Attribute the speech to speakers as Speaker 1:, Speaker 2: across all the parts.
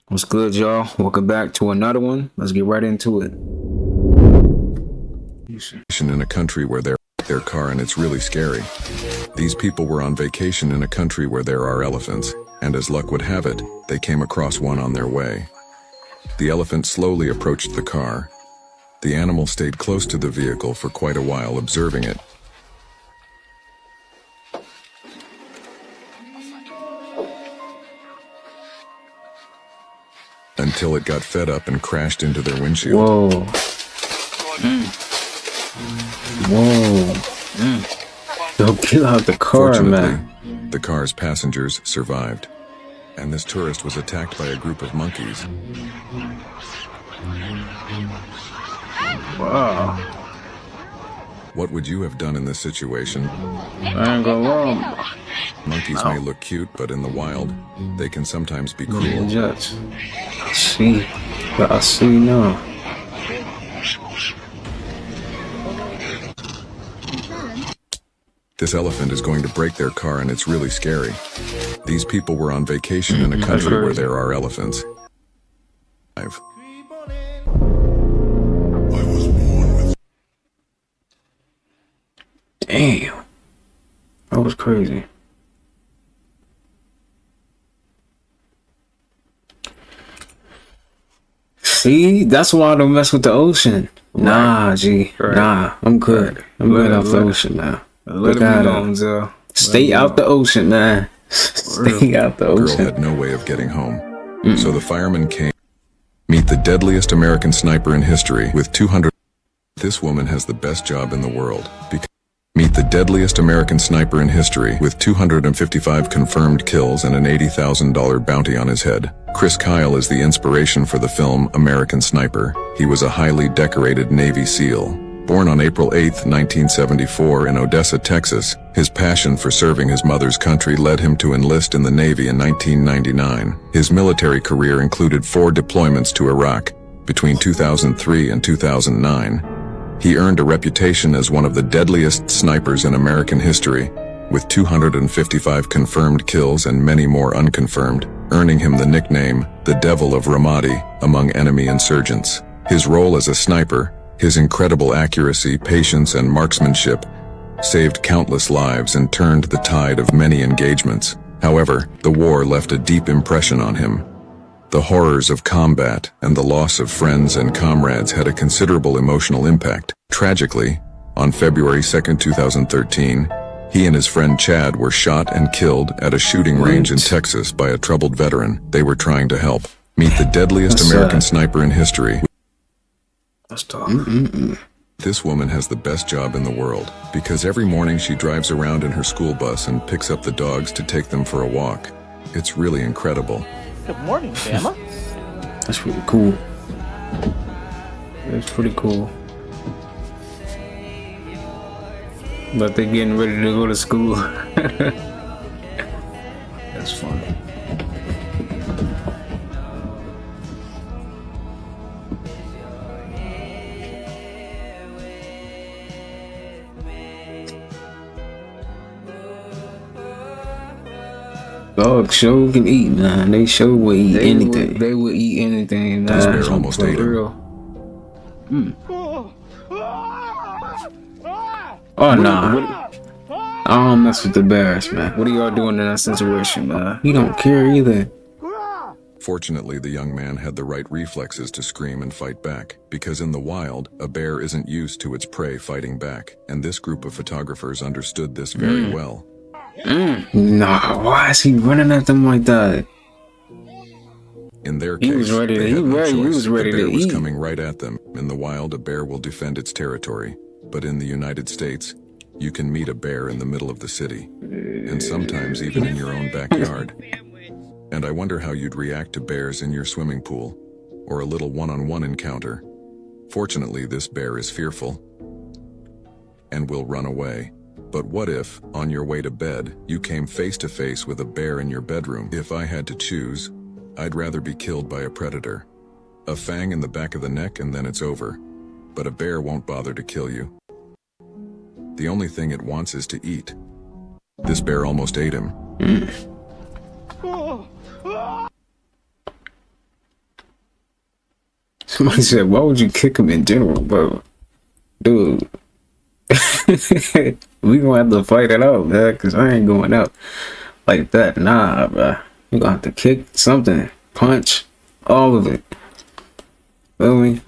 Speaker 1: What's good, y'all? Welcome back to another one. Let's get right into it.
Speaker 2: In a country where their car and it's really scary. These people were on vacation in a country where there are elephants, and as luck would have it, they came across one on their way. The elephant slowly approached the car. The animal stayed close to the vehicle for quite a while, observing it. Until it got fed up and crashed into their windshield.
Speaker 1: Whoa. Whoa. Yo, get out the car, man.
Speaker 2: The car's passengers survived, and this tourist was attacked by a group of monkeys.
Speaker 1: Wow.
Speaker 2: What would you have done in this situation?
Speaker 1: I ain't gonna lie.
Speaker 2: Monkeys may look cute, but in the wild, they can sometimes be cruel.
Speaker 1: Judge. I see now.
Speaker 2: This elephant is going to break their car, and it's really scary. These people were on vacation in a country where there are elephants.
Speaker 1: Damn. That was crazy. See, that's why I don't mess with the ocean. Nah, G.
Speaker 3: Right.
Speaker 1: Nah, I'm good. I'm good off the ocean now.
Speaker 3: Let it be known, Zell.
Speaker 1: Stay out the ocean, man. Stay out the
Speaker 2: The girl
Speaker 1: ocean.
Speaker 2: had no way of getting home, so the fireman came. Meet the deadliest American sniper in history with 200. This woman has the best job in the world. Meet the deadliest American sniper in history with 255 confirmed kills and an $80,000 bounty on his head. Chris Kyle is the inspiration for the film American Sniper. He was a highly decorated Navy SEAL. Born on April 8, 1974 in Odessa, Texas, his passion for serving his mother's country led him to enlist in the Navy in 1999. His military career included 4 deployments to Iraq between 2003 and 2009. He earned a reputation as one of the deadliest snipers in American history, with 255 confirmed kills and many more unconfirmed, earning him the nickname, the Devil of Ramadi, among enemy insurgents. His role as a sniper, his incredible accuracy, patience, and marksmanship saved countless lives and turned the tide of many engagements. However, the war left a deep impression on him. The horrors of combat and the loss of friends and comrades had a considerable emotional impact. Tragically, on February 2, 2013, he and his friend Chad were shot and killed at a shooting range in Texas by a troubled veteran they were trying to help. Meet the deadliest American sniper in history.
Speaker 1: That's tough.
Speaker 2: This woman has the best job in the world because every morning she drives around in her school bus and picks up the dogs to take them for a walk. It's really incredible.
Speaker 4: Good morning, Bama.
Speaker 1: That's pretty cool. That's pretty cool. But they're getting ready to go to school. That's funny. Dogs sure can eat, man. They sure will eat anything. They will eat anything.
Speaker 2: This bear almost ate him.
Speaker 1: Oh, nah. I don't mess with the bears, man. What are y'all doing in that situation, man? You don't care either.
Speaker 2: Fortunately, the young man had the right reflexes to scream and fight back, because in the wild, a bear isn't used to its prey fighting back, and this group of photographers understood this very well.
Speaker 1: Nah, why is he running at them like that?
Speaker 2: In their case,
Speaker 1: He was ready to eat. He was ready
Speaker 2: the bear
Speaker 1: to
Speaker 2: was
Speaker 1: eat.
Speaker 2: coming right at them. In the wild, a bear will defend its territory, but in the United States, you can meet a bear in the middle of the city, and sometimes even in your own backyard. And I wonder how you'd react to bears in your swimming pool, or a little one-on-one encounter. Fortunately, this bear is fearful and will run away. But what if, on your way to bed, you came face to face with a bear in your bedroom? If I had to choose, I'd rather be killed by a predator. A fang in the back of the neck and then it's over. But a bear won't bother to kill you. The only thing it wants is to eat. This bear almost ate him.
Speaker 1: Somebody said, why would you kick him in general, bro? Dude. We gonna have to fight it out, man, because I ain't going out like that. Nah, bro. You gonna have to kick something, punch, all of it. Feel me?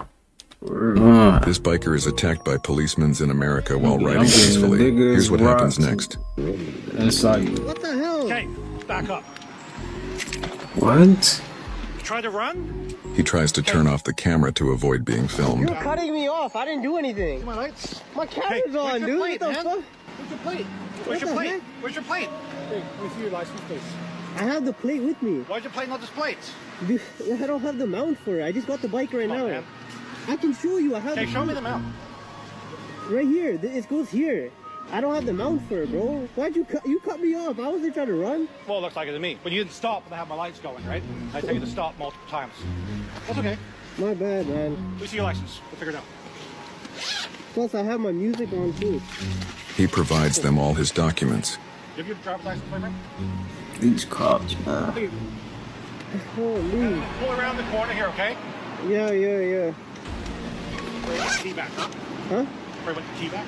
Speaker 2: This biker is attacked by policemen in America while riding peacefully. Here's what happens next.
Speaker 1: Inside.
Speaker 4: What the hell?
Speaker 5: Okay, back up.
Speaker 1: What?
Speaker 5: Try to run?
Speaker 2: He tries to turn off the camera to avoid being filmed.
Speaker 4: You're cutting me off. I didn't do anything.
Speaker 5: My lights.
Speaker 4: My camera's on, dude. What the fuck?
Speaker 5: Where's your plate? Where's your plate? Where's your plate? Hey, let me see your license, please.
Speaker 4: I have the plate with me.
Speaker 5: Why's your plate not displayed?
Speaker 4: Dude, I don't have the mount for it. I just got the bike right now.
Speaker 5: Man.
Speaker 4: I can show you. I have
Speaker 5: Okay,
Speaker 4: the
Speaker 5: show me the mount.
Speaker 4: right here. It goes here. I don't have the mount for it, bro. Why'd you cut me off? I wasn't trying to run.
Speaker 5: Well, it looks like it to me. But you didn't stop when I have my lights going, right? I tell you to stop multiple times. That's okay.
Speaker 4: My bad, man.
Speaker 5: Let me see your license. We'll figure it out.
Speaker 4: Plus, I have my music on too.
Speaker 2: He provides them all his documents.
Speaker 5: You have your driver's license plate, right?
Speaker 1: These cops, man.
Speaker 4: Holy.
Speaker 5: Pull around the corner here, okay?
Speaker 4: Yeah.
Speaker 5: Bring the key back, huh?
Speaker 4: Huh?
Speaker 5: Bring the key back.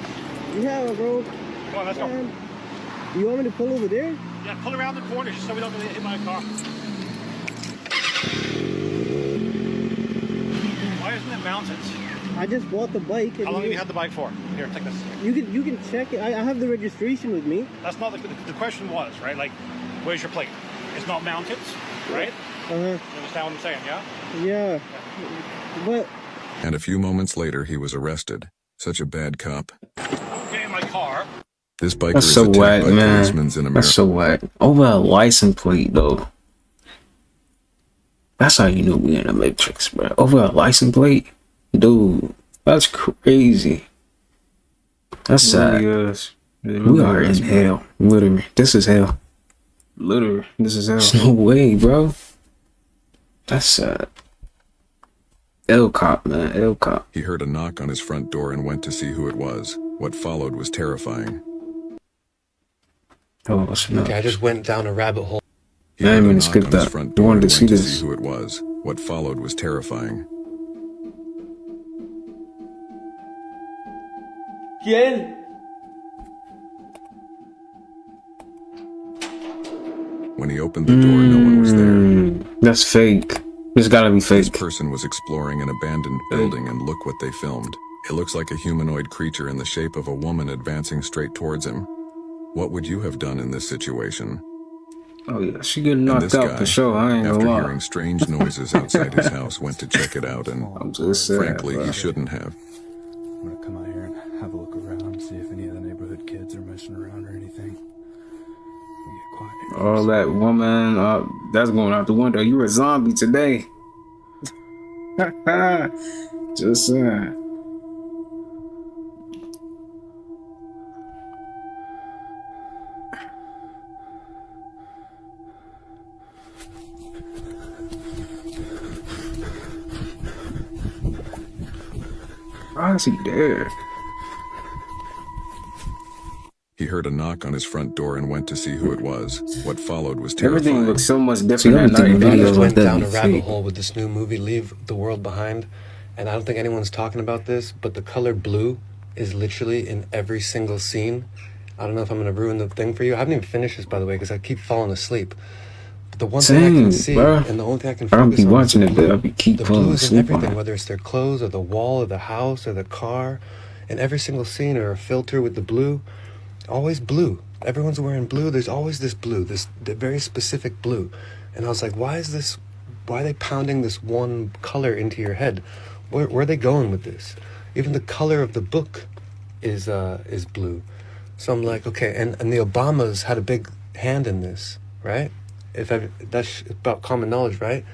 Speaker 4: Yeah, bro.
Speaker 5: Come on, let's go.
Speaker 4: Man. You want me to pull over there?
Speaker 5: Yeah, pull around the corner just so we don't get hit by a car. Why isn't it mounted?
Speaker 4: I just bought the bike. And
Speaker 5: How long have you had the bike for? Here, take this.
Speaker 4: You can check it. I have the registration with me.
Speaker 5: That's not the question was, right? Like, where's your plate? It's not mounted, right?
Speaker 4: Uh-huh.
Speaker 5: You understand what I'm saying, yeah?
Speaker 4: Yeah. But
Speaker 2: And a few moments later, he was arrested. Such a bad cop.
Speaker 5: Get in my car.
Speaker 2: This biker
Speaker 1: That's
Speaker 2: is
Speaker 1: so
Speaker 2: attacked
Speaker 1: whack,
Speaker 2: by
Speaker 1: man.
Speaker 2: policemen in America.
Speaker 1: That's so whack. Over a license plate, though. That's how you knew we in the Matrix, bro. Over a license plate? Dude, that's crazy. That's sad. We are in hell. Literally. This is hell. Literally. This is hell. There's no way, bro. That's sad. L cop, man. L cop.
Speaker 2: He heard a knock on his front door and went to see who it was. What followed was terrifying.
Speaker 1: Oh, what's up?
Speaker 6: Okay, I just went down a rabbit hole.
Speaker 2: He
Speaker 1: I
Speaker 2: heard
Speaker 1: didn't
Speaker 2: a
Speaker 1: mean to
Speaker 2: knock
Speaker 1: skip
Speaker 2: on his
Speaker 1: that.
Speaker 2: front
Speaker 1: I
Speaker 2: door
Speaker 1: wanted
Speaker 2: and
Speaker 1: to
Speaker 2: went
Speaker 1: see
Speaker 2: to
Speaker 1: this.
Speaker 2: see who it was. What followed was terrifying. When he opened the door, no one was there.
Speaker 1: That's fake. It's gotta be
Speaker 2: This
Speaker 1: fake.
Speaker 2: person was exploring an abandoned building, and look what they filmed. It looks like a humanoid creature in the shape of a woman advancing straight towards him. What would you have done in this situation?
Speaker 1: Oh yeah, she getting
Speaker 2: And
Speaker 1: knocked
Speaker 2: this
Speaker 1: out
Speaker 2: guy,
Speaker 1: for sure. I ain't
Speaker 2: after
Speaker 1: gonna lie.
Speaker 2: hearing strange noises outside his house, went to check it out, and
Speaker 1: I'm just saying,
Speaker 2: frankly,
Speaker 1: bro.
Speaker 2: he shouldn't have.
Speaker 7: I'm gonna come out here and have a look around, see if any of the neighborhood kids are messing around or anything. We get quiet.
Speaker 1: All that woman, that's going out the window. You a zombie today. Just saying. Why is he there?
Speaker 2: He heard a knock on his front door and went to see who it was. What followed was terrifying.
Speaker 1: Everything looks so much different at
Speaker 6: I
Speaker 1: night.
Speaker 6: just went down a
Speaker 1: Videos
Speaker 6: rabbit
Speaker 1: like
Speaker 6: hole with this new movie, Leave the World Behind, and I don't think anyone's talking about this, but the color blue is literally in every single scene. I don't know if I'm going to ruin the thing for you. I haven't even finished this, by the way, because I keep falling asleep. But the one thing I can see, and the only thing I can
Speaker 1: I don't
Speaker 6: focus
Speaker 1: be
Speaker 6: on
Speaker 1: watching
Speaker 6: is
Speaker 1: it,
Speaker 6: the
Speaker 1: but
Speaker 6: blue.
Speaker 1: I'll be keep
Speaker 6: The
Speaker 1: falling
Speaker 6: blue is in
Speaker 1: asleep on
Speaker 6: everything,
Speaker 1: it.
Speaker 6: whether it's their clothes or the wall or the house or the car. In every single scene or a filter with the blue, always blue. Everyone's wearing blue. There's always this blue, the very specific blue. And I was like, why are they pounding this one color into your head? Where are they going with this? Even the color of the book is blue. So I'm like, okay, and the Obamas had a big hand in this, right? That's about common knowledge, right?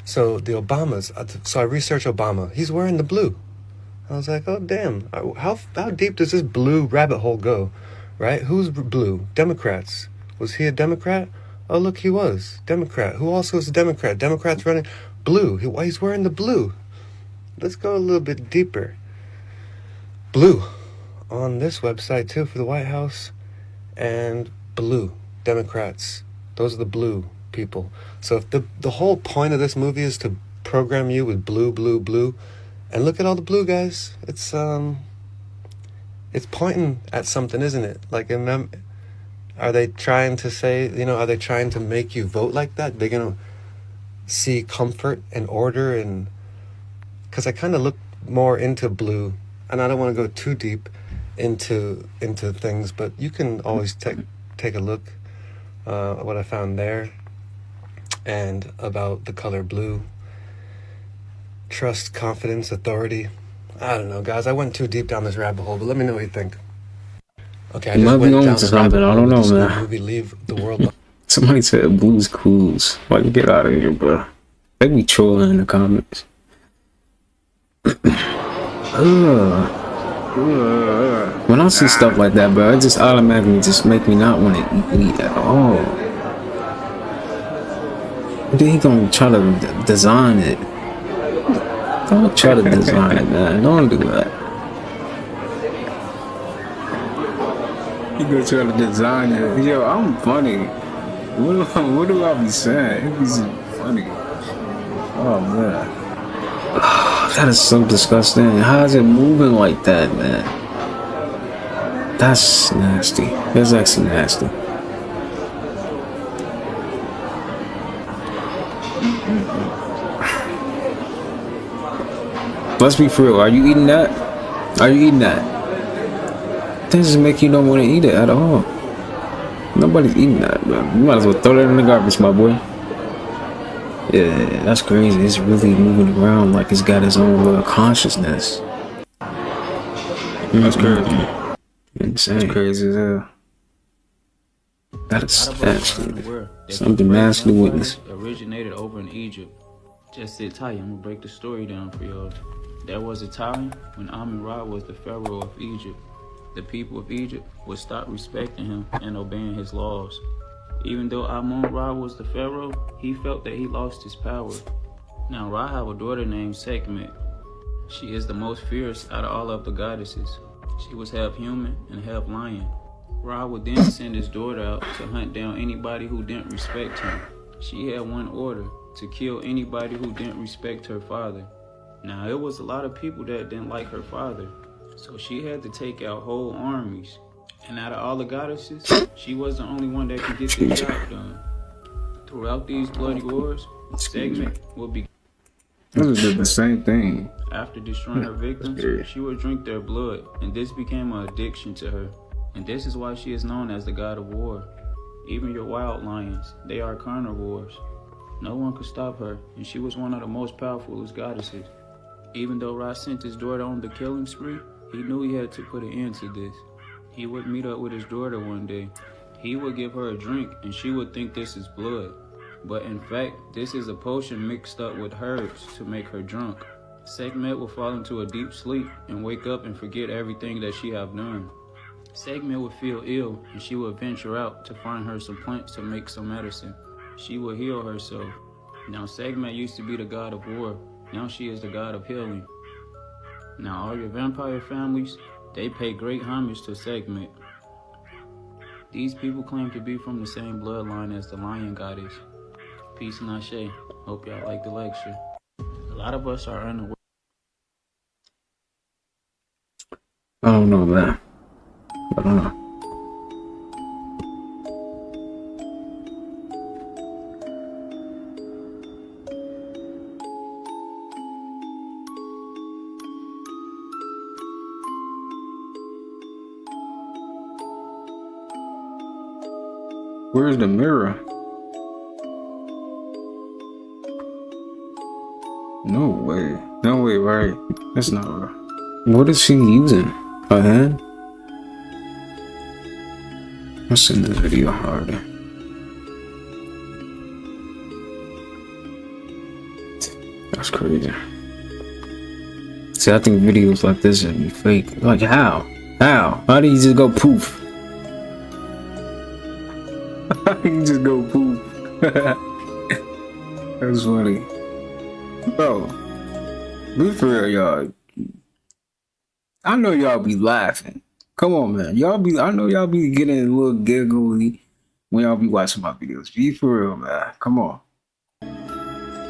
Speaker 6: So the Obamas, so I researched Obama. He's wearing the blue. I was like, oh damn, how deep does this blue rabbit hole go, right? Who's blue? Democrats. Was he a Democrat? Oh look, he was Democrat. Who also is a Democrat? Democrats running blue. He's wearing the blue. Let's go a little bit deeper. Blue on this website too for the White House, and blue Democrats. Those are the blue people. So if the whole point of this movie is to program you with blue, blue, blue. And look at all the blue, guys. It's pointing at something, isn't it? Like, are they trying to say, you know, are they trying to make you vote like that? They're going to see comfort and order, and because I kind of look more into blue, and I don't want to go too deep into things, but you can always take a look at what I found there and about the color blue. Trust, confidence, authority. I don't know, guys. I went too deep down this rabbit hole, but let me know what you think. Okay, I just went down this rabbit hole.
Speaker 1: I don't know, man.
Speaker 6: Movie Leave the World.
Speaker 1: Somebody said Blue's Clues. Like, get out of here, bro. They be trolling in the comments. When I see stuff like that, bro, it just automatically just make me not want to eat at all. Then he gonna try to design it. Don't try to design it, man. Don't do that. He gonna try to design it. Yo, I'm funny. What do I be saying? It be funny. Oh man. That is so disgusting. How is it moving like that, man? That's nasty. That's actually nasty. Let's be for real. Are you eating that? Are you eating that? That doesn't make you don't want to eat it at all. Nobody's eating that, man. You might as well throw that in the garbage, my boy. Yeah, that's crazy. It's really moving around like it's got its own little consciousness. That's crazy. Insane. That's crazy as hell. That is actually something nasty to witness.
Speaker 8: Originated over in Egypt. Just sit tight, I'm gonna break the story down for y'all. There was a time when Amun-Ra was the pharaoh of Egypt. The people of Egypt would stop respecting him and obeying his laws. Even though Amun-Ra was the pharaoh, he felt that he lost his power. Now Ra have a daughter named Sekhmet. She is the most fierce out of all of the goddesses. She was half human and half lion. Ra would then send his daughter out to hunt down anybody who didn't respect him. She had one order: to kill anybody who didn't respect her father. Now it was a lot of people that didn't like her father, so she had to take out whole armies. And out of all the goddesses, she was the only one that could get the job done. Throughout these bloody wars, Sekhmet would be
Speaker 1: the same thing.
Speaker 8: After destroying her victims, she would drink their blood, and this became an addiction to her. And this is why she is known as the god of war. Even your wild lions, they are carnivores. No one could stop her, and she was one of the most powerful goddesses. Even though Ra sent his daughter on the killing spree, he knew he had to put an end to this. He would meet up with his daughter one day. He would give her a drink, and she would think this is blood. But in fact, this is a potion mixed up with herbs to make her drunk. Sekhmet would fall into a deep sleep and wake up and forget everything that she have done. Sekhmet would feel ill, and she would venture out to find her some plants to make some medicine. She would heal herself. Now Sekhmet used to be the god of war. Now she is the god of healing. Now all your vampire families, they pay great homage to Sekhmet. These people claim to be from the same bloodline as the lion goddess. Peace and ashe. Hope y'all like the lecture. A lot of us are unaware.
Speaker 1: I don't know, man. I don't know. Where's the mirror? No way. No way, right? That's not her. What is she using? Her hand? Let's send this video harder. That's crazy. See, I think videos like this would be fake. Like, how? How do you just go poof? You just go poof. That's funny. Bro, be for real, y'all. I know y'all be laughing. Come on, man. I know y'all be getting a little giggly when y'all be watching my videos. Be for real, man. Come on.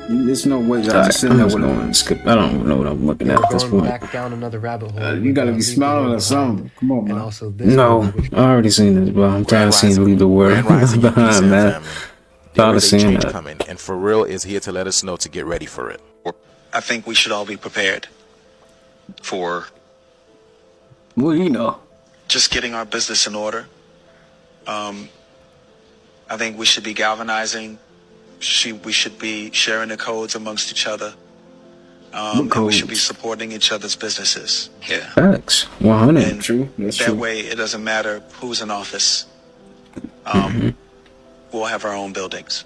Speaker 1: There's no way that I just sitting there with no skip. I don't even know what I'm looking at this point.
Speaker 6: Back down another rabbit hole.
Speaker 1: You gotta be smiling or something. Come on, man.
Speaker 6: And also this
Speaker 1: no, I already seen this, bro. I'm tired of seeing Leave the World behind, man. Tired of seeing that.
Speaker 9: Coming, and For Real is here to let us know to get ready for it.
Speaker 10: I think we should all be prepared for.
Speaker 1: Well, you know,
Speaker 10: just getting our business in order. I think we should be galvanizing. We should be sharing the codes amongst each other. And we should be supporting each other's businesses. Yeah.
Speaker 1: Facts. 100.
Speaker 10: And
Speaker 1: true. That's
Speaker 10: that
Speaker 1: true.
Speaker 10: way, it doesn't matter who's in office. We'll have our own buildings.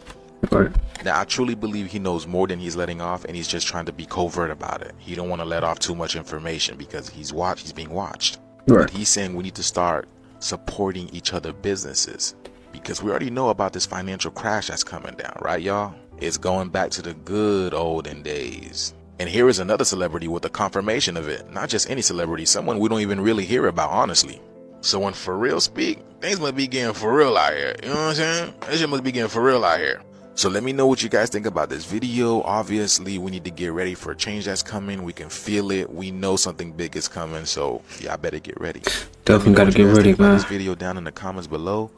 Speaker 1: Right.
Speaker 9: Now, I truly believe he knows more than he's letting off, and he's just trying to be covert about it. He don't want to let off too much information because he's being watched.
Speaker 1: Right.
Speaker 9: But he's saying we need to start supporting each other's businesses because we already know about this financial crash that's coming down, right, y'all? It's going back to the good olden days. And here is another celebrity with a confirmation of it. Not just any celebrity, someone we don't even really hear about, honestly. So when For Real speak, things must be getting for real out here. You know what I'm saying? That shit must be getting for real out here. So let me know what you guys think about this video. Obviously, we need to get ready for a change that's coming. We can feel it. We know something big is coming. So y'all better get ready.
Speaker 1: Definitely gotta get ready, man.
Speaker 9: This video down in the comments below.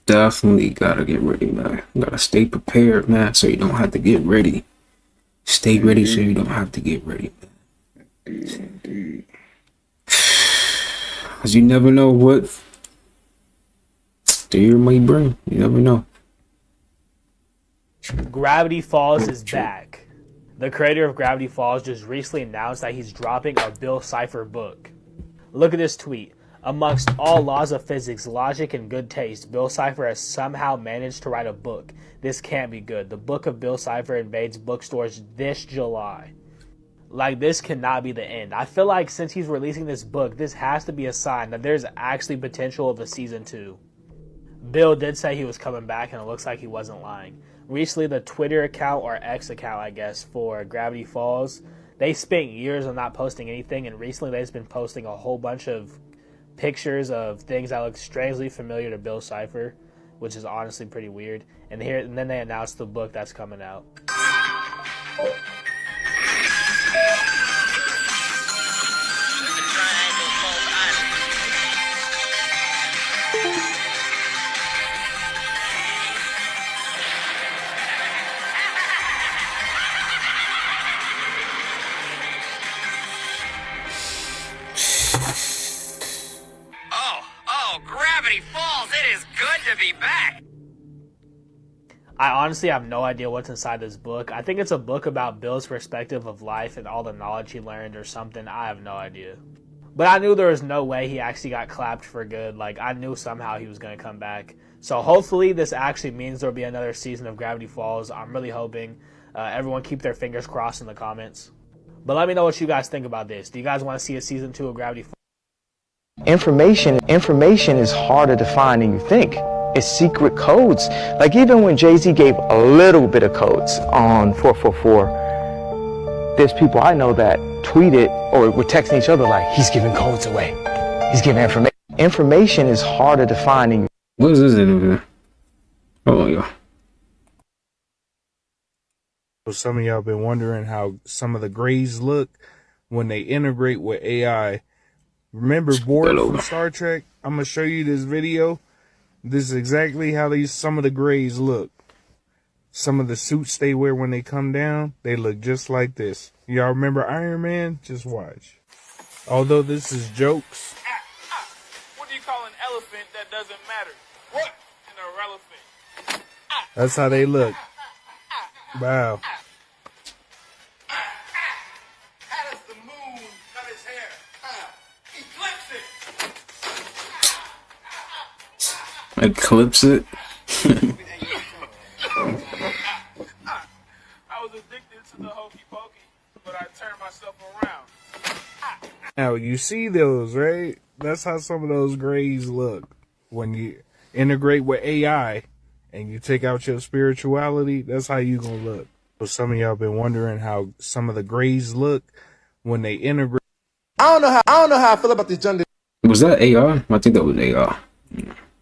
Speaker 1: Definitely gotta get ready, man. You gotta stay prepared, man, so you don't have to get ready. Stay ready so you don't have to get ready, man. Cause you never know what the year may bring. You never know.
Speaker 11: Gravity Falls is back. The creator of Gravity Falls just recently announced that he's dropping a Bill Cipher book. Look at this tweet. Amongst all laws of physics, logic, and good taste, Bill Cipher has somehow managed to write a book. This can't be good. The book of Bill Cipher invades bookstores this July. Like, this cannot be the end. I feel like since he's releasing this book, this has to be a sign that there's actually potential of a season 2. Bill did say he was coming back, and it looks like he wasn't lying. Recently, the Twitter account, or X account, I guess, for Gravity Falls, they spent years on not posting anything, and recently they've been posting a whole bunch of pictures of things that look strangely familiar to Bill Cipher, which is honestly pretty weird. And then they announced the book that's coming out.
Speaker 12: Gravity Falls, it is good to be back!
Speaker 11: I honestly have no idea what's inside this book. I think it's a book about Bill's perspective of life and all the knowledge he learned or something. I have no idea. But I knew there was no way he actually got clapped for good. Like, I knew somehow he was going to come back. So hopefully this actually means there'll be another season of Gravity Falls. I'm really hoping. Everyone keep their fingers crossed in the comments. But let me know what you guys think about this. Do you guys want to see a season 2 of Gravity Falls?
Speaker 13: Information is harder to find than you think. It's secret codes. Like even when Jay-Z gave a little bit of codes on 444, there's people I know that tweeted or were texting each other like, he's giving codes away. He's giving information. Information is harder to find than you.
Speaker 1: What is this interview? Oh my god.
Speaker 3: So some of y'all been wondering how some of the grays look when they integrate with AI. Remember Borg from Star Trek? I'm gonna show you this video. This is exactly how some of the grays look. Some of the suits they wear when they come down, they look just like this. Y'all remember Iron Man? Just watch. Although this is jokes.
Speaker 12: What do you call an elephant that doesn't matter? What? An irrelevant.
Speaker 3: That's how they look. Wow.
Speaker 12: How does the moon cut his hair?
Speaker 1: Eclipse it?
Speaker 12: I was addicted to the hokey pokey, but I turned myself around.
Speaker 3: Now, you see those, right? That's how some of those grays look. When you integrate with AI and you take out your spirituality, that's how you gonna look. So some of y'all been wondering how some of the grays look when they integrate.
Speaker 14: I don't know how I feel about this gender.
Speaker 1: Was that AR? I think that was AR.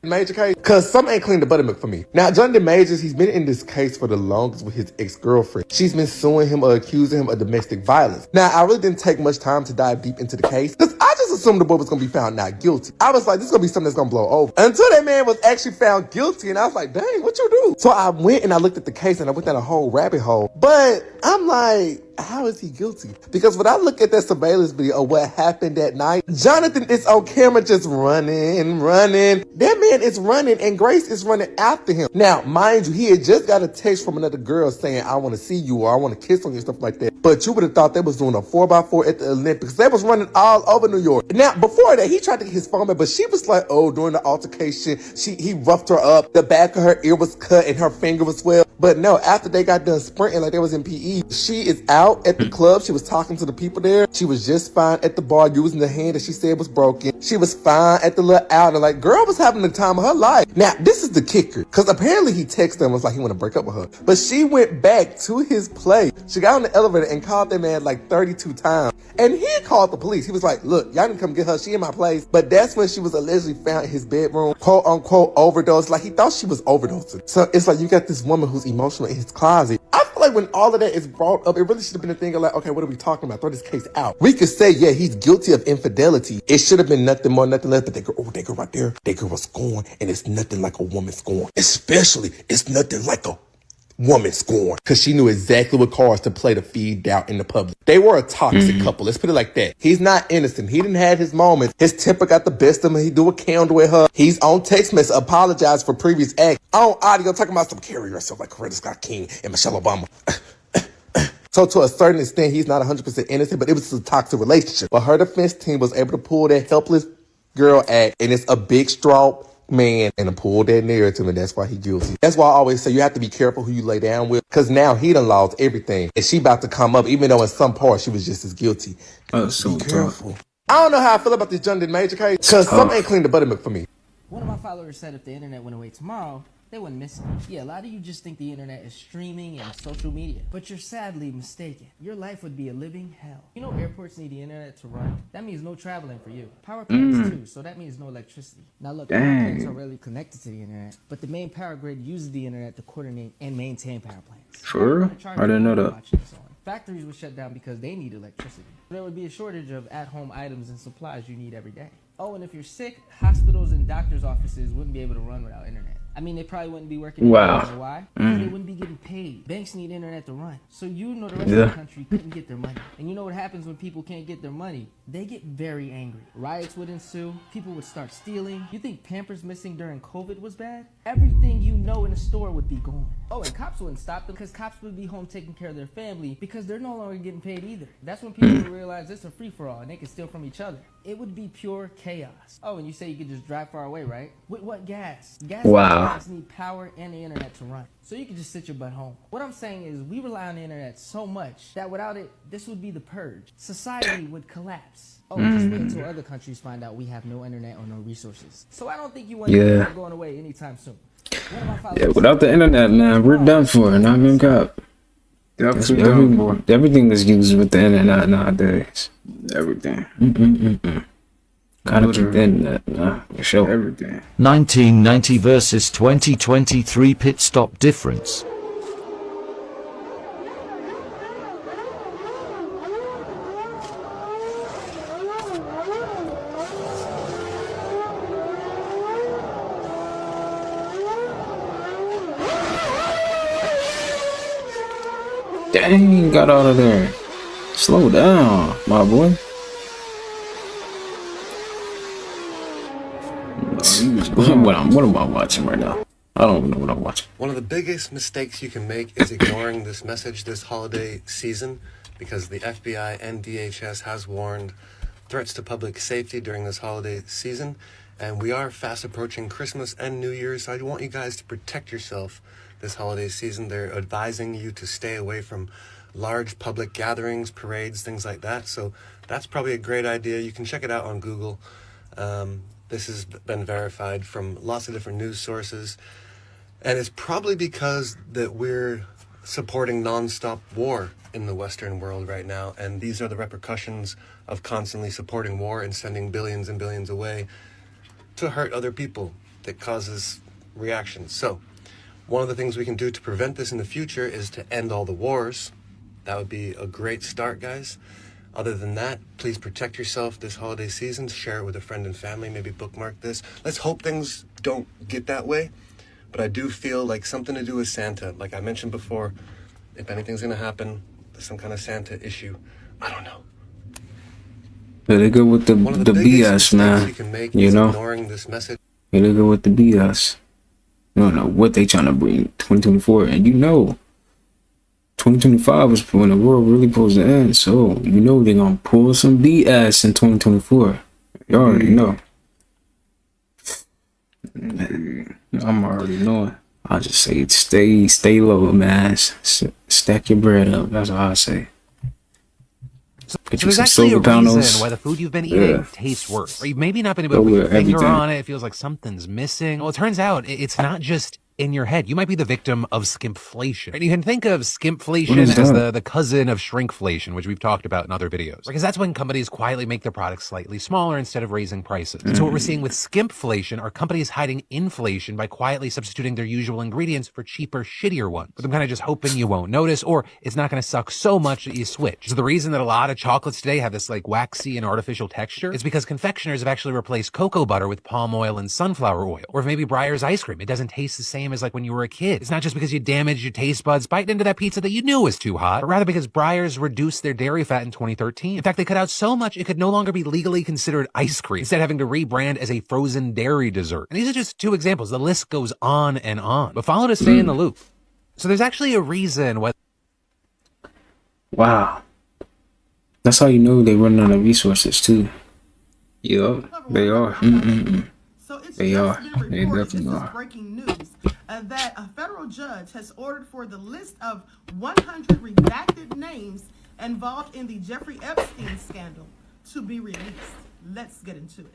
Speaker 14: Major case, cause some ain't cleaned the buttermilk for me. Now, Jonathan Majors, he's been in this case for the longest with his ex-girlfriend. She's been suing him or accusing him of domestic violence. Now, I really didn't take much time to dive deep into the case, cause I just assumed the boy was gonna be found not guilty. I was like, this is gonna be something that's gonna blow over. Until that man was actually found guilty, and I was like, dang, what you do? So I went and I looked at the case and I went down a whole rabbit hole. But I'm like, how is he guilty? Because when I look at that surveillance video of what happened that night, Jonathan is on camera just running. That man is running and Grace is running after him. Now, mind you, he had just got a text from another girl saying, I want to see you or I want to kiss on you, stuff like that. But you would have thought they was doing a 4x4 at the Olympics. They was running all over New York. Now, before that, he tried to get his phone back, but she was like, oh, during the altercation, he roughed her up. The back of her ear was cut and her finger was swelled. But no, after they got done sprinting like they was in PE, she is out at the club. She was talking to the people there. She was just fine at the bar using the hand that she said was broken. She was fine at the little outing. Like, girl was having the time of her life. Now, this is the kicker. Because apparently he texted her and was like he want to break up with her. But she went back to his place. She got on the elevator and called that man like 32 times. And he called the police. He was like, look, y'all didn't come get her. She in my place. But that's when she was allegedly found in his bedroom, quote unquote overdose. Like, he thought she was overdosing. So it's like you got this woman who's emotional in his closet. I feel like when all of that is brought up, it really should have been a thing of like, okay, what are we talking about? Throw this case out. We could say, yeah, he's guilty of infidelity. It should have been nothing more, nothing less. But that girl right there, that girl was scorned, and it's nothing like a woman scorned. Especially, it's nothing like a woman scorned. Because she knew exactly what cards to play to feed doubt in the public. They were a toxic couple. Let's put it like that. He's not innocent. He didn't have his moments. His temper got the best of him. He do a candle with her. He's on text message, apologized for previous acts. On audio, talking about some carry yourself like Coretta Scott King and Michelle Obama. So to a certain extent, he's not 100% innocent, but it was a toxic relationship. But her defense team was able to pull that helpless girl act, and it's a big, strong man, and to pull that narrative, and that's why he guilty. That's why I always say you have to be careful who you lay down with, because now he done lost everything, and she about to come up, even though in some parts she was just as guilty. Oh, so be careful. I don't know how I feel about this Jonathan Major case, because some ain't cleaned the buttermilk for me.
Speaker 15: One of my followers said if the internet went away tomorrow, they wouldn't miss it. Yeah, a lot of you just think the internet is streaming and social media, but you're sadly mistaken. Your life would be a living hell. You know airports need the internet to run? That means no traveling for you. Power plants too, so that means no electricity. Now look, power plants are rarely connected to the internet, but the main power grid uses the internet to coordinate and maintain power plants.
Speaker 1: For real? I didn't know that.
Speaker 15: Factories would shut down because they need electricity. There would be a shortage of at-home items and supplies you need every day. Oh, and if you're sick, hospitals and doctors' offices wouldn't be able to run without internet. I mean, they probably wouldn't be working.
Speaker 1: Wow.
Speaker 15: You know why? Because they wouldn't be getting paid. Banks need internet to run. So you know the rest of the country couldn't get their money. And you know what happens when people can't get their money? They get very angry. Riots would ensue. People would start stealing. You think Pampers missing during COVID was bad? Everything you know in a store would be gone. Oh, and cops wouldn't stop them because cops would be home taking care of their family because they're no longer getting paid either. That's when people would realize it's a free-for-all and they can steal from each other. It would be pure chaos. Oh, and you say you could just drive far away, right? With what gas? Gas stations need power and the internet to run. So you could just sit your butt home. What I'm saying is we rely on the internet so much that without it, this would be the purge. Society would collapse. Oh, just wait until other countries find out we have no internet or no resources. So I don't think you want to be going away anytime soon.
Speaker 1: Yeah, without the internet, man, we're done for. Not even cop. Everything is used with the internet nowadays. Everything. Kind of the internet, nah, for sure. Everything.
Speaker 16: 1990 versus 2023 pit stop difference.
Speaker 1: Dang, got out of there. Slow down, my boy. What am I watching right now? I don't even know what I'm watching.
Speaker 6: One of the biggest mistakes you can make is ignoring this message this holiday season, because the FBI and DHS has warned threats to public safety during this holiday season, and we are fast approaching Christmas and New Year's, so I want you guys to protect yourself this holiday season. They're advising you to stay away from large public gatherings, parades, things like that, so that's probably a great idea. You can check it out on Google. This has been verified from lots of different news sources. And it's probably because that we're supporting nonstop war in the Western world right now. And these are the repercussions of constantly supporting war and sending billions and billions away to hurt other people. that causes reactions. So, one of the things we can do to prevent this in the future is to end all the wars. That would be a great start, guys. Other than that, please protect yourself this holiday season. Share it with a friend and family. Maybe bookmark this. Let's hope things don't get that way. But I do feel like something to do with Santa. Like I mentioned before, if anything's going to happen, there's some kind of Santa issue. I don't know.
Speaker 1: Yeah, they go with the BS, man. You know? Yeah, they go with the BS. You don't know what they trying to bring 2024. And you know, 2025 is when the world really supposed to end. So, you know they're going to pull some BS in 2024. You already know. I'm already knowing. I'll just say stay low, man. Stack your bread up. That's all I say.
Speaker 17: So there's actually a reason why the food you've been eating tastes worse. Or you've maybe not been able to put your finger on it. It feels like something's missing. Well, it turns out it's not just in your head. You might be the victim of skimpflation. And you can think of skimpflation as the cousin of shrinkflation, which we've talked about in other videos. Because that's when companies quietly make their products slightly smaller instead of raising prices. So what we're seeing with skimpflation are companies hiding inflation by quietly substituting their usual ingredients for cheaper, shittier ones. But I'm kind of just hoping you won't notice, or it's not going to suck so much that you switch. So the reason that a lot of chocolates today have this like waxy and artificial texture is because confectioners have actually replaced cocoa butter with palm oil and sunflower oil. Or if maybe Breyer's ice cream, it doesn't taste the same as like when you were a kid. It's not just because you damaged your taste buds biting into that pizza that you knew was too hot, but rather because Breyer's reduced their dairy fat in 2013. In fact, they cut out so much it could no longer be legally considered ice cream, instead having to rebrand as a frozen dairy dessert. And these are just two examples. The list goes on and on. But follow to stay in the loop. So there's actually a reason why.
Speaker 1: Wow. That's how you know they run out of resources too. Yeah, they are. They are. They definitely are.
Speaker 18: Breaking news that a federal judge has ordered for the list of 100 redacted names involved in the Jeffrey Epstein scandal to be released. Let's get into it.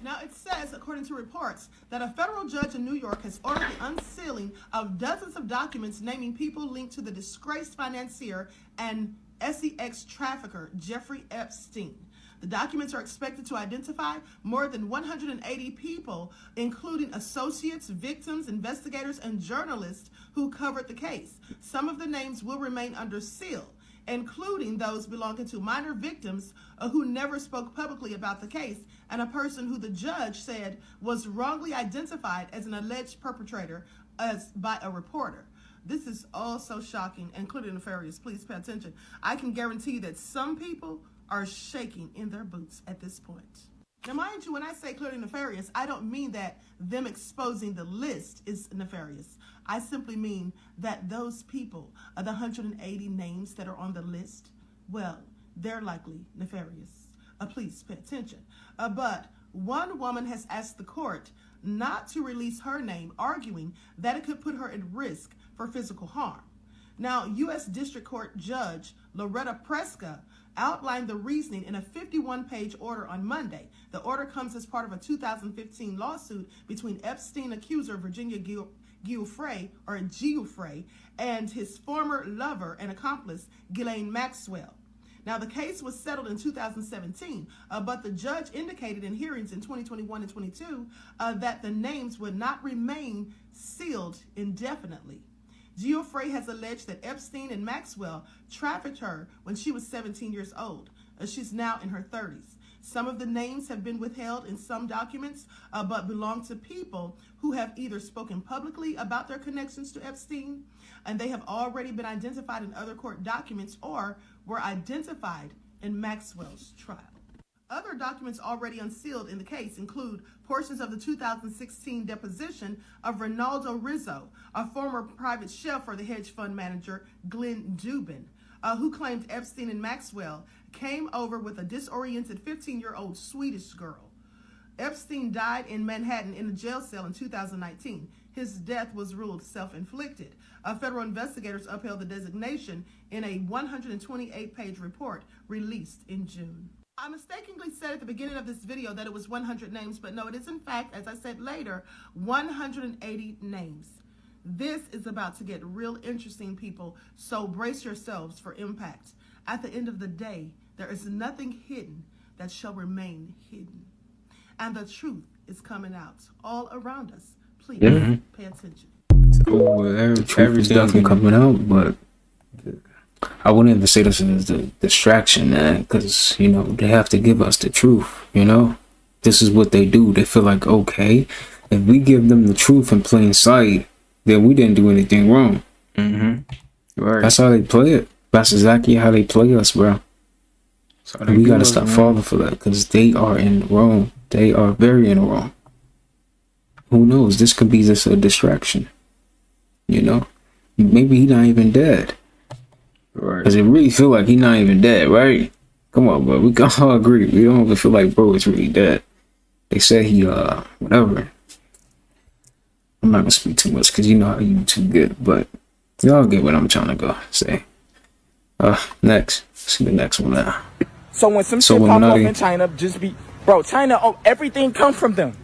Speaker 18: Now, it says, according to reports, that a federal judge in New York has ordered the unsealing of dozens of documents naming people linked to the disgraced financier and SEX trafficker Jeffrey Epstein. The documents are expected to identify more than 180 people, including associates, victims, investigators, and journalists who covered the case. Some of the names will remain under seal, including those belonging to minor victims who never spoke publicly about the case, and a person who the judge said was wrongly identified as an alleged perpetrator by a reporter. This is all so shocking, including nefarious. Please pay attention. I can guarantee that some people are shaking in their boots at this point. Now, mind you, when I say clearly nefarious, I don't mean that them exposing the list is nefarious. I simply mean that those people, the 180 names that are on the list, well, they're likely nefarious. Please pay attention. But one woman has asked the court not to release her name, arguing that it could put her at risk for physical harm. Now, U.S. District Court Judge Loretta Preska outlined the reasoning in a 51-page order on Monday. The order comes as part of a 2015 lawsuit between Epstein accuser Virginia Giuffre, and his former lover and accomplice, Ghislaine Maxwell. Now, the case was settled in 2017, but the judge indicated in hearings in 2021 and 22 that the names would not remain sealed indefinitely. Giuffre has alleged that Epstein and Maxwell trafficked her when she was 17 years old. She's now in her 30s. Some of the names have been withheld in some documents, but belong to people who have either spoken publicly about their connections to Epstein, and they have already been identified in other court documents, or were identified in Maxwell's trial. Other documents already unsealed in the case include portions of the 2016 deposition of Ronaldo Rizzo, a former private chef for the hedge fund manager Glenn Dubin, who claimed Epstein and Maxwell came over with a disoriented 15-year-old Swedish girl. Epstein died in Manhattan in a jail cell in 2019. His death was ruled self-inflicted. Federal investigators upheld the designation in a 128-page report released in June. I mistakenly said at the beginning of this video that it was 100 names, but no, it is in fact, as I said later, 180 names. This is about to get real interesting, people, so brace yourselves for impact. At the end of the day, there is nothing hidden that shall remain hidden, and the truth is coming out all around us. Please pay attention.
Speaker 1: Everything's coming out, but I wouldn't even say this is a distraction, man, because, you know, they have to give us the truth, you know? This is what they do. They feel like, okay, if we give them the truth in plain sight, then we didn't do anything wrong. Right. That's how they play it. That's exactly how they play us, bro. So we gotta stop falling for that, because they are in the wrong. They are very in the wrong. Who knows? This could be just a distraction. You know? Maybe he's not even dead. Right. Because it really feel like he's not even dead, right? Come on, bro. We can all agree. We don't even feel like bro is really dead. They say he, whatever. I'm not gonna speak too much because you know how you too good, but y'all get what I'm trying to go say. Next. See the next one now.
Speaker 19: So when some shit pop off in China, just be, bro, China, everything comes from them.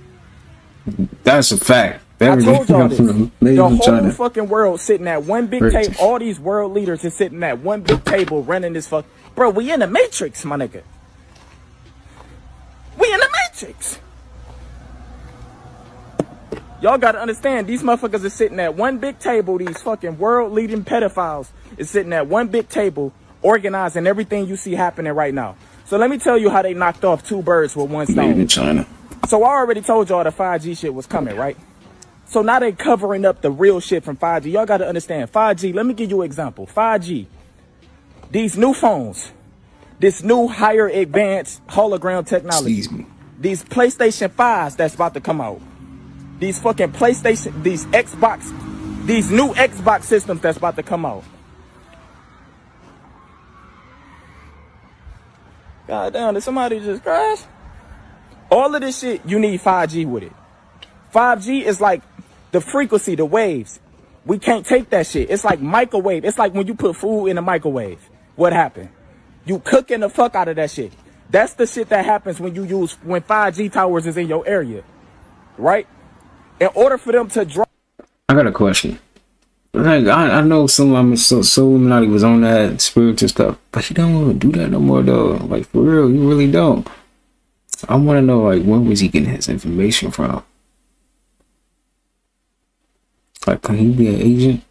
Speaker 1: That's a fact.
Speaker 19: I told y'all this. The whole fucking world sitting at one big table. All these world leaders is sitting at one big table running this fuck. Bro, we in the Matrix, my nigga. We in the Matrix. Y'all gotta understand, these motherfuckers are sitting at one big table. These fucking world leading pedophiles is sitting at one big table, organizing everything you see happening right now. So let me tell you how they knocked off two birds with one stone.
Speaker 1: In China.
Speaker 19: So I already told y'all the 5G shit was coming, right? So now they covering up the real shit from 5G. Y'all got to understand, 5G, let me give you an example. 5G, these new phones, this new higher advanced hologram technology, these PlayStation 5s that's about to come out, these fucking PlayStation, these Xbox, these new Xbox systems that's about to come out. God damn, did somebody just crash? All of this shit, you need 5G with it. 5G is like the frequency, the waves. We can't take that shit. It's like microwave. It's like when you put food in a microwave. What happened? You cooking the fuck out of that shit. That's the shit that happens when 5G towers is in your area. Right? In order for them to drop.
Speaker 1: I got a question. Like, I know so Illuminati was on that spiritual stuff, but he don't want to do that no more though. Like, for real, you really don't. I want to know, like, where was he getting his information from? Like, can he be an agent?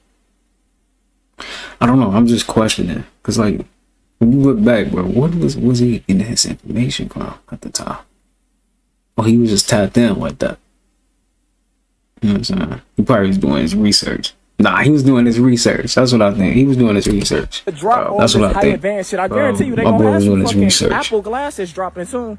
Speaker 1: I don't know. I'm just questioning. Because, like, when you look back, bro, what was he getting his information from at the time? Or he was just tapped in like that. You know what I'm saying? He probably was doing his research. Nah, he was doing his research. That's what I think. He was doing his research.
Speaker 19: Drop all
Speaker 1: that's
Speaker 19: this
Speaker 1: what I
Speaker 19: high
Speaker 1: think.
Speaker 19: advanced shit. I guarantee you they're going to have some fucking Apple glasses dropping soon.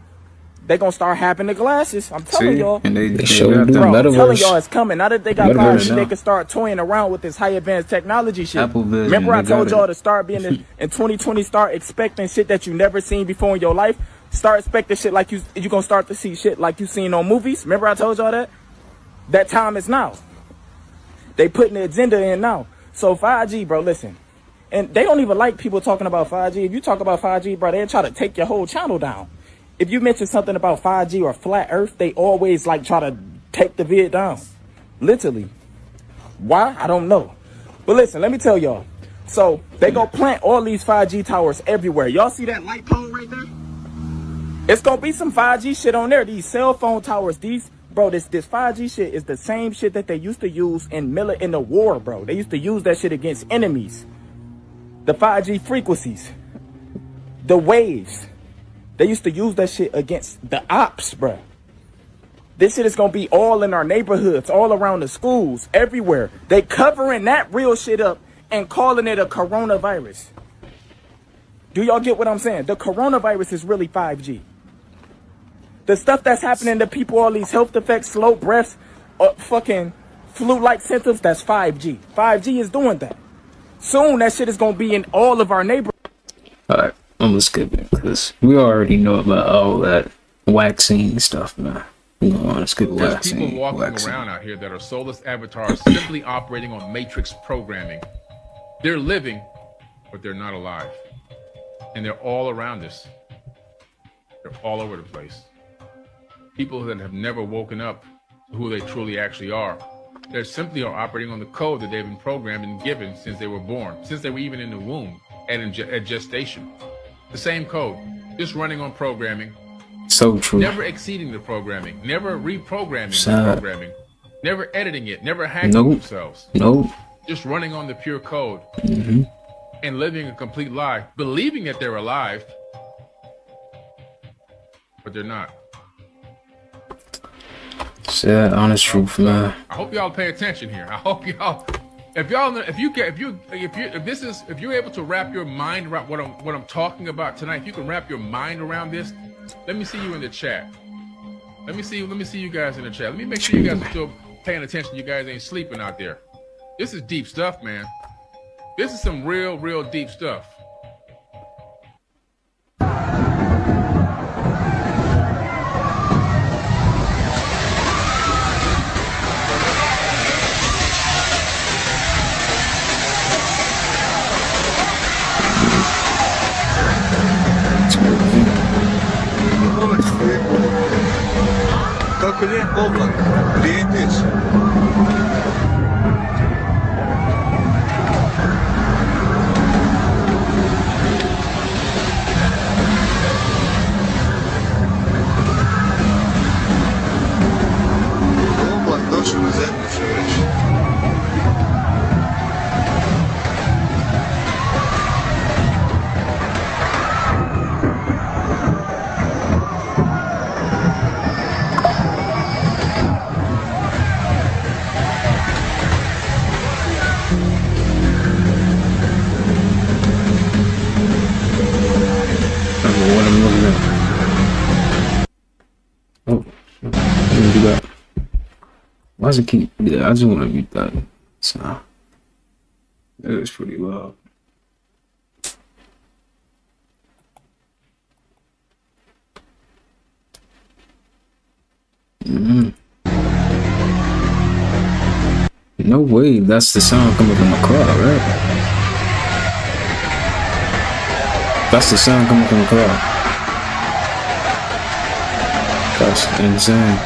Speaker 19: They're going to start having the glasses. I'm telling y'all.
Speaker 1: And they showed them
Speaker 19: I'm
Speaker 1: metaverse.
Speaker 19: telling y'all it's coming. Now that they got 5G, they can start toying around with this high advanced technology shit.
Speaker 1: Apple Vision,
Speaker 19: remember I told y'all to start being in 2020, start expecting shit that you never seen before in your life. Start expecting shit like you're going to start to see shit like you seen on movies. Remember I told y'all that? That time is now. They putting the agenda in now. So 5G, bro, listen. And they don't even like people talking about 5G. If you talk about 5G, bro, they'll try to take your whole channel down. If you mention something about 5G or flat earth, they always like try to take the vid down. Literally. Why? I don't know. But listen, let me tell y'all. So they go plant all these 5G towers everywhere. Y'all see that light pole right there? It's gonna be some 5G shit on there. These cell phone towers, bro, this 5G shit is the same shit that they used to use in the war, bro. They used to use that shit against enemies. The 5G frequencies, the waves. They used to use that shit against the ops, bro. This shit is gonna be all in our neighborhoods, all around the schools, everywhere. They covering that real shit up and calling it a coronavirus. Do y'all get what I'm saying? The coronavirus is really 5G. The stuff that's happening to people, all these health effects, slow breaths, fucking flu-like symptoms, that's 5G. 5G is doing that. Soon that shit is gonna be in all of our neighborhoods.
Speaker 1: All right. I'm gonna skip it because we already know about all that vaccine stuff, man. We're gonna skip
Speaker 20: There's
Speaker 1: vaccine.
Speaker 20: people walking around out here that are soulless avatars simply operating on matrix programming. They're living, but they're not alive. And they're all around us. They're all over the place. People that have never woken up to who they truly actually are. They simply are operating on the code that they've been programmed and given since they were born, since they were even in the womb and at gestation. The same code, just running on programming.
Speaker 1: So true.
Speaker 20: Never exceeding the programming, never reprogramming
Speaker 1: Sad.
Speaker 20: the programming, never editing it, never hacking
Speaker 1: Nope.
Speaker 20: themselves.
Speaker 1: Nope.
Speaker 20: Just running on the pure code
Speaker 1: Mm-hmm.
Speaker 20: and living a complete lie, believing that they're alive, but they're not.
Speaker 1: Sad, honest truth, man.
Speaker 20: I hope y'all pay attention here. I hope y'all, if you're able to wrap your mind around what I'm talking about tonight, if you can wrap your mind around this, let me see you in the chat. Let me see you guys in the chat. Let me make sure you guys are still paying attention. You guys ain't sleeping out there. This is deep stuff, man. This is some real deep stuff.
Speaker 21: Как лень облак, приедешь. Облак дольше на землю живешь.
Speaker 1: What I'm looking at. Oh, let me do that. Why does it keep? Yeah, I just want to mute that. So that is pretty loud. No way, that's the sound coming from the crowd, right? That's the sound coming from the crowd. That's insane.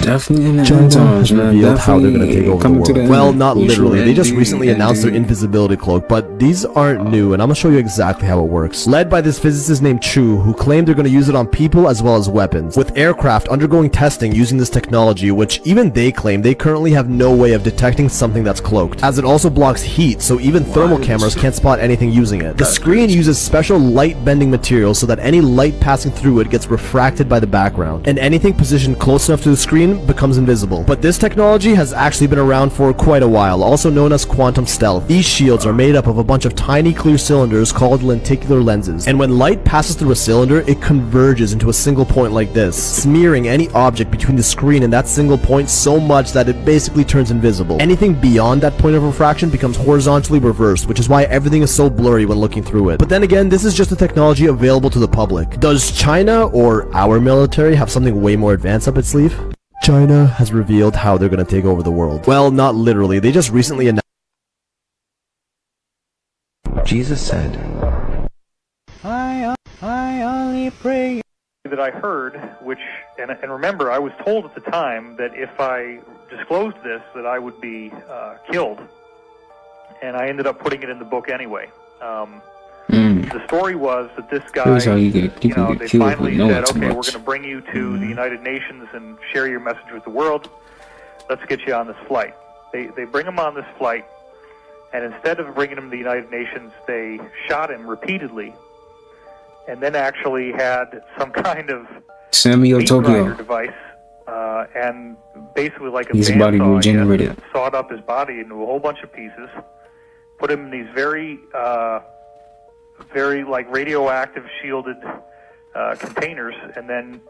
Speaker 1: Definitely in the end times, man.
Speaker 22: Revealed how they're going to take over the world. Well, not
Speaker 1: We
Speaker 22: literally.
Speaker 1: should
Speaker 22: They just
Speaker 1: end
Speaker 22: recently
Speaker 1: it.
Speaker 22: announced their invisibility cloak, but these aren't new, and I'm going to show you exactly how it works. Led by this physicist named Chu, who claimed they're going to use it on people as well as weapons, with aircraft undergoing testing using this technology, which even they claim they currently have no way of detecting something that's cloaked, as it also blocks heat, so even thermal cameras can't spot anything using it. The screen uses special light-bending material so that any light passing through it gets refracted by the background, and anything positioned close enough to the screen becomes invisible. But this technology has actually been around for quite a while, also known as quantum stealth. These shields are made up of a bunch of tiny clear cylinders called lenticular lenses, and when light passes through a cylinder, it converges into a single point like this, smearing any object between the screen and that single point so much that it basically turns invisible. Anything beyond that point of refraction becomes horizontally reversed, which is why everything is so blurry when looking through it. But then again, this is just a technology available to the public. Does China or our military have something way more advanced up its sleeve? China has revealed how they're going to take over the world. Well, not literally. They just recently announced. Jesus said, I only pray.
Speaker 5: That I heard, which, and remember, I was told at the time that if I disclosed this, that I would be killed. And I ended up putting it in the book anyway. The story was that this guy,
Speaker 1: Here's how you get
Speaker 5: they
Speaker 1: killed
Speaker 5: finally
Speaker 1: for knowing
Speaker 5: said,
Speaker 1: too
Speaker 5: okay, we're
Speaker 1: much.
Speaker 5: going to bring you to the United Nations and share your message with the world. Let's get you on this flight. They bring him on this flight, and instead of bringing him to the United Nations, they shot him repeatedly, and then actually had some kind of
Speaker 1: Samuel
Speaker 5: meat
Speaker 1: Tokyo.
Speaker 5: grinder device, and basically like a
Speaker 1: His
Speaker 5: bandsaw,
Speaker 1: body
Speaker 5: I guess,
Speaker 1: regenerated.
Speaker 5: sawed up his body into a whole bunch of pieces, put him in these very like radioactive shielded containers, and then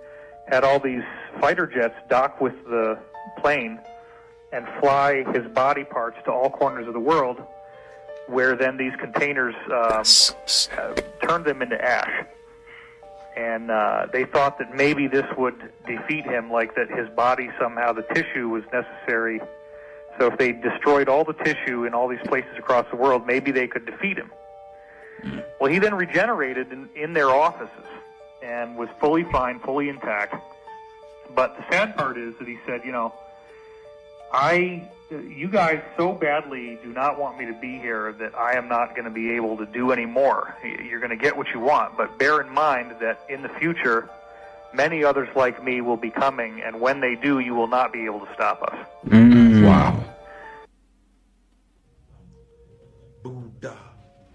Speaker 5: had all these fighter jets dock with the plane and fly his body parts to all corners of the world, where then these containers turned them into ash. And they thought that maybe this would defeat him, like that his body somehow, the tissue was necessary. So if they destroyed all the tissue in all these places across the world, maybe they could defeat him. Well, he then regenerated in their offices and was fully fine, fully intact. But the sad part is that he said, You guys so badly do not want me to be here that I am not going to be able to do any more. You're going to get what you want, but bear in mind that in the future, many others like me will be coming, and when they do, you will not be able to stop us.
Speaker 1: Wow.
Speaker 4: Buddha,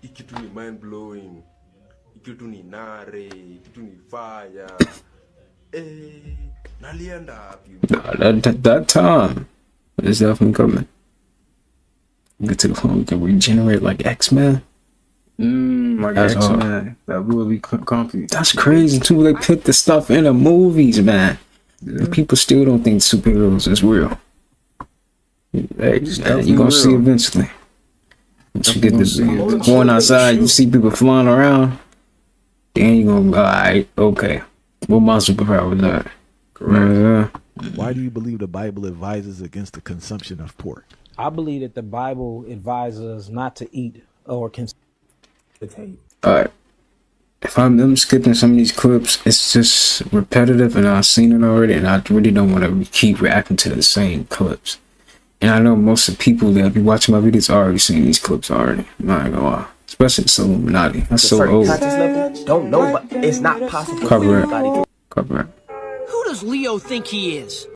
Speaker 4: ikitu ni mind blowing, ikitu ni nare, ikitu ni fire. Nalienda.
Speaker 1: That time is definitely coming. Get to the point we can regenerate like X-Men.
Speaker 7: Like X-Men. That will be complete.
Speaker 1: That's crazy too. They put the stuff in the movies, man. And people still don't think superheroes is real. Hey, man, you gonna see eventually. Once you get this going outside, you see people flying around, then you gonna be alright, okay. What my superpower is that? Correct.
Speaker 23: Why do you believe the Bible advises against the consumption of pork?
Speaker 24: I believe that the Bible advises us not to eat or consume.
Speaker 1: Alright. If I'm skipping some of these clips, it's just repetitive and I've seen it already, and I really don't want to keep reacting to the same clips. And I know most of the people that be watching my videos already seen these clips already. I'm not gonna lie. Especially the Illuminati. That's so old.
Speaker 25: Don't know, but it's not possible.
Speaker 1: Cover it. Cover it.
Speaker 25: Who does Leo think he is?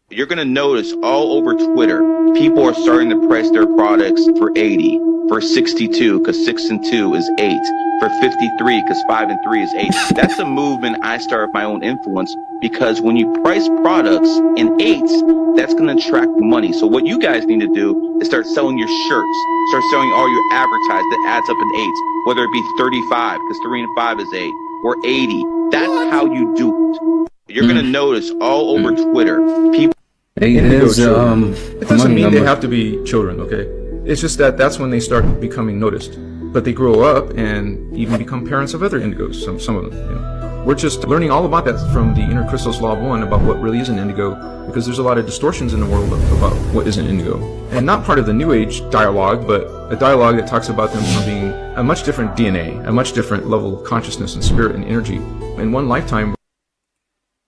Speaker 26: You're going to notice all over Twitter, people are starting to price their products for 80, for 62, because 6 and 2 is 8, for 53, because 5 and 3 is 8. That's a movement I started my own influence, because when you price products in 8s, that's going to attract money. So what you guys need to do is start selling your shirts, start selling all your advertising that adds up in 8s, whether it be 35, because 3 and 5 is 8, or 80. That's how you do it. You're going to notice all over Twitter, people.
Speaker 27: Indigo children. It doesn't mean they have to be children, okay? It's just that that's when they start becoming noticed. But they grow up and even become parents of other indigos, some of them, you know. We're just learning all about that from the Inner Crystals Law of One, about what really is an indigo, because there's a lot of distortions in the world about what is an indigo. And not part of the New Age dialogue, but a dialogue that talks about them from being a much different DNA, a much different level of consciousness and spirit and energy. In one lifetime,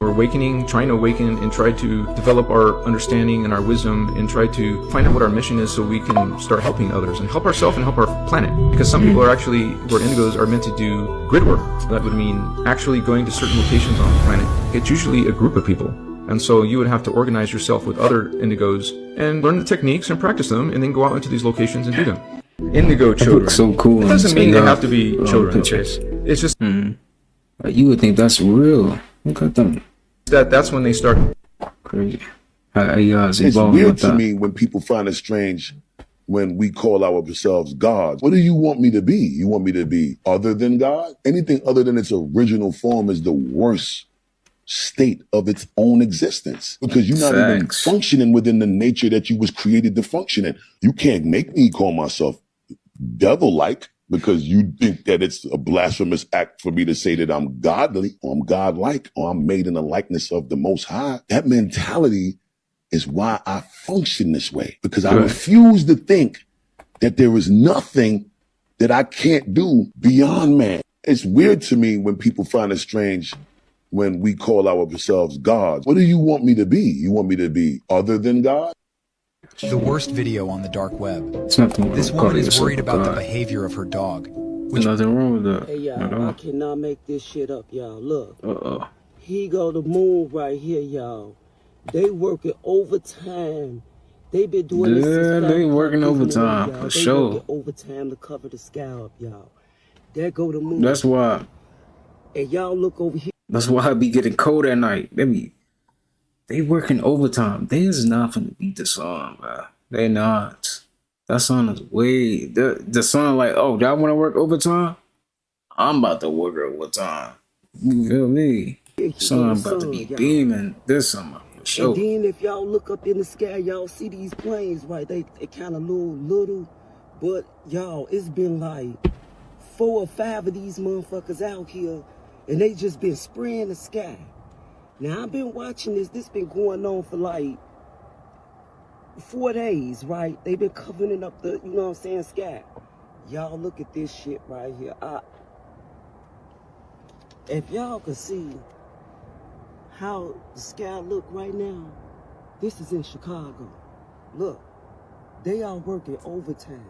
Speaker 27: we're awakening, trying to awaken and try to develop our understanding and our wisdom and try to find out what our mission is so we can start helping others and help ourselves and help our planet. Because some people are actually, who are indigos, are meant to do grid work. That would mean actually going to certain locations on the planet. It's usually a group of people. And so you would have to organize yourself with other indigos and learn the techniques and practice them and then go out into these locations and do them. Indigo children.
Speaker 1: So cool.
Speaker 27: It doesn't mean they have to be children. Okay? It's just...
Speaker 1: You would think that's real. Look at them.
Speaker 27: That's when they start.
Speaker 1: Crazy.
Speaker 28: It's weird to me when people find it strange when we call ourselves gods. What do you want me to be? You want me to be other than God? Anything other than its original form is the worst state of its own existence, because you're not even functioning within the nature that you was created to function in. You can't make me call myself devil-like, because you think that it's a blasphemous act for me to say that I'm godly or I'm godlike or I'm made in the likeness of the Most High. That mentality is why I function this way, because I refuse to think that there is nothing that I can't do beyond man. It's weird to me when people find it strange when we call ourselves gods. What do you want me to be? You want me to be other than God?
Speaker 29: The worst video on the dark web.
Speaker 1: It's not the
Speaker 29: This woman is worried about the behavior of her dog.
Speaker 1: There's nothing wrong with that.
Speaker 30: Hey, y'all, I cannot make this shit up, y'all. Look.
Speaker 1: Uh-oh.
Speaker 30: He go to move right here, y'all. They working overtime. They been doing this since
Speaker 1: they working overtime, for sure.
Speaker 30: They working overtime to cover the scalp, y'all. There go the move.
Speaker 1: That's why.
Speaker 30: And y'all look over here.
Speaker 1: That's why I be getting cold at night. They working overtime. They is not finna beat the song, bro. They not. That song is way... The song like, oh, y'all want to work overtime? I'm about to work overtime. You feel me? Song about to be beaming this summer, for sure.
Speaker 30: And then if y'all look up in the sky, y'all see these planes, right? They kind of little. But, y'all, it's been like 4 or 5 of these motherfuckers out here, and they just been spraying the sky. Now, I've been watching this. This been going on for like 4 days, right? They've been covering up the, you know what I'm saying, sky. Y'all look at this shit right here. If y'all could see how the sky look right now, this is in Chicago. Look, they are working overtime.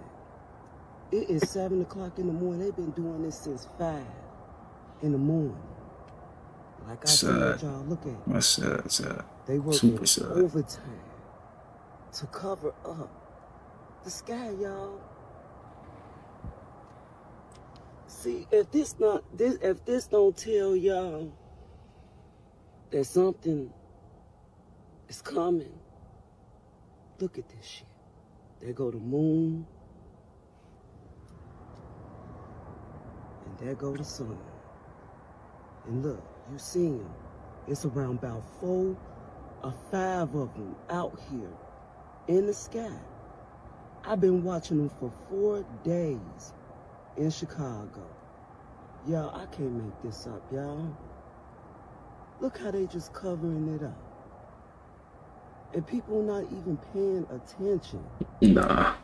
Speaker 30: It is 7 o'clock in the morning. They've been doing this since 5 in the morning. Like I said, y'all, look at it.
Speaker 1: That's sad.
Speaker 30: They working overtime to cover up the sky, y'all. See, if this don't tell y'all that something is coming, look at this shit. There go the moon, and there go the sun. And look, you see them. It's around about 4 or 5 of them out here in the sky. I've been watching them for 4 days in Chicago. Y'all, I can't make this up, y'all. Look how they just covering it up. And people not even paying attention.
Speaker 1: Nah,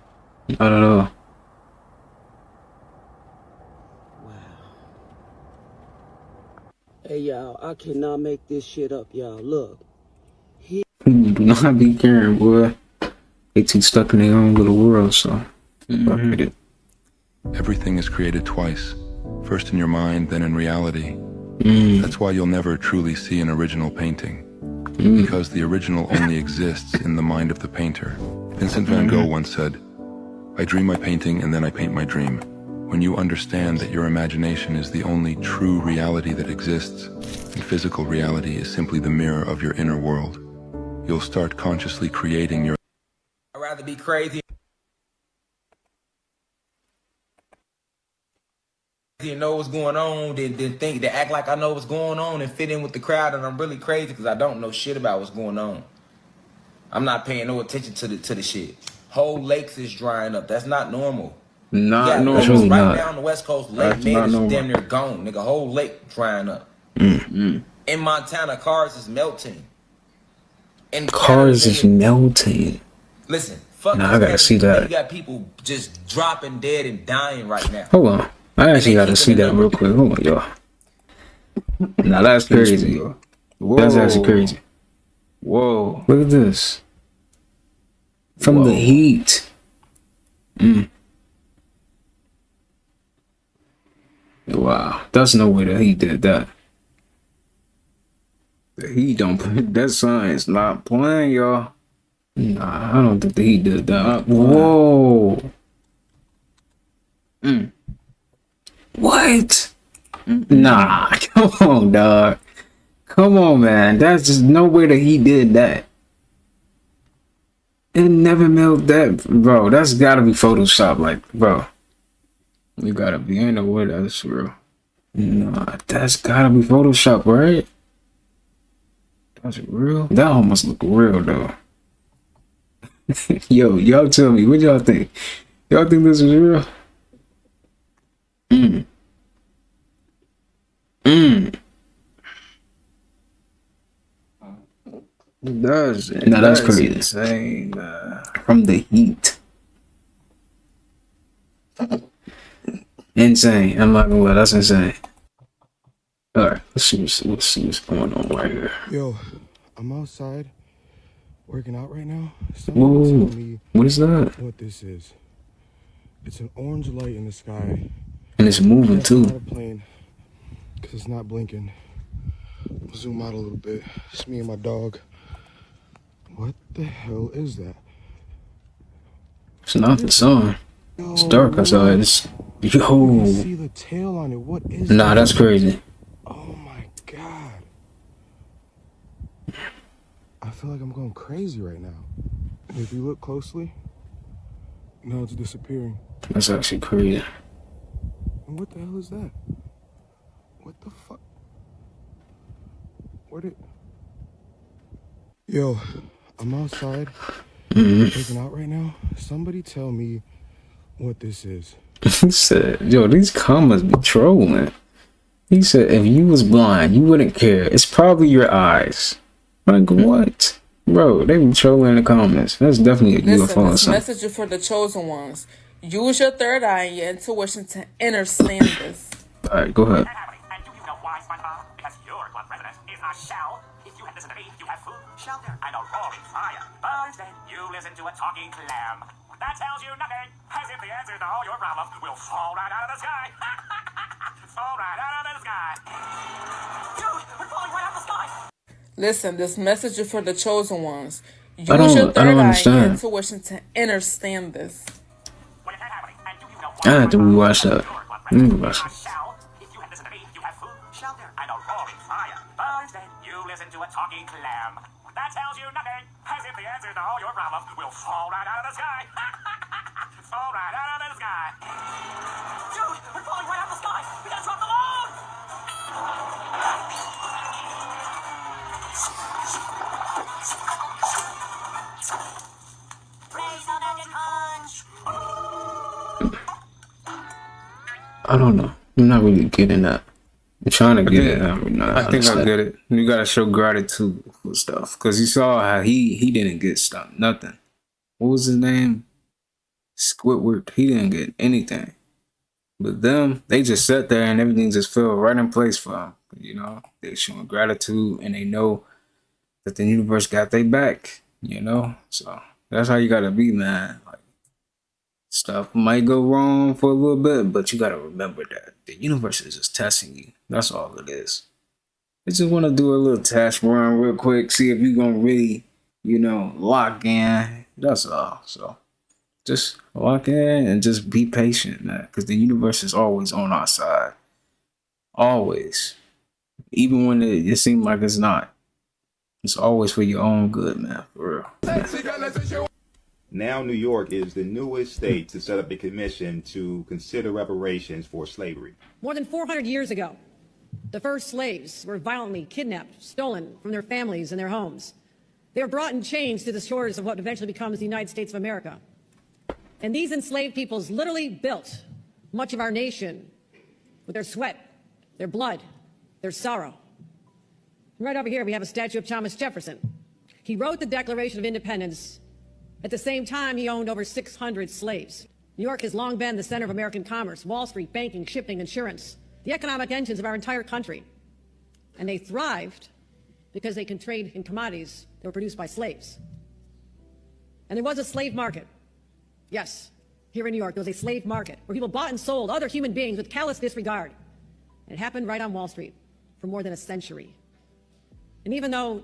Speaker 1: not at all.
Speaker 30: Hey, y'all, I cannot make this shit up, y'all. Look.
Speaker 1: People do not be caring, boy. They too stuck in their own little world, so.
Speaker 2: Everything is created twice. First in your mind, then in reality. That's why you'll never truly see an original painting. Because the original only exists in the mind of the painter. Vincent van Gogh once said, "I dream my painting and then I paint my dream." When you understand that your imagination is the only true reality that exists, and physical reality is simply the mirror of your inner world, you'll start consciously creating your...
Speaker 25: I'd rather be crazy and know what's going on than think to act like I know what's going on and fit in with the crowd, and I'm really crazy because I don't know shit about what's going on. I'm not paying no attention to the shit. Whole lakes is drying up. That's not normal.
Speaker 1: Not normal.
Speaker 25: Right now on the West Coast, Lake Mead is damn near gone. Nigga, whole lake drying up. In Montana, cars is melting.
Speaker 1: Cars is melting.
Speaker 25: Listen, fuck.
Speaker 1: Nah, I gotta see that.
Speaker 25: You got people just dropping dead and dying right now.
Speaker 1: Hold on. I actually gotta see that real quick. Hold on, y'all. Now that's crazy. That's actually crazy.
Speaker 7: Whoa.
Speaker 1: Look at this. From the heat. Wow. That's no way that he did that. The heat don't play. That science not playing, y'all. Nah, I don't think that he did that. Whoa. What? Nah, come on, dog. Come on, man. That's just no way that he did that. It never melt that, bro. That's gotta be Photoshop, like, bro. You gotta be, ain't no way that's real. Nah, that's gotta be Photoshop, right? That's real. That almost look real though. Yo, y'all tell me, what y'all think? Y'all think this is real? That's crazy.
Speaker 7: Insane.
Speaker 1: From the heat. Insane. I'm not gonna lie, that's insane. Alright, let's see what's going on right here.
Speaker 6: Yo, I'm outside working out right now.
Speaker 1: Whoa,
Speaker 6: tell me
Speaker 1: what is that?
Speaker 6: What this is. It's an orange light in the sky.
Speaker 1: And it's moving too.
Speaker 6: Not a plane, because it's not blinking. I'll zoom out a little bit. It's me and my dog. What the hell is that?
Speaker 1: It's not the sun. It's dark outside. It's yo.
Speaker 6: See the tail on it. What is
Speaker 1: Nah, that's crazy.
Speaker 6: Oh my god. I feel like I'm going crazy right now. And if you look closely, now it's disappearing.
Speaker 1: That's actually crazy.
Speaker 6: And what the hell is that? What the fuck? Where did... Yo, I'm outside working out right now. Somebody tell me what this is.
Speaker 1: He said, yo, these comments be trolling. He said, if you was blind, you wouldn't care. It's probably your eyes. Like, what? Bro, they be trolling in the comments. That's definitely a UFO or
Speaker 3: This
Speaker 1: something.
Speaker 3: message is for the chosen ones. Use your third eye and your intuition to understand this.
Speaker 1: Alright, go ahead.
Speaker 8: you had listened to me, you have food, shelter, and a roaring fire. But instead, you listen to a talking clam. That tells you nothing, as if the answers to all your problems will fall right out of the sky. Fall right out of the sky. Dude, we're falling right out of the sky.
Speaker 3: Listen, this message is for the chosen ones. Use
Speaker 1: I
Speaker 3: your
Speaker 1: don't
Speaker 3: third eye and
Speaker 1: understand.
Speaker 3: intuition to understand this.
Speaker 1: I have to rewatch that. Let me watch it.
Speaker 8: And a roaring fire. But instead, you listen to a talking clam. That tells you nothing, as if the answers to all your problems will fall right out of the sky. Fall right out of the sky. Dude, we're falling right out of the sky. We gotta drop the load.
Speaker 1: I don't know. I'm not really getting that. I'm trying to get it.
Speaker 7: I think I get it. You gotta show gratitude for stuff, cause you saw how he didn't get stuff, nothing. What was his name? Squidward. He didn't get anything. But them, they just sat there and everything just fell right in place for them. You know, they showing gratitude and they know that the universe got their back. You know, so that's how you gotta be, man. Like, stuff might go wrong for a little bit, but you gotta remember that the universe is just testing you. That's all it is. They just want to do a little test run real quick, see if you're gonna really, you know, lock in. That's all. So just lock in and just be patient, man, because the universe is always on our side. Always. Even when it seems like it's not. It's always for your own good, man. For real.
Speaker 9: Now New York is the newest state to set up a commission to consider reparations for slavery.
Speaker 10: More than 400 years ago, the first slaves were violently kidnapped, stolen from their families and their homes. They were brought in chains to the shores of what eventually becomes the United States of America. And these enslaved peoples literally built much of our nation with their sweat, their blood, their sorrow. And right over here, we have a statue of Thomas Jefferson. He wrote the Declaration of Independence. At the same time, he owned over 600 slaves. New York has long been the center of American commerce, Wall Street, banking, shipping, insurance, the economic engines of our entire country. And they thrived because they could trade in commodities that were produced by slaves. And there was a slave market. Yes, here in New York, there was a slave market where people bought and sold other human beings with callous disregard. And it happened right on Wall Street for more than a century. And even though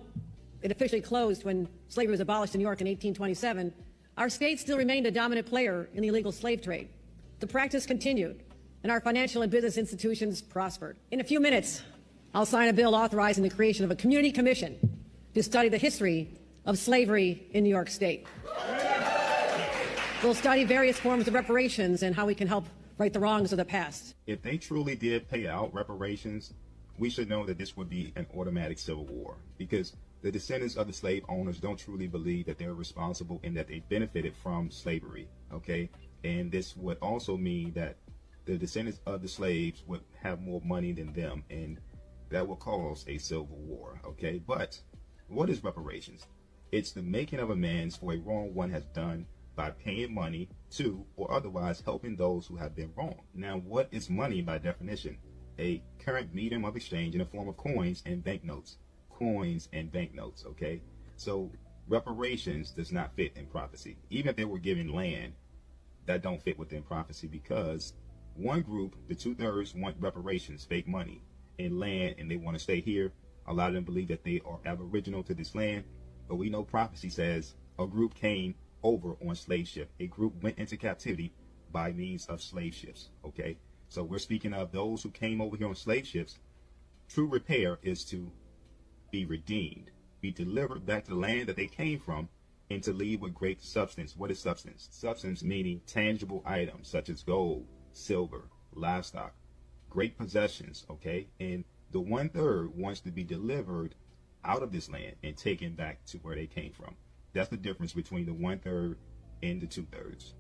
Speaker 10: it officially closed when slavery was abolished in New York in 1827, our state still remained a dominant player in the illegal slave trade. The practice continued, and our financial and business institutions prospered. In a few minutes, I'll sign a bill authorizing the creation of a community commission to study the history of slavery in New York State. We'll study various forms of reparations and how we can help right the wrongs of the past.
Speaker 9: If they truly did pay out reparations, we should know that this would be an automatic civil war, because the descendants of the slave owners don't truly believe that they're responsible and that they benefited from slavery, okay? And this would also mean that the descendants of the slaves would have more money than them, and that will cause a civil war, okay? But what is reparations? It's the making of amends for a wrong one has done by paying money to or otherwise helping those who have been wronged. Now, what is money by definition? A current medium of exchange in the form of coins and banknotes. Coins and banknotes, okay? So reparations does not fit in prophecy. Even if they were given land, that don't fit within prophecy, because one group, the 2/3, want reparations, fake money, and land, and they want to stay here. A lot of them believe that they are aboriginal to this land, but we know prophecy says a group came over on slave ship. A group went into captivity by means of slave ships, okay? So we're speaking of those who came over here on slave ships. True repair is to be redeemed, be delivered back to the land that they came from, and to leave with great substance. What is substance? Substance meaning tangible items such as gold, silver, livestock, great possessions, okay? And the 1/3 wants to be delivered out of this land and taken back to where they came from. That's the difference between the 1/3 and the 2/3.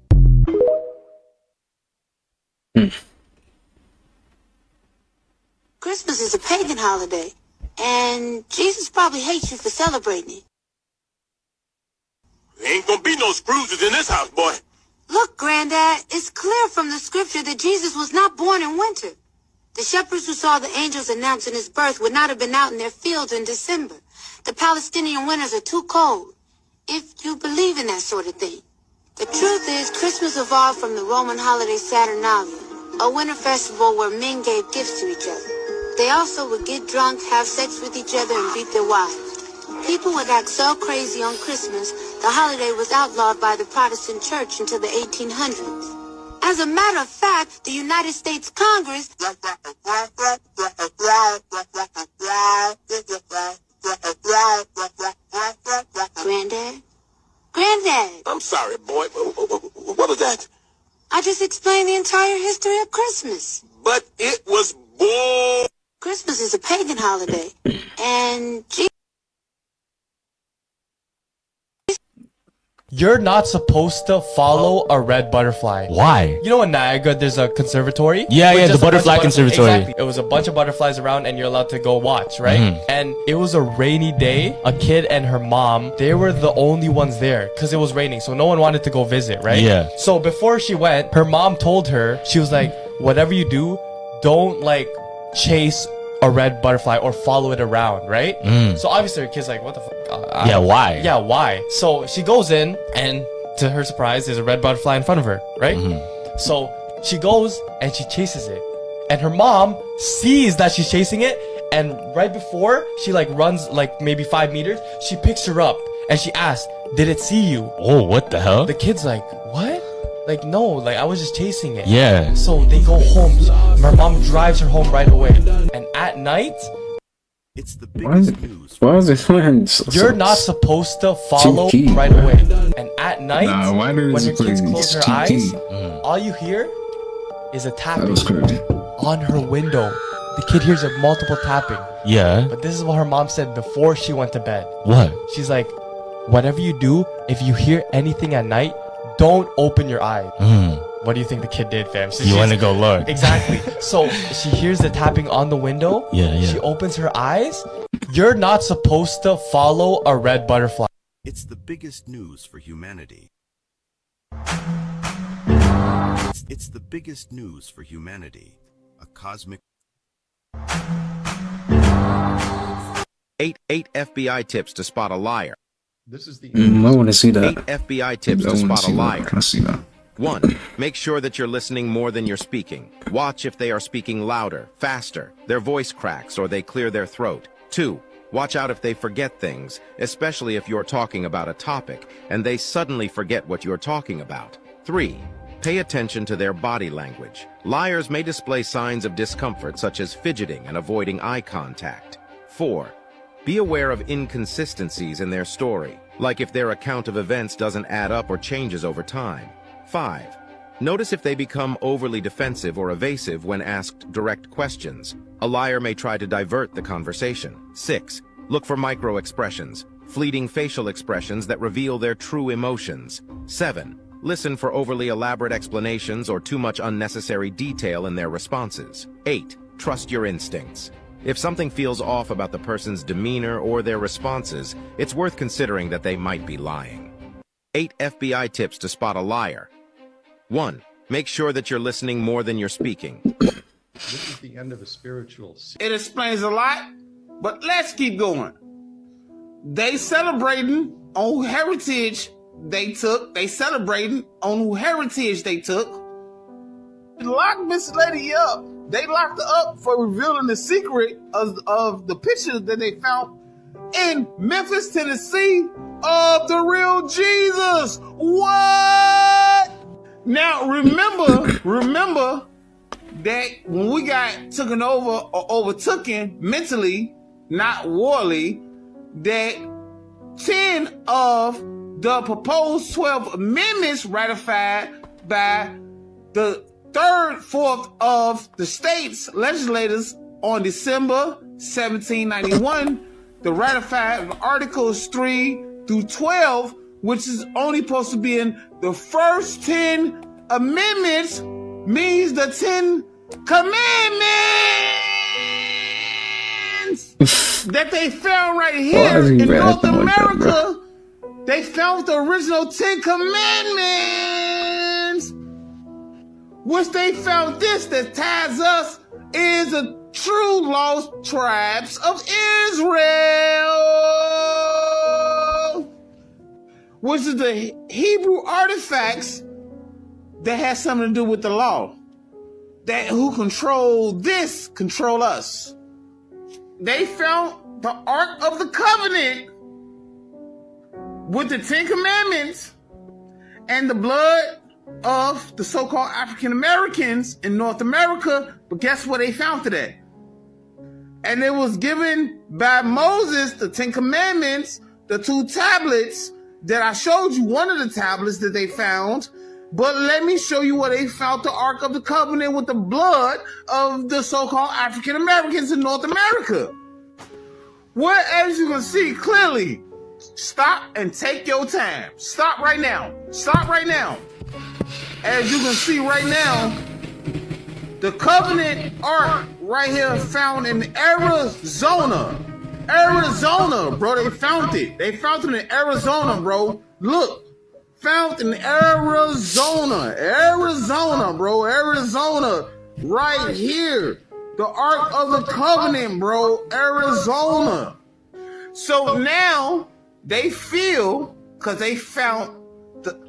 Speaker 11: Christmas is a pagan holiday, and Jesus probably hates you for celebrating it.
Speaker 12: There ain't gonna be no Scrooges in this house, boy.
Speaker 11: Look, Granddad, it's clear from the scripture that Jesus was not born in winter. The shepherds who saw the angels announcing his birth would not have been out in their fields in December. The Palestinian winters are too cold, if you believe in that sort of thing. The truth is, Christmas evolved from the Roman holiday Saturnalia, a winter festival where men gave gifts to each other. They also would get drunk, have sex with each other, and beat their wives. People would act so crazy on Christmas, the holiday was outlawed by the Protestant Church until the 1800s. As a matter of fact, the United States Congress... Granddad? Granddad!
Speaker 12: I'm sorry, boy. What was that?
Speaker 11: I just explained the entire history of Christmas.
Speaker 12: But it was bull.
Speaker 11: Christmas is a pagan holiday, and
Speaker 13: You're not supposed to follow a red butterfly.
Speaker 14: Why?
Speaker 13: You know in Niagara there's a conservatory?
Speaker 14: Yeah,
Speaker 13: With
Speaker 14: yeah,
Speaker 13: just
Speaker 14: the
Speaker 13: a bunch of
Speaker 14: butterfly conservatory.
Speaker 13: Exactly. It was a bunch of butterflies around and you're allowed to go watch, right?
Speaker 14: Mhm.
Speaker 13: And it was a rainy day. A kid and her mom, they were the only ones there because it was raining. So no one wanted to go visit, right?
Speaker 14: Yeah.
Speaker 13: So before she went, her mom told her, she was like, whatever you do, don't like chase a red butterfly or follow it around, right?
Speaker 14: Mm.
Speaker 13: So obviously her kid's like, what the fuck?
Speaker 14: Yeah, why?
Speaker 13: Yeah, why? So she goes in and to her surprise, there's a red butterfly in front of her, right?
Speaker 14: Mm-hmm.
Speaker 13: So she goes and she chases it. And her mom sees that she's chasing it. And right before she like runs like maybe 5 meters, she picks her up and she asks, did it see you?
Speaker 14: Oh, what the hell?
Speaker 13: The kid's like, what? Like, no, like I was just chasing it.
Speaker 14: Yeah.
Speaker 13: So they go home. Her mom drives her home right away. And at night,
Speaker 1: It's the biggest news. Why is it playing
Speaker 13: you're not supposed to follow right away. And at night,
Speaker 7: why did
Speaker 13: when
Speaker 7: it
Speaker 13: your
Speaker 7: play
Speaker 13: kids close their
Speaker 7: TP?
Speaker 13: eyes, all you hear is a tapping
Speaker 7: was crazy.
Speaker 13: on her window. The kid hears a multiple tapping.
Speaker 14: Yeah.
Speaker 13: But this is what her mom said before she went to bed.
Speaker 14: What?
Speaker 13: She's like, whatever you do, if you hear anything at night, don't open your eyes. What do you think the kid did, fam? So
Speaker 14: You want to go look.
Speaker 13: Exactly. So she hears the tapping on the window.
Speaker 14: Yeah, yeah.
Speaker 13: She opens her eyes. You're not supposed to follow a red butterfly.
Speaker 15: It's the biggest news for humanity. It's the biggest news for humanity. A cosmic...
Speaker 16: Eight FBI tips to spot a liar.
Speaker 27: This is the
Speaker 1: I want to see that.
Speaker 16: 8 FBI tips
Speaker 1: I
Speaker 16: to
Speaker 1: wanna
Speaker 16: spot a
Speaker 1: see that.
Speaker 16: liar.
Speaker 1: I see that.
Speaker 16: 1. Make sure that you're listening more than you're speaking. Watch if they are speaking louder, faster, their voice cracks, or they clear their throat. 2. Watch out if they forget things, especially if you're talking about a topic and they suddenly forget what you're talking about. 3. Pay attention to their body language. Liars may display signs of discomfort such as fidgeting and avoiding eye contact. 4. Be aware of inconsistencies in their story, like if their account of events doesn't add up or changes over time. 5. Notice if they become overly defensive or evasive when asked direct questions. A liar may try to divert the conversation. 6. Look for micro-expressions, fleeting facial expressions that reveal their true emotions. 7. Listen for overly elaborate explanations or too much unnecessary detail in their responses. 8. Trust your instincts. If something feels off about the person's demeanor or their responses, it's worth considering that they might be lying. 8 FBI tips to spot a liar. 1. Make sure that you're listening more than you're speaking.
Speaker 27: This is the end of a spiritual.
Speaker 17: It explains a lot, but let's keep going. They celebrating on heritage they took. They celebrating on who heritage they took. Locked this lady up. They locked her up for revealing the secret of the picture that they found in Memphis, Tennessee of the real Jesus. What? Now remember that when we got taken over or overtaken mentally, not warily, that 10 of the proposed 12 amendments ratified by the 3rd, 4th of the state's legislators on December 1791, the ratified Articles 3 through 12, which is only supposed to be in the first 10 amendments, means the 10 commandments that they found right here in North America. They found the original 10 commandments. which they found this that ties us is the true lost tribes of Israel, which is the Hebrew artifacts that has something to do with the law. That who control this control us. They found the Ark of the Covenant with the 10 Commandments and the blood of the so-called African Americans in North America, but guess where they found it at? And it was given by Moses, the 10 Commandments, the 2 tablets that I showed you, one of the tablets that they found, but let me show you where they found the Ark of the Covenant with the blood of the so-called African Americans in North America. Where, as you can see clearly, stop and take your time. Stop right now. Stop right now. As you can see right now, the Covenant Ark right here found in Arizona. Arizona, bro. They found it. They found it in Arizona, bro. Look. Found in Arizona. Arizona, bro. Arizona. Right here. The Ark of the Covenant, bro. Arizona. So now they feel, because they found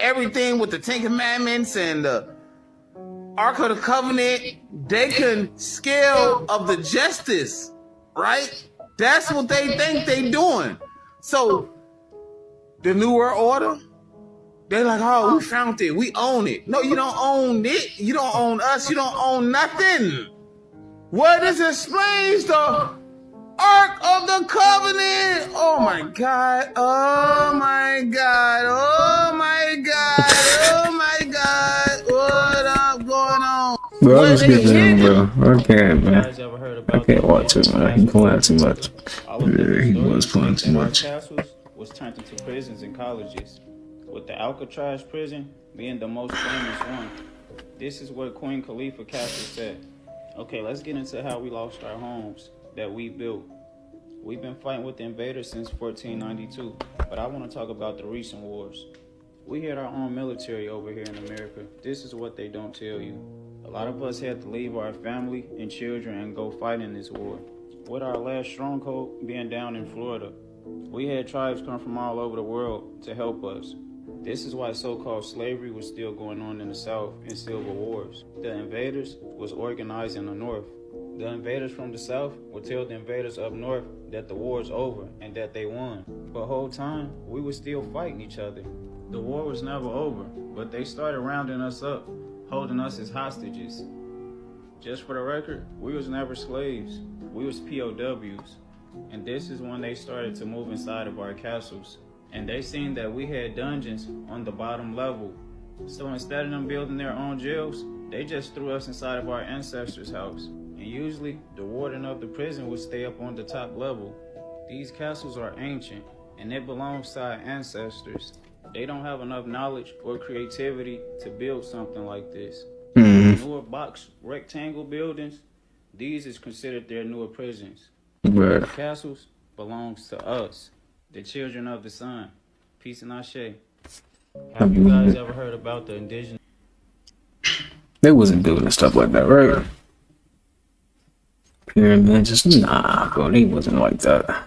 Speaker 17: everything with the 10 Commandments and the Ark of the Covenant, they can scale of the justice, right? That's what they think they doing. So the New World Order, they're like, oh, we found it. We own it. No, you don't own it. You don't own us. You don't own nothing. Well, this explains the Ark of the Covenant. Oh my God. Oh my God. Oh my God. Oh my God. What up going on?
Speaker 1: Bro, I was getting him, bro. I can't, man. I can't watch it, man. He playing too much. Yeah, he was playing too much.
Speaker 4: Castles was turned into prisons and colleges, with the Alcatraz prison being the most famous one. This is where Queen Khalifa Castle sat. Okay, let's get into how we lost our homes that we built. We've been fighting with the invaders since 1492, but I want to talk about the recent wars. We had our own military over here in America. This is what they don't tell you. A lot of us had to leave our family and children and go fight in this war. With our last stronghold being down in Florida, we had tribes come from all over the world to help us. This is why so-called slavery was still going on in the South in civil wars. The invaders was organized in the North. The invaders from the South would tell the invaders up North that the war's over and that they won. But the whole time, we were still fighting each other. The war was never over, but they started rounding us up, holding us as hostages. Just for the record, we was never slaves. We was POWs. And this is when they started to move inside of our castles. And they seen that we had dungeons on the bottom level. So instead of them building their own jails, they just threw us inside of our ancestors' house. And usually, the warden of the prison would stay up on the top level. These castles are ancient, and it belongs to our ancestors. They don't have enough knowledge or creativity to build something like this. Newer box rectangle buildings, these is considered their newer prisons.
Speaker 1: Right.
Speaker 4: The castles belongs to us, the children of the sun. Peace and Ashe. Have you guys ever heard about the indigenous?
Speaker 1: They wasn't building stuff like that, right? Pyramids, just nah, bro. They wasn't like that.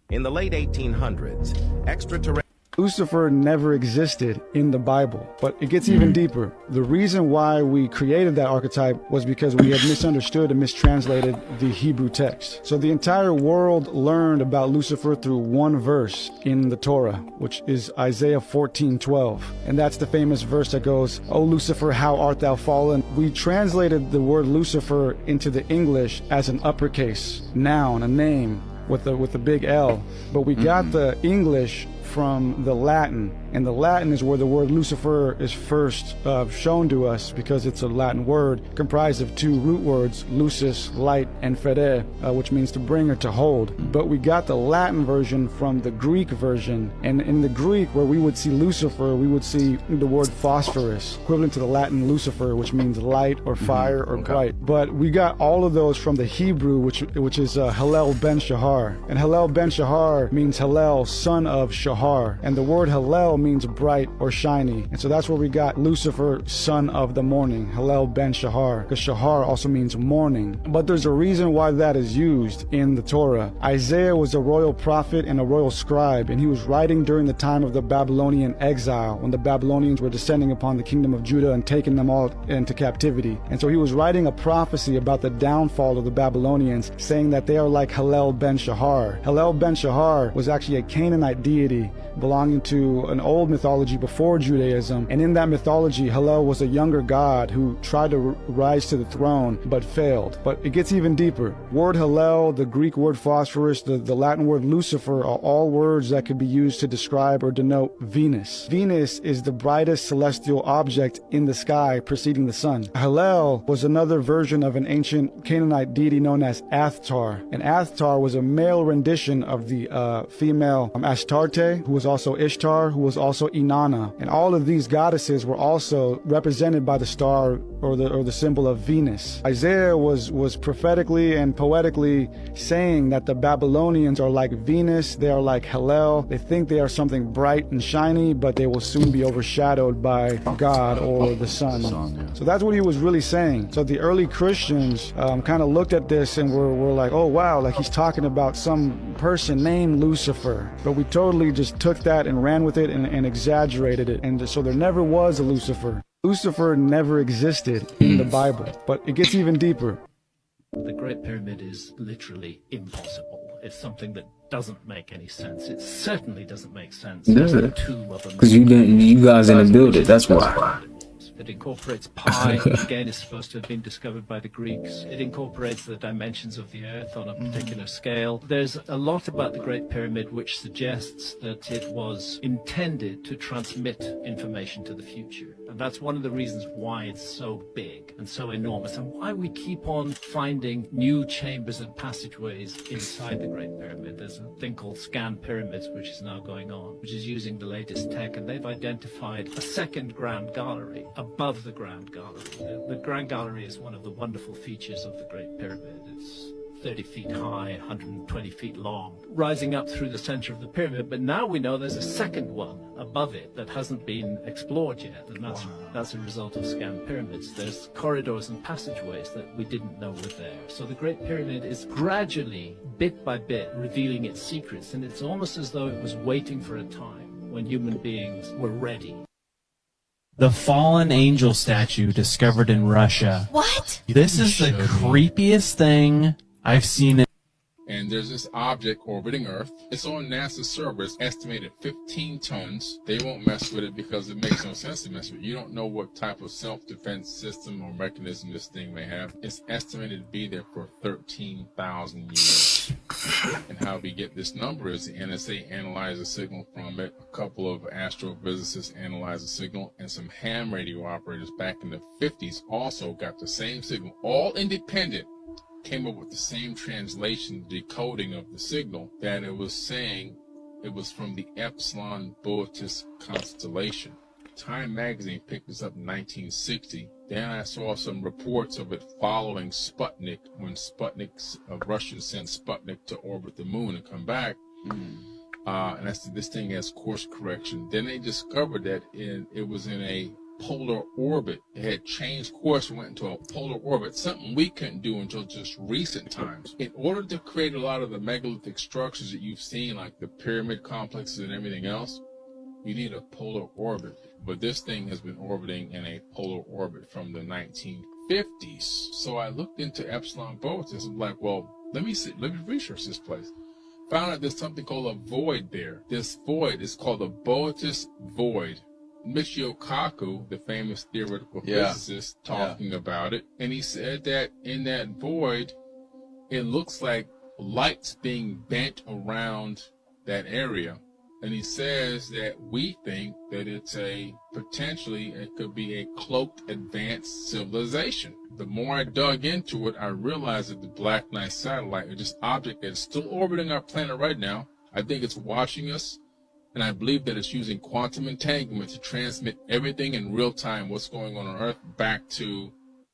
Speaker 16: In the late 1800s, extraterrestrial
Speaker 5: Lucifer never existed in the Bible, but it gets even deeper. The reason why we created that archetype was because we had misunderstood and mistranslated the Hebrew text. So the entire world learned about Lucifer through one verse in the Torah, which is Isaiah 14:12. And that's the famous verse that goes, "O Lucifer, how art thou fallen?" We translated the word Lucifer into the English as an uppercase noun, a name with a big L. But we got the English from the Latin, and the Latin is where the word Lucifer is first shown to us, because it's a Latin word comprised of two root words, lucis, light, and fere, which means to bring or to hold. But we got the Latin version from the Greek version, and in the Greek, where we would see Lucifer, we would see the word phosphorus, equivalent to the Latin Lucifer, which means light or fire or bright. But we got all of those from the Hebrew, which is Hillel ben Shahar, and Hillel ben Shahar means Hillel, son of Shahar. Shahar, and the word Hallel means bright or shiny. And so that's where we got Lucifer, son of the morning, Hallel ben Shahar, because Shahar also means morning. But there's a reason why that is used in the Torah. Isaiah was a royal prophet and a royal scribe, and he was writing during the time of the Babylonian exile, when the Babylonians were descending upon the kingdom of Judah and taking them all into captivity. And so he was writing a prophecy about the downfall of the Babylonians, saying that they are like Hallel ben Shahar. Hallel ben Shahar was actually a Canaanite deity belonging to an old mythology before Judaism, and in that mythology Hallel was a younger god who tried to rise to the throne but failed. But it gets even deeper. Word Hallel, the Greek word phosphorus, the Latin word Lucifer are all words that could be used to describe or denote Venus. Venus is the brightest celestial object in the sky preceding the sun. Hallel was another version of an ancient Canaanite deity known as Athtar, and Athtar was a male rendition of the female Astarte, who was also Ishtar, who was also Inanna. And all of these goddesses were also represented by the star or the symbol of Venus. Isaiah was prophetically and poetically saying that the Babylonians are like Venus, they are like Hallel. They think they are something bright and shiny, but they will soon be overshadowed by God or the sun. So that's what he was really saying. So the early Christians kind of looked at this and were like, oh wow, like he's talking about some person named Lucifer. But we totally just took that and ran with it and exaggerated it. And so there never was a Lucifer. Lucifer never existed in the Bible, but it gets even deeper.
Speaker 18: The Great Pyramid is literally impossible. It's something that doesn't make any sense. It certainly doesn't make sense.
Speaker 1: Does it? Because you guys didn't build it, that's why.
Speaker 18: It incorporates pi, which again is supposed to have been discovered by the Greeks. It incorporates the dimensions of the Earth on a particular scale. There's a lot about the Great Pyramid which suggests that it was intended to transmit information to the future. And that's one of the reasons why it's so big and so enormous, and why we keep on finding new chambers and passageways inside the Great Pyramid. There's a thing called Scan Pyramids, which is now going on, which is using the latest tech, and they've identified a second Grand Gallery above the Grand Gallery. The Grand Gallery is one of the wonderful features of the Great Pyramid. It's 30 feet high, 120 feet long, rising up through the center of the pyramid. But now we know there's a second one above it that hasn't been explored yet, and that's a result of Scan Pyramids. There's corridors and passageways that we didn't know were there. So the Great Pyramid is gradually, bit by bit, revealing its secrets, and it's almost as though it was waiting for a time when human beings were ready.
Speaker 19: The fallen angel statue discovered in Russia.
Speaker 20: What?
Speaker 19: This is the creepiest thing I've seen it.
Speaker 21: And there's this object orbiting Earth. It's on NASA's server. It's estimated 15 tons. They won't mess with it because it makes no sense to mess with it. You don't know what type of self-defense system or mechanism this thing may have. It's estimated to be there for 13,000 years. And how we get this number is the NSA analyzed a signal from it. A couple of astrophysicists analyzed the signal, and some ham radio operators back in the 50s also got the same signal, all independent. Came up with the same translation, decoding of the signal, that it was saying it was from the Epsilon Boötis constellation. Time magazine picked this up in 1960. Then I saw some reports of it following Sputnik, when Russians sent Sputnik to orbit the moon and come back. And that's this thing has course correction. Then they discovered that it was in a polar orbit. It had changed course and went into a polar orbit, something we couldn't do until just recent times. In order to create a lot of the megalithic structures that you've seen, like the pyramid complexes and everything else, you need a polar orbit. But this thing has been orbiting in a polar orbit from the 1950s. So I looked into Epsilon Boötis. I'm like, well, let me research this place. Found out there's something called a void there. This void is called the Boötis void. Michio Kaku, the famous theoretical physicist, talking about it, and he said that in that void, it looks like light's being bent around that area. And he says that we think that it's potentially it could be a cloaked advanced civilization. The more I dug into it, I realized that the Black Knight satellite, or this object that's still orbiting our planet right now, I think it's watching us. And I believe that it's using quantum entanglement to transmit everything in real time, what's going on Earth, back to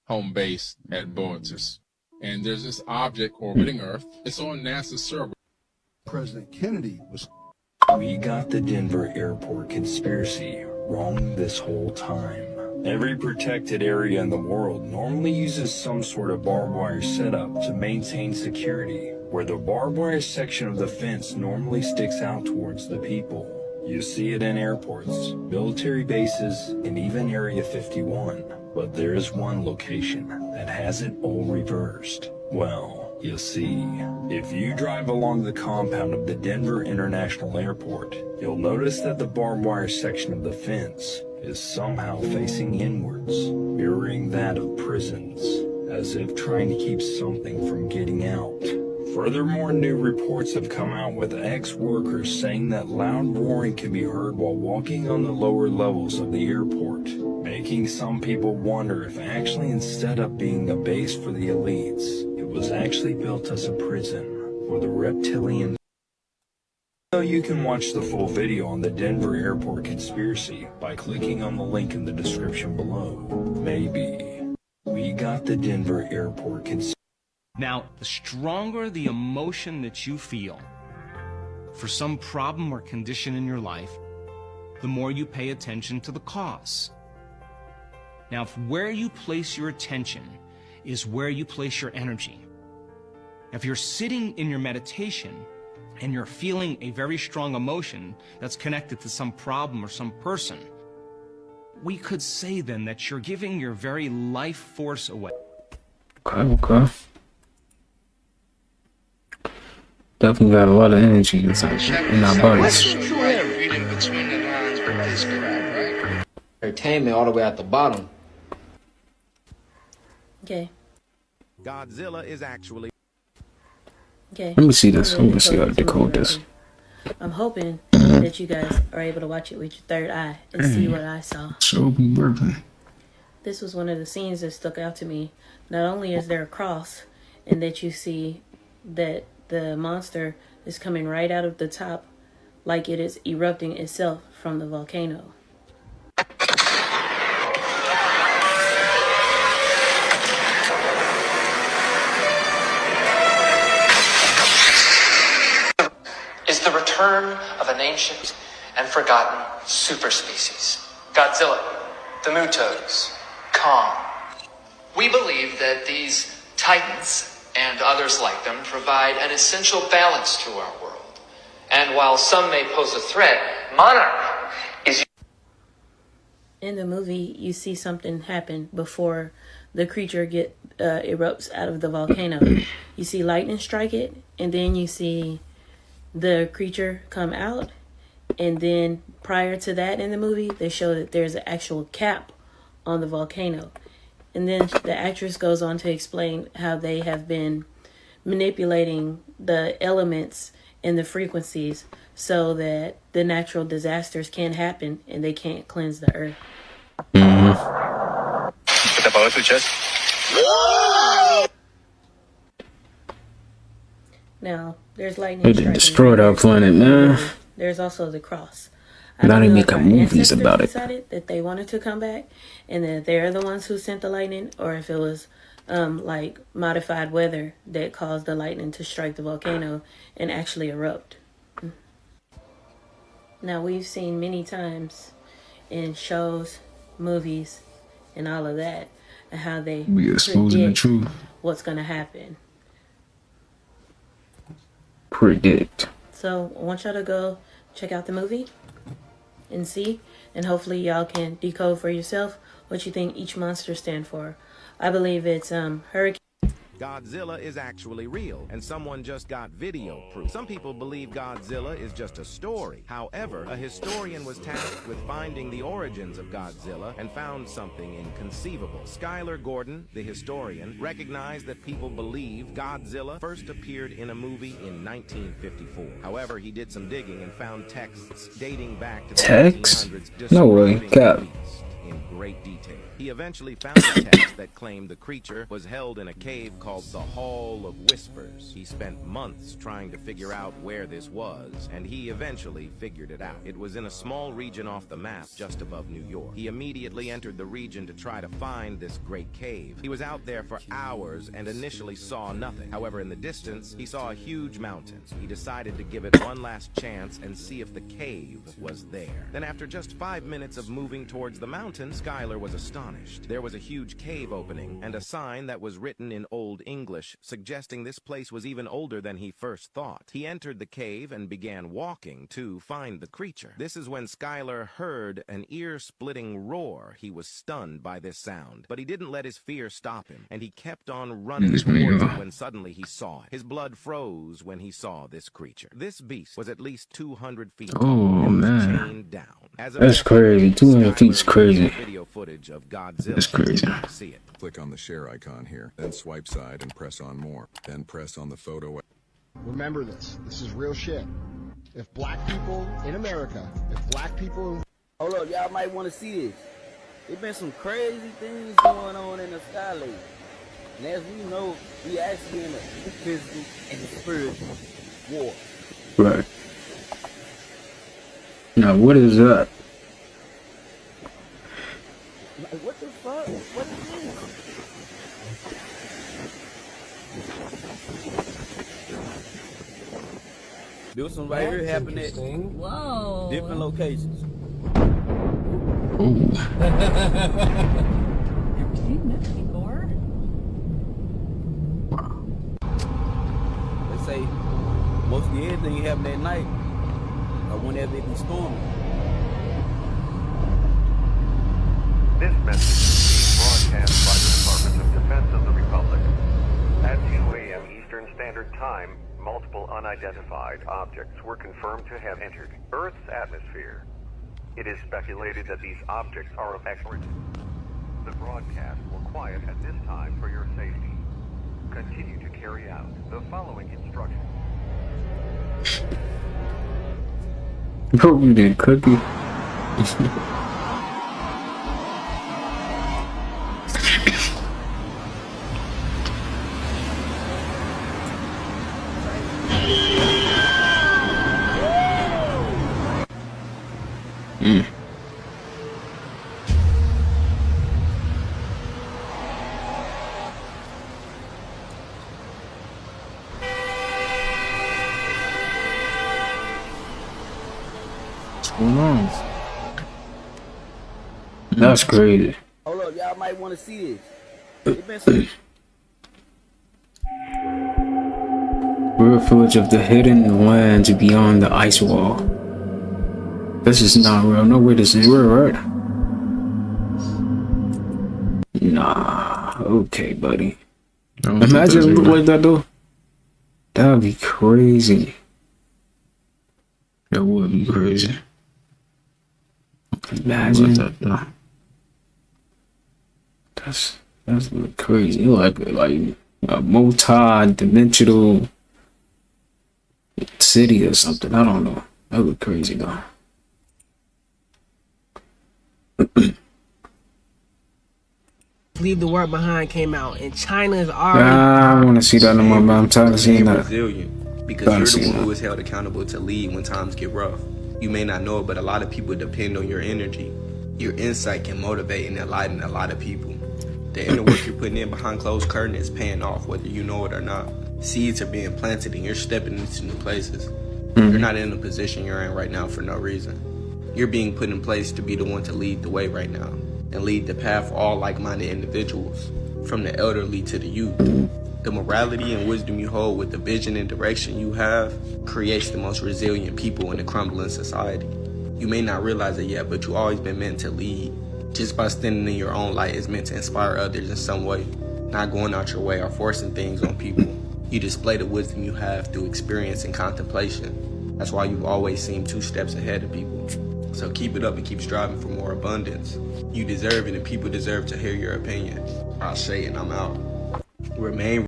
Speaker 21: home base at Boötis. And there's this object orbiting Earth. It's on NASA's server.
Speaker 22: President Kennedy was
Speaker 2: We got the Denver airport conspiracy wrong this whole time. Every protected area in the world normally uses some sort of barbed wire setup to maintain security, where the barbed wire section of the fence normally sticks out towards the people. You see it in airports, military bases, and even Area 51. But there is one location that has it all reversed. Well, you see, if you drive along the compound of the Denver International Airport, you'll notice that the barbed wire section of the fence is somehow facing inwards, mirroring that of prisons, as if trying to keep something from getting out. Furthermore, new reports have come out with ex-workers saying that loud roaring can be heard while walking on the lower levels of the airport, making some people wonder if actually instead of being a base for the elites, it was actually built as a prison for the reptilian. So you can watch the full video on the Denver airport conspiracy by clicking on the link in the description below. Maybe. We got the Denver airport conspiracy.
Speaker 20: Now, the stronger the emotion that you feel for some problem or condition in your life, the more you pay attention to the cause. Now, if where you place your attention is where you place your energy. If you're sitting in your meditation and you're feeling a very strong emotion that's connected to some problem or some person, we could say then that you're giving your very life force away.
Speaker 1: Okay. Definitely got a lot of energy in our bodies.
Speaker 22: Reading between the lines with this crap, right? Entertainment all the way at the bottom.
Speaker 23: Okay.
Speaker 16: Godzilla is actually.
Speaker 23: Okay.
Speaker 1: Let me see this. Let me see how to decode this.
Speaker 23: I'm hoping that you guys are able to watch it with your third eye and see what I saw.
Speaker 1: So be working.
Speaker 23: This was one of the scenes that stuck out to me. Not only is there a cross, and that you see that the monster is coming right out of the top like it is erupting itself from the volcano.
Speaker 24: Is the return of an ancient and forgotten superspecies. Godzilla, the Mutos, Kong. We believe that these titans and others like them provide an essential balance to our world. And while some may pose a threat, Monarch is...
Speaker 23: In the movie, you see something happen before the creature erupts out of the volcano. You see lightning strike it, and then you see the creature come out. And then prior to that in the movie, they show that there's an actual cap on the volcano. And then the actress goes on to explain how they have been manipulating the elements and the frequencies so that the natural disasters can't happen and they can't cleanse the earth. Now, there's lightning.
Speaker 1: They destroyed our planet, man.
Speaker 23: There's also the cross.
Speaker 1: Now they making movies about it.
Speaker 23: Decided that they wanted to come back and that they're the ones who sent the lightning, or if it was like modified weather that caused the lightning to strike the volcano and actually erupt. Now, we've seen many times in shows, movies, and all of that, and how they predict what's going to happen.
Speaker 1: Predict.
Speaker 23: So I want y'all to go check out the movie and see, and hopefully y'all can decode for yourself what you think each monster stand for. I believe it's hurricane.
Speaker 16: Godzilla is actually real, and someone just got video proof. Some people believe Godzilla is just a story. However, a historian was tasked with finding the origins of Godzilla and found something inconceivable. Skylar Gordon, the historian, recognized that people believe Godzilla first appeared in a movie in 1954. However, he did some digging and found texts dating back to the 1900s.
Speaker 1: No way, Cap.
Speaker 16: in great detail. He eventually found a text that claimed the creature was held in a cave called the Hall of Whispers. He spent months trying to figure out where this was, and he eventually figured it out. It was in a small region off the map just above New York. He immediately entered the region to try to find this great cave. He was out there for hours and initially saw nothing. However, in the distance, he saw a huge mountain. He decided to give it one last chance and see if the cave was there. Then after just 5 minutes of moving towards the mountain, Skylar was astonished. There was a huge cave opening and a sign that was written in Old English, suggesting this place was even older than he first thought. He entered the cave and began walking to find the creature. This is when Skylar heard an ear-splitting roar. He was stunned by this sound, but he didn't let his fear stop him, and he kept on running towards it when suddenly he saw it. His blood froze when he saw this creature. This beast was at least 200 feet tall and was chained down.
Speaker 1: That's crazy. 200 feet is crazy.
Speaker 16: Video footage of GAWDZELL.
Speaker 1: That's crazy.
Speaker 16: See it.
Speaker 3: Click on the share icon here, then swipe side and press on more. Then press on the photo.
Speaker 6: Remember this. This is real shit. If black people in America, if black people...
Speaker 8: Hold up, y'all might want to see this. There's been some crazy things going on in the sky lately. And as we know, we actually in a physical and spiritual war.
Speaker 1: Right. Now, what is that?
Speaker 8: Like, what the fuck? What is this? There was some right here happening at different locations.
Speaker 1: Ooh.
Speaker 8: Let's say mostly everything happened at night or whenever it be storming.
Speaker 9: This message is being broadcast by the Department of Defense of the Republic. At 2 a.m. Eastern Standard Time, multiple unidentified objects were confirmed to have entered Earth's atmosphere. It is speculated that these objects are of origin. The broadcast will quiet at this time for your safety. Continue to carry out the following instructions.
Speaker 1: Bro, we did cookie. That's crazy.
Speaker 8: Hold up, y'all might want to see this.
Speaker 1: Real footage of the hidden lands beyond the ice wall. This is not real. No way this is real, right? Nah. Okay, buddy. Imagine it look like that though. That would be crazy. That would be crazy. Imagine that. That's look crazy. Like a multi-dimensional city or something. I don't know. That look crazy though.
Speaker 10: Leave the World Behind came out, and China is already.
Speaker 1: I want to see that no more, but I'm tired of seeing that.
Speaker 25: Resilient, because you're the one who is held accountable to lead when times get rough. You may not know it, but a lot of people depend on your energy. Your insight can motivate and enlighten a lot of people. The inner work you're putting in behind closed curtain is paying off, whether you know it or not. Seeds are being planted and you're stepping into new places. You're not in the position you're in right now for no reason. You're being put in place to be the one to lead the way right now and lead the path for all like-minded individuals, from the elderly to the youth. The morality and wisdom you hold with the vision and direction you have creates the most resilient people in a crumbling society. You may not realize it yet, but you've always been meant to lead. Just by standing in your own light is meant to inspire others in some way, not going out your way or forcing things on people. You display the wisdom you have through experience and contemplation. That's why you've always seemed 2 steps ahead of people. So keep it up and keep striving for more abundance. You deserve it and people deserve to hear your opinion. I'll say it and I'm out. Remain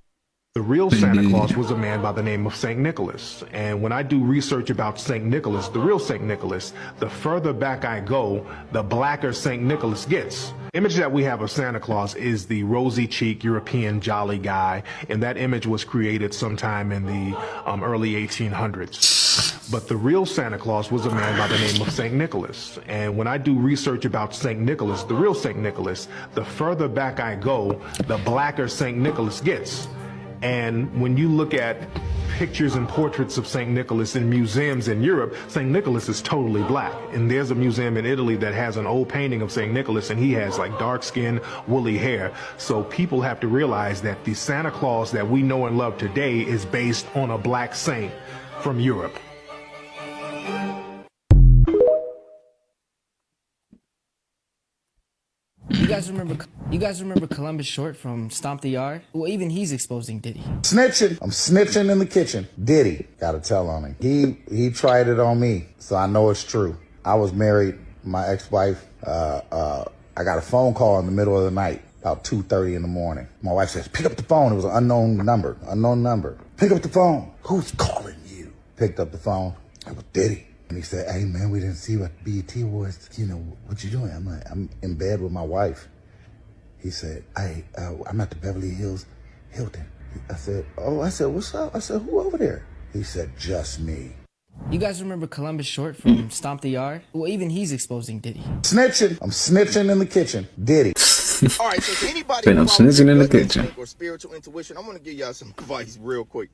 Speaker 7: The real Santa Claus was a man by the name of St. Nicholas. And when I do research about St. Nicholas, the real St. Nicholas, the further back I go, the blacker St. Nicholas gets. Image that we have of Santa Claus is the rosy-cheeked European jolly guy, and that image was created sometime in the early 1800s. But the real Santa Claus was a man by the name of St. Nicholas. And when I do research about St. Nicholas, the real St. Nicholas, the further back I go, the blacker St. Nicholas gets. And when you look at pictures and portraits of St. Nicholas in museums in Europe, St. Nicholas is totally black. And there's a museum in Italy that has an old painting of St. Nicholas, and he has like dark skin, woolly hair. So people have to realize that the Santa Claus that we know and love today is based on a black saint from Europe.
Speaker 11: You guys remember Columbus Short from Stomp the Yard? Well, even he's exposing Diddy.
Speaker 12: Snitching. I'm snitching in the kitchen. Diddy. Gotta tell on him. He tried it on me, so I know it's true. I was married. My ex-wife, I got a phone call in the middle of the night, about 2:30 in the morning. My wife says, pick up the phone. It was an unknown number. Pick up the phone. Who's calling you? Picked up the phone. It was Diddy. And he said, hey, man, we didn't see what BET was. You know, what you doing? I'm like, I'm in bed with my wife. He said, hey, I'm at the Beverly Hills Hilton. I said, what's up? I said, who over there? He said, just me.
Speaker 11: You guys remember Columbus Short from Stomp the Yard? Well, even he's exposing Diddy.
Speaker 12: Snitching. I'm snitching in the kitchen. Diddy.
Speaker 13: All right, so to anybody
Speaker 1: Been snitching in the kitchen.
Speaker 13: or spiritual intuition, I'm going to give y'all some advice real quick.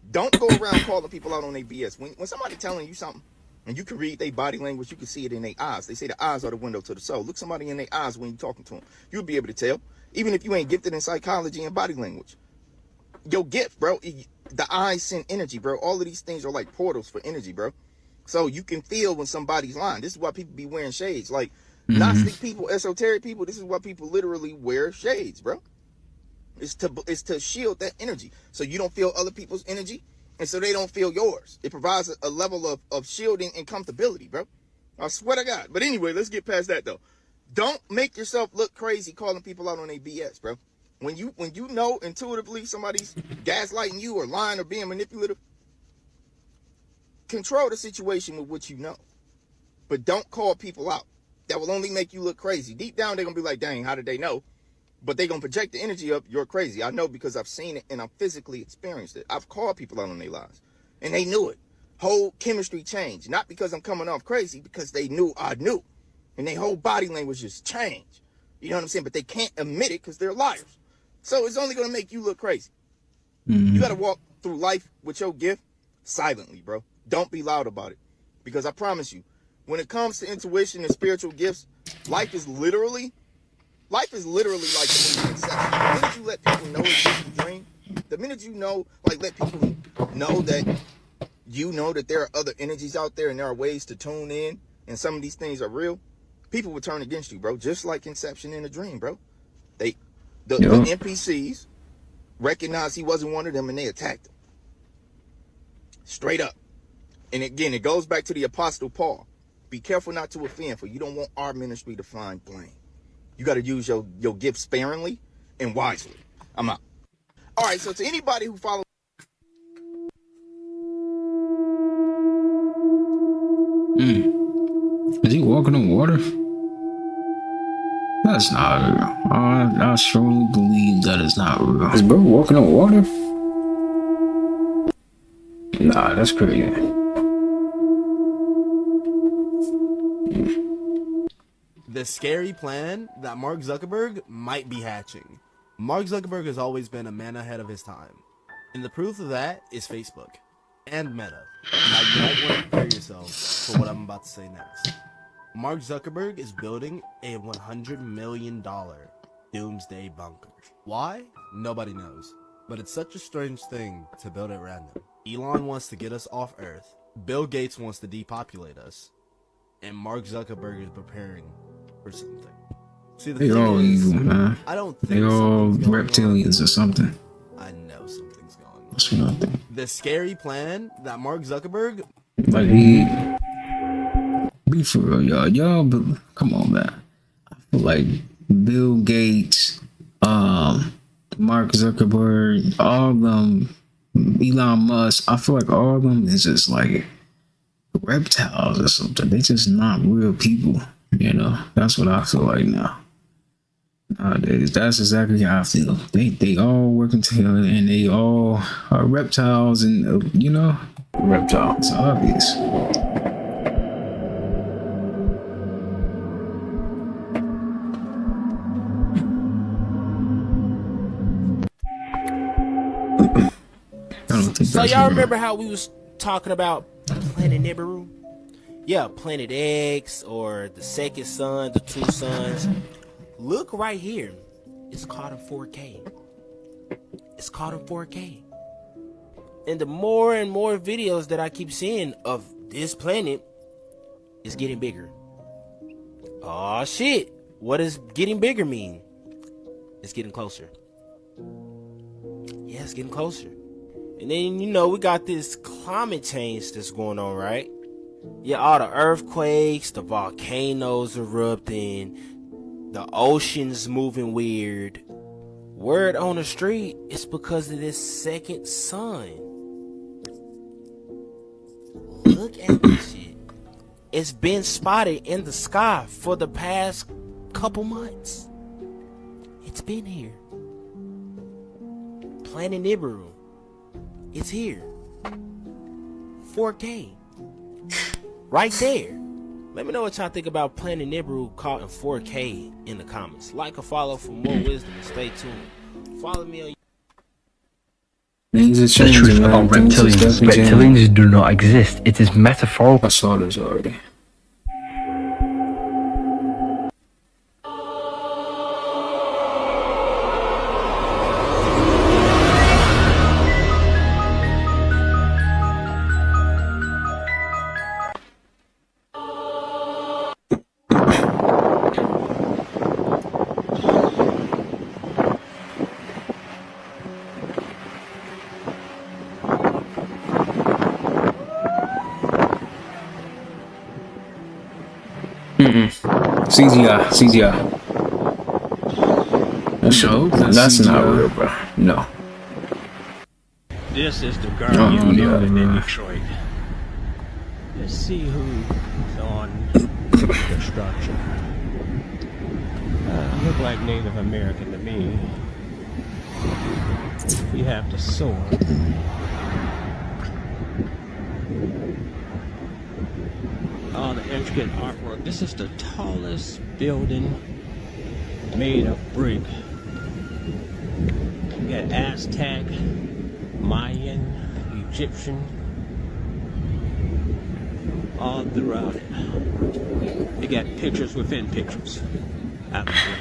Speaker 13: Don't go around calling people out on their BS. When somebody telling you something, and you can read their body language, you can see it in their eyes. They say the eyes are the window to the soul. Look somebody in their eyes when you're talking to them. You'll be able to tell, even if you ain't gifted in psychology and body language. Your gift, bro, the eyes send energy, bro. All of these things are like portals for energy, bro. So you can feel when somebody's lying. This is why people be wearing shades. Like Gnostic people, esoteric people, this is why people literally wear shades, bro. It's to shield that energy so you don't feel other people's energy. And so they don't feel yours. It provides a level of shielding and comfortability, bro. I swear to God. But anyway, let's get past that, though. Don't make yourself look crazy calling people out on their BS, bro. When you know intuitively somebody's gaslighting you or lying or being manipulative, control the situation with what you know. But don't call people out. That will only make you look crazy. Deep down, they're going to be like, dang, how did they know? But they're going to project the energy of, you're crazy. I know because I've seen it and I've physically experienced it. I've called people out on their lies. And they knew it. Whole chemistry changed. Not because I'm coming off crazy, because they knew I knew. And their whole body language just changed. You know what I'm saying? But they can't admit it because they're liars. So it's only going to make you look crazy. You got to walk through life with your gift silently, bro. Don't be loud about it. Because I promise you, when it comes to intuition and spiritual gifts, life is literally like the movie Inception. The minute you let people know it's just a dream, the minute you know, like let people know that you know that there are other energies out there and there are ways to tune in and some of these things are real, people will turn against you, bro. Just like Inception in a dream, bro. The NPCs recognized he wasn't one of them and they attacked him. Straight up. And again, it goes back to the Apostle Paul. Be careful not to offend, for you don't want our ministry to find blame. You got to use your gift sparingly and wisely. I'm out. All right, so to anybody who follows...
Speaker 1: Is he walking on water? That's not real. I strongly believe that is not real. Is bro walking on water? Nah, that's crazy.
Speaker 14: The scary plan that Mark Zuckerberg might be hatching. Mark Zuckerberg has always been a man ahead of his time. And the proof of that is Facebook and Meta. Now you might want to prepare yourself for what I'm about to say next. Mark Zuckerberg is building a $100 million doomsday bunker. Why? Nobody knows. But it's such a strange thing to build at random. Elon wants to get us off Earth. Bill Gates wants to depopulate us. And Mark Zuckerberg is preparing for something. See, the
Speaker 1: They're
Speaker 14: thing
Speaker 1: all
Speaker 14: is,
Speaker 1: evil, man.
Speaker 14: I don't think
Speaker 1: they're all reptilians or something.
Speaker 14: I know something's going on.
Speaker 1: That's what I think.
Speaker 14: The scary plan that Mark Zuckerberg...
Speaker 1: Like, be for real, y'all, but come on, man. I feel like Bill Gates, Mark Zuckerberg, all of them, Elon Musk. I feel like all of them is just like reptiles or something. They just not real people. You know, that's what I feel like now. Nowadays, that's exactly how I feel. They all working together and they all are reptiles and you know, reptiles. It's obvious.
Speaker 10: So y'all remember how we was talking about Planet Nibiru? Yeah, Planet X or the second sun, the two suns. Look right here. It's caught in 4K. It's caught in 4K. And the more and more videos that I keep seeing of this planet is getting bigger. Oh shit. What does getting bigger mean? It's getting closer. Yeah, it's getting closer. And then, you know, we got this climate change that's going on, right? Yeah, all the earthquakes, the volcanoes erupting, the oceans moving weird. Word on the street, it's because of this second sun. Look at this shit. It's been spotted in the sky for the past couple months. It's been here. Planet Nibiru. It's here. 4K. Right there. Let me know what y'all think about Planet Nibiru caught in 4K in the comments. Like or follow for more wisdom and stay tuned. Follow me on
Speaker 1: The truth about
Speaker 4: reptilians. Reptilians do not exist. It is metaphorical.
Speaker 1: I saw this already. CGI. That's not real, bro. No.
Speaker 5: This is the Guardian building in Detroit. Let's see who's on the structure. Look like Native American to me. We have the sword. All the intricate artwork. This is the tallest building made of brick. You got Aztec, Mayan, Egyptian, all throughout it. You got pictures within pictures. Out of brick.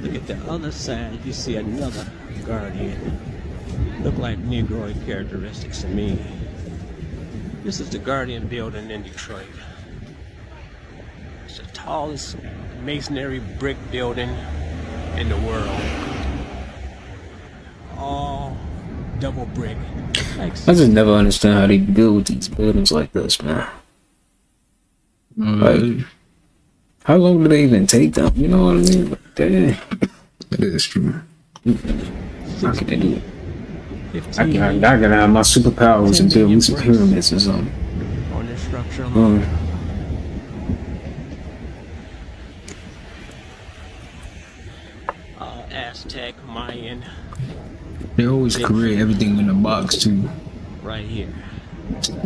Speaker 5: Look at the other side, you see another Guardian. Look like Negroid characteristics to me. This is the Guardian building in Detroit. It's the tallest masonry brick building in the world. All double brick. Like
Speaker 1: I just never understand how they build these buildings like this, man. Like, how long do they even take them? You know what I mean? Like, damn. That is true. How can they do it? I gotta have my superpowers and build me some pyramids or something.
Speaker 5: On this structure alone. Aztec, Mayan.
Speaker 1: They always create everything in a box too.
Speaker 5: Right here.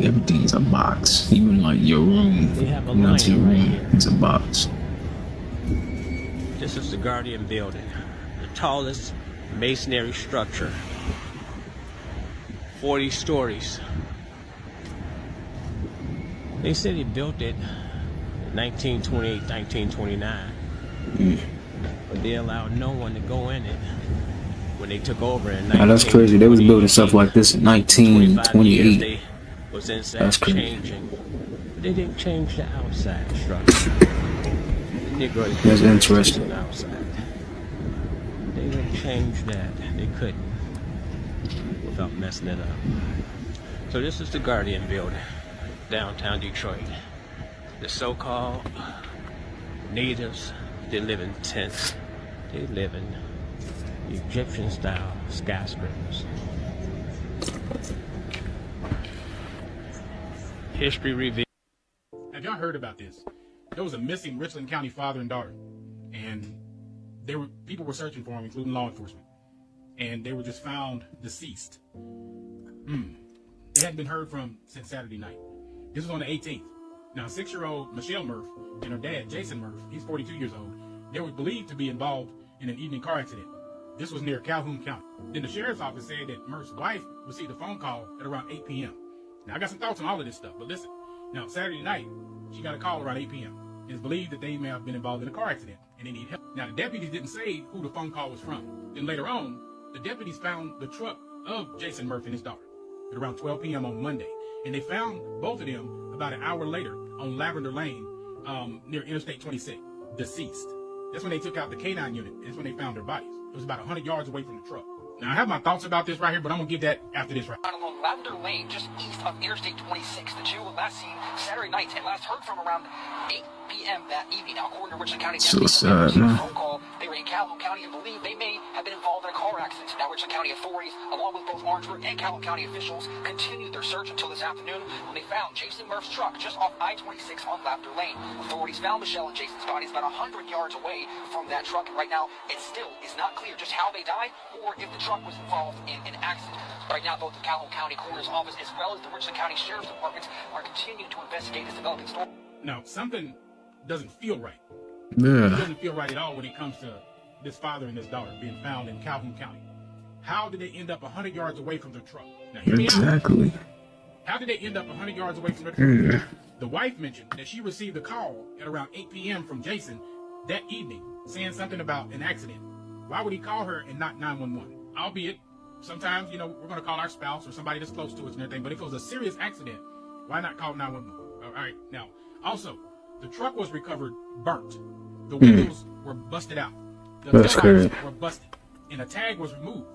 Speaker 1: Everything's a box. Even like your room. Not your room. It's a box.
Speaker 5: This is the Guardian building. The tallest masonry structure. 40 stories. They said he built it in 1928, 1929. But they allowed no one to go in it when they took over in 1928.
Speaker 1: That's crazy. They was building stuff like this in 1928.
Speaker 5: Was inside
Speaker 1: that's crazy.
Speaker 5: Changing. But they didn't change the outside structure.
Speaker 1: That's interesting.
Speaker 5: The outside. They didn't change that. They couldn't. Without messing it up. So this is the Guardian building, downtown Detroit. The so-called natives, they live in tents They live in Egyptian-style skyscrapers. History revealed.
Speaker 15: Have y'all heard about this? There was a missing Richland County father and daughter, and people were searching for them, including law enforcement, and they were just found deceased. They hadn't been heard from since Saturday night. This was on the 18th. Now, 6-year-old Michelle Murph and her dad, Jason Murph, he's 42 years old, they were believed to be involved in an evening car accident. This was near Calhoun County. Then the sheriff's office said that Murph's wife received a phone call at around 8 p.m. Now, I got some thoughts on all of this stuff, but listen. Now, Saturday night, she got a call around 8 p.m. It's believed that they may have been involved in a car accident and they need help. Now, the deputies didn't say who the phone call was from. Then later on, the deputies found the truck of Jason Murphy and his daughter at around 12 p.m. on Monday. And they found both of them about an hour later on Lavender Lane near Interstate 26, deceased. That's when they took out the K-9 unit. That's when they found their bodies. It was about 100 yards away from the truck. Now, I have my thoughts about this right here, but I'm going to give that after this right.
Speaker 17: Along Lavender Lane, just east of Interstate 26, the two were last seen Saturday night and last heard from around 8 p.m. that evening. Now, according to Richland County deputies, phone call, they were in Calhoun County and believe they may have been involved in a car accident. Now, Richland County authorities, along with both Orangeburg and Calhoun County officials, continued their search until this afternoon when they found Jason Murph's truck just off I-26 on Lavender Lane. Authorities found Michelle and Jason's bodies about 100 yards away from that truck. And right now, it still is not clear just how they died or if the truck was involved in an accident. Right now, both the Calhoun County Coroner's Office as well as the Richland County Sheriff's Department are continuing to investigate this developing story.
Speaker 15: Now, something doesn't feel right.
Speaker 1: Yeah.
Speaker 15: It doesn't feel right at all when it comes to this father and this daughter being found in Calhoun County. How did they end up 100 yards away from their truck? Now, hear me
Speaker 1: Exactly.
Speaker 15: out. How did they end up 100 yards away from their truck?
Speaker 1: Yeah.
Speaker 15: The wife mentioned that she received a call at around 8 p.m. from Jason that evening saying something about an accident. Why would he call her and not 911? Albeit, sometimes, we're going to call our spouse or somebody that's close to us and everything, but if it was a serious accident, why not call 911? All right. Now, also, the truck was recovered burnt. The windows were busted out. The taillights were busted, and a tag was removed.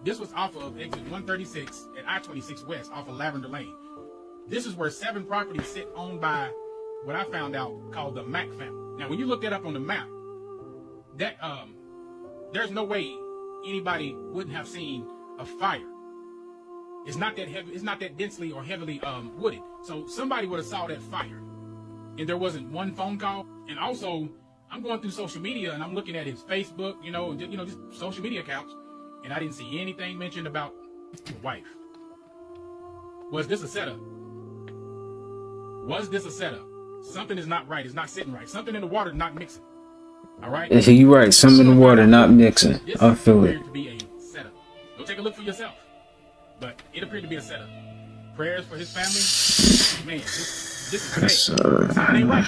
Speaker 15: This was off of exit 136 at I-26 West off of Lavender Lane. This is where 7 properties sit owned by what I found out called the Mack family. Now, when you look that up on the map, that there's no way anybody wouldn't have seen a fire. It's not that heavy. It's not that densely or heavily wooded. So somebody would have saw that fire, and there wasn't one phone call. And also, I'm going through social media and I'm looking at his Facebook, just social media accounts, and I didn't see anything mentioned about the wife. Was this a setup? Was this a setup? Something is not right. It's not sitting right. Something in the water is not mixing. All right.
Speaker 1: You're right. Something in the water not mixing. I feel it.
Speaker 15: To be a setup. Go take a look for yourself. But it appeared to be a setup. Prayers for his family. Man, this is bad. Something ain't right.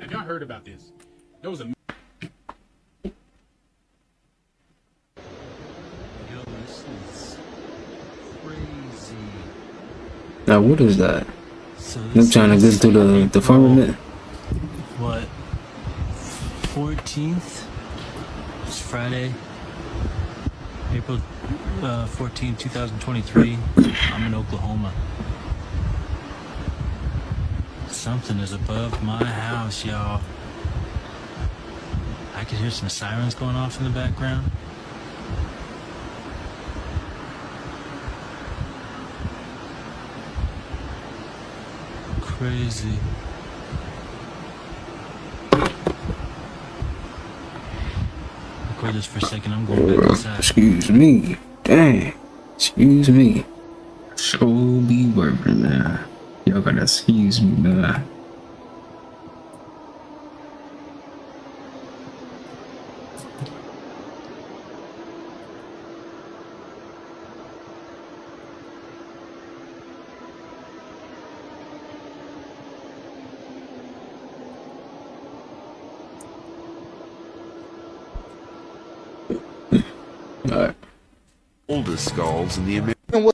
Speaker 15: Have y'all heard about this? There was a.
Speaker 1: Now, what is that? I'm trying to get through the firmament.
Speaker 18: What? 14th? It's Friday, April 14, 2023. I'm in Oklahoma. Something is above my house, y'all. I could hear some sirens going off in the background. Crazy. Record this for a second. I'm going back inside.
Speaker 1: Excuse me. Dang. Excuse me. So be working, man. Y'all gotta excuse me, man.
Speaker 19: Oldest skulls in the Americas.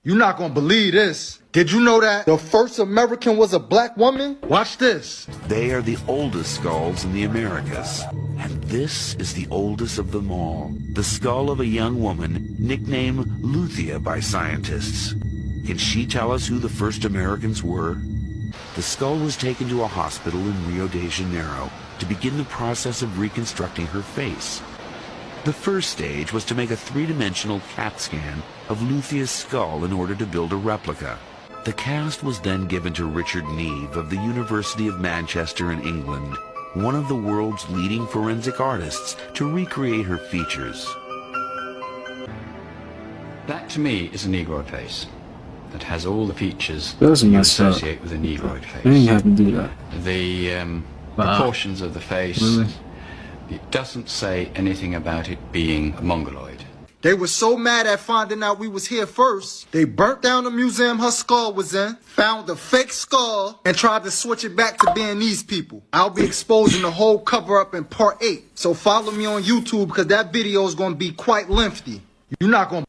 Speaker 21: You're not gonna believe this. Did you know that the first American was a black woman? Watch this.
Speaker 19: They are the oldest skulls in the Americas. And this is the oldest of them all. The skull of a young woman nicknamed Luthia by scientists. Can she tell us who the first Americans were? The skull was taken to a hospital in Rio de Janeiro to begin the process of reconstructing her face. The first stage was to make a three-dimensional CAT scan of Luthia's skull in order to build a replica. The cast was then given to Richard Neve of the University of Manchester in England, one of the world's leading forensic artists, to recreate her features.
Speaker 2: That to me is a Negroid face that has all the features
Speaker 1: Those are
Speaker 2: you
Speaker 1: messed up.
Speaker 2: associate with a Negroid face.
Speaker 1: I didn't have to do that.
Speaker 2: The proportions of the face,
Speaker 1: Really?
Speaker 2: it doesn't say anything about it being a mongoloid.
Speaker 21: They were so mad at finding out we was here first, they burnt down the museum her skull was in, found the fake skull, and tried to switch it back to being these people. I'll be exposing the whole cover-up in part 8, so follow me on YouTube because that video is going to be quite lengthy. You're not going to...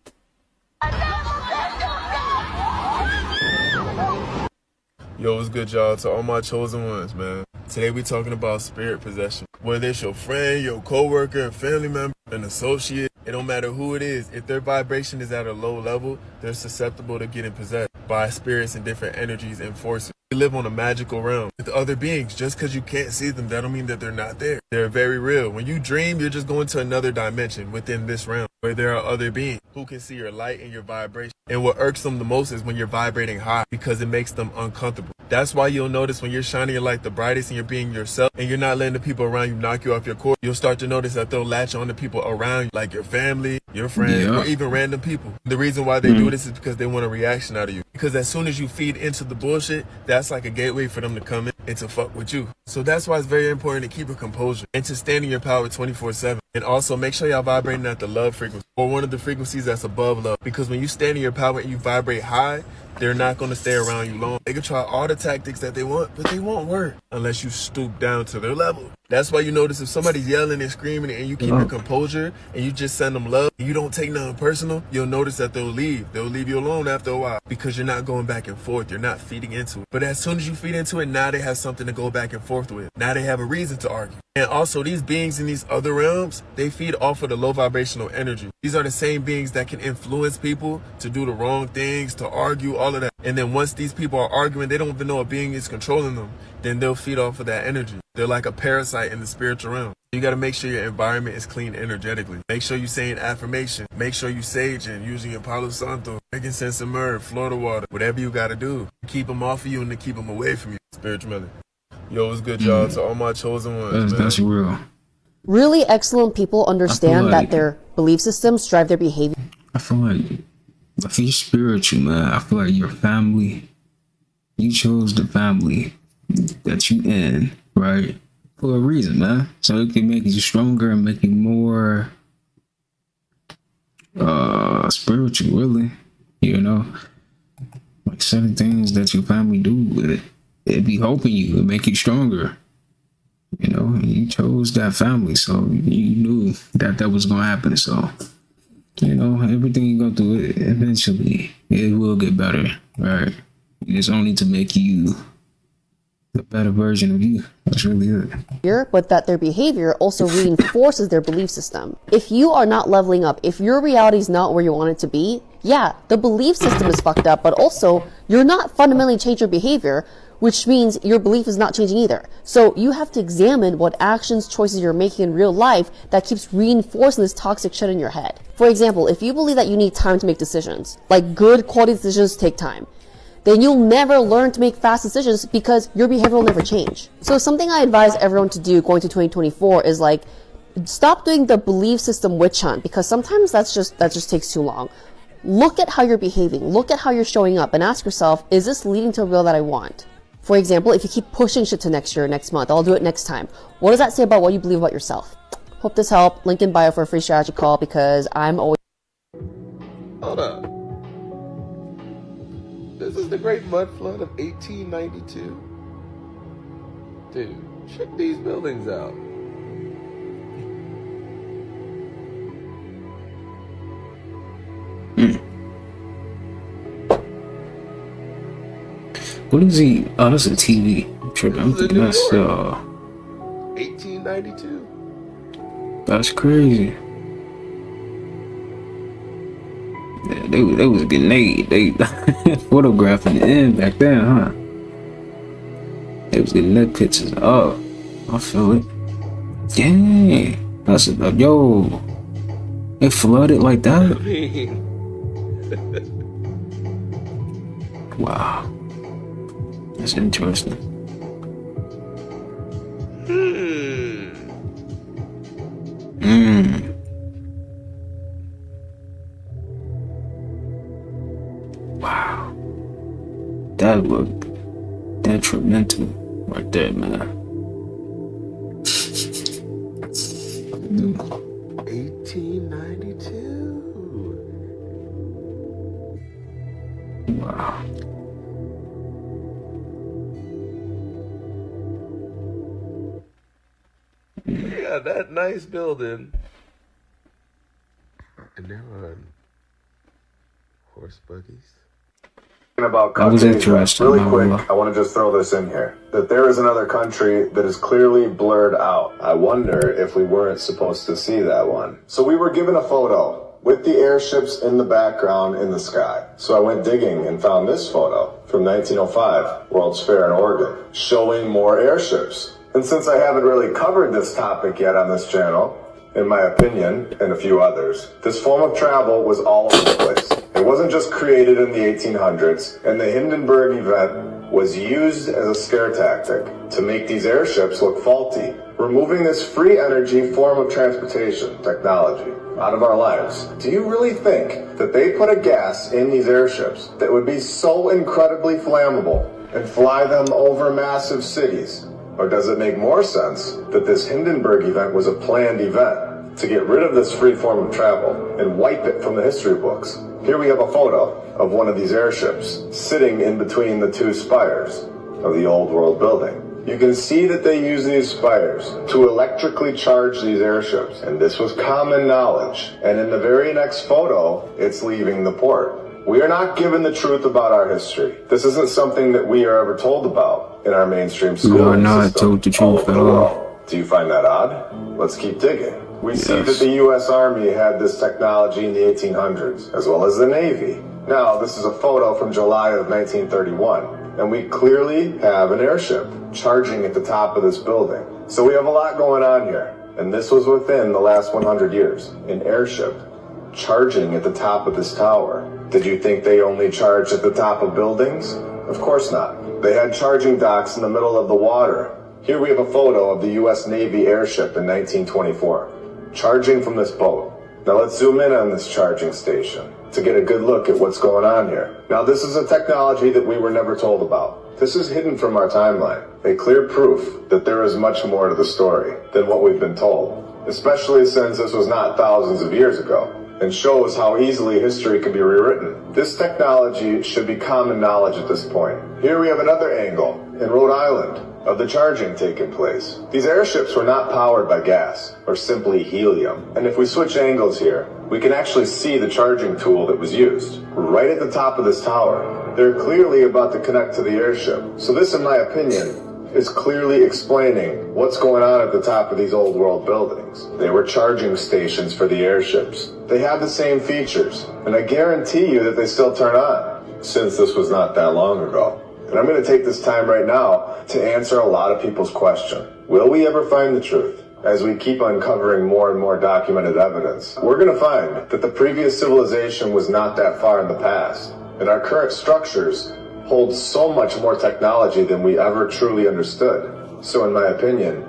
Speaker 20: Yo, what's good, y'all? To all my chosen ones, man. Today we talking about spirit possession. Whether it's your friend, your coworker, family member, an associate, it don't matter who it is. If their vibration is at a low level, they're susceptible to getting possessed by spirits and different energies and forces. We live on a magical realm with other beings. Just because you can't see them, that don't mean that they're not there. They're very real. When you dream, you're just going to another dimension within this realm where there are other beings who can see your light and your vibration. And what irks them the most is when you're vibrating high, because it makes them uncomfortable. That's why you'll notice when you're shining your light the brightest and you're being yourself and you're not letting the people around you knock you off your course, you'll start to notice that they'll latch on to people around you, like your family, your friends, or even random people. The reason why they do this is because they want a reaction out of you. Because as soon as you feed into the bullshit, that's like a gateway for them to come in and to fuck with you. So that's why it's very important to keep your composure and to stand in your power 24/7. And also make sure y'all vibrating at the love frequency, or one of the frequencies that's above love. Because when you stand in your power and you vibrate high, they're not going to stay around you long. They can try all the tactics that they want, but they won't work unless you stoop down to their level. That's why you notice if somebody's yelling and screaming and you keep your composure and you just send them love and you don't take nothing personal, you'll notice that they'll leave. They'll leave you alone after a while because you're not going back and forth. You're not feeding into it. But as soon as you feed into it, now they have something to go back and forth with. Now they have a reason to argue. And also these beings in these other realms, they feed off of the low vibrational energy. These are the same beings that can influence people to do the wrong things, to argue, all of that. And then once these people are arguing, they don't even know a being is controlling them. Then they'll feed off of that energy. They're like a parasite in the spiritual realm. You got to make sure your environment is clean energetically. Make sure you're saying affirmation. Make sure you saging, using your Palo Santo, making sense of myrrh, Florida water, whatever you got to do. Keep them off of you and to keep them away from you. Spiritual melody. Yo, what's good, y'all? To all my chosen ones,
Speaker 1: That's real.
Speaker 22: Really excellent people understand that their belief systems drive their behavior.
Speaker 1: I feel like if you're spiritual, man, I feel like your family, you chose the family that you in, right? For a reason, man. So it can make you stronger and make you more spiritual, really. You know? Like certain things that your family do, it be helping you and make you stronger. You know, and you chose that family, so you knew that that was gonna happen. So, you know, everything you go through, eventually it will get better, right? It's only to make you the better version of you. That's really it.
Speaker 22: But that their behavior also reinforces their belief system. If you are not leveling up, if your reality is not where you want it to be, yeah, the belief system is fucked up, but also you're not fundamentally changing your behavior, which means your belief is not changing either. So you have to examine what actions, choices you're making in real life that keeps reinforcing this toxic shit in your head. For example, if you believe that you need time to make decisions, like good quality decisions take time, then you'll never learn to make fast decisions because your behavior will never change. So something I advise everyone to do going to 2024 is like, stop doing the belief system witch hunt, because sometimes that just takes too long. Look at how you're behaving, look at how you're showing up, and ask yourself, is this leading to a real that I want? For example, if you keep pushing shit to next year, next month, I'll do it next time. What does that say about what you believe about yourself? Hope this helped. Link in bio for a free strategy call because I'm always...
Speaker 23: Hold up. This is the Great Mud Flood of 1892. Dude, check these buildings out.
Speaker 1: What is he? Oh, that's a TV. I'm thinking that's
Speaker 23: 1892.
Speaker 1: That's crazy. Yeah, they was getting they photographing the end back then, huh? They was getting their pictures up. I feel it. Dang, that's yo. It flooded like
Speaker 23: I
Speaker 1: that?
Speaker 23: mean,
Speaker 1: Wow. That's interesting. Wow. That looked detrimental right there, man.
Speaker 23: 1892.
Speaker 1: Wow.
Speaker 23: Yeah, that nice building. And there were horse buggies.
Speaker 3: About
Speaker 1: That was
Speaker 3: Caucasian.
Speaker 1: interesting.
Speaker 3: Really
Speaker 1: not
Speaker 3: quick,
Speaker 1: gonna lie.
Speaker 3: I want to just throw this in here. That there is another country that is clearly blurred out. I wonder if we weren't supposed to see that one. So we were given a photo with the airships in the background in the sky. So I went digging and found this photo from 1905, World's Fair in Oregon, showing more airships. And since I haven't really covered this topic yet on this channel, in my opinion, and a few others, this form of travel was all over the place. It wasn't just created in the 1800s, and the Hindenburg event was used as a scare tactic to make these airships look faulty, removing this free energy form of transportation technology out of our lives. Do you really think that they put a gas in these airships that would be so incredibly flammable and fly them over massive cities? Or does it make more sense that this Hindenburg event was a planned event to get rid of this free form of travel and wipe it from the history books? Here we have a photo of one of these airships sitting in between the two spires of the old world building. You can see that they use these spires to electrically charge these airships, and this was common knowledge. And in the very next photo, it's leaving the port. We are not given the truth about our history. This isn't something that we are ever told about in our mainstream schooling
Speaker 1: We are not
Speaker 3: system
Speaker 1: told the
Speaker 3: all
Speaker 1: truth
Speaker 3: over
Speaker 1: at
Speaker 3: the
Speaker 1: all.
Speaker 3: world. Do you find that odd? Let's keep digging. We see
Speaker 1: Yes.
Speaker 3: that the U.S. Army had this technology in the 1800s, as well as the Navy. Now, this is a photo from July of 1931, and we clearly have an airship charging at the top of this building. So we have a lot going on here, and this was within the last 100 years. An airship charging at the top of this tower. Did you think they only charged at the top of buildings? Of course not. They had charging docks in the middle of the water. Here we have a photo of the U.S. Navy airship in 1924, charging from this boat. Now let's zoom in on this charging station to get a good look at what's going on here. Now this is a technology that we were never told about. This is hidden from our timeline, a clear proof that there is much more to the story than what we've been told, especially since this was not thousands of years ago, and shows how easily history can be rewritten. This technology should be common knowledge at this point. Here we have another angle in Rhode Island of the charging taking place. These airships were not powered by gas or simply helium. And if we switch angles here, we can actually see the charging tool that was used right at the top of this tower. They're clearly about to connect to the airship. So this, in my opinion, is clearly explaining what's going on at the top of these old world buildings. They were charging stations for the airships. They have the same features, and I guarantee you that they still turn on, since this was not that long ago. And I'm going to take this time right now to answer a lot of people's question. Will we ever find the truth? As we keep uncovering more and more documented evidence, we're going to find that the previous civilization was not that far in the past, and our current structures hold so much more technology than we ever truly understood. So in my opinion,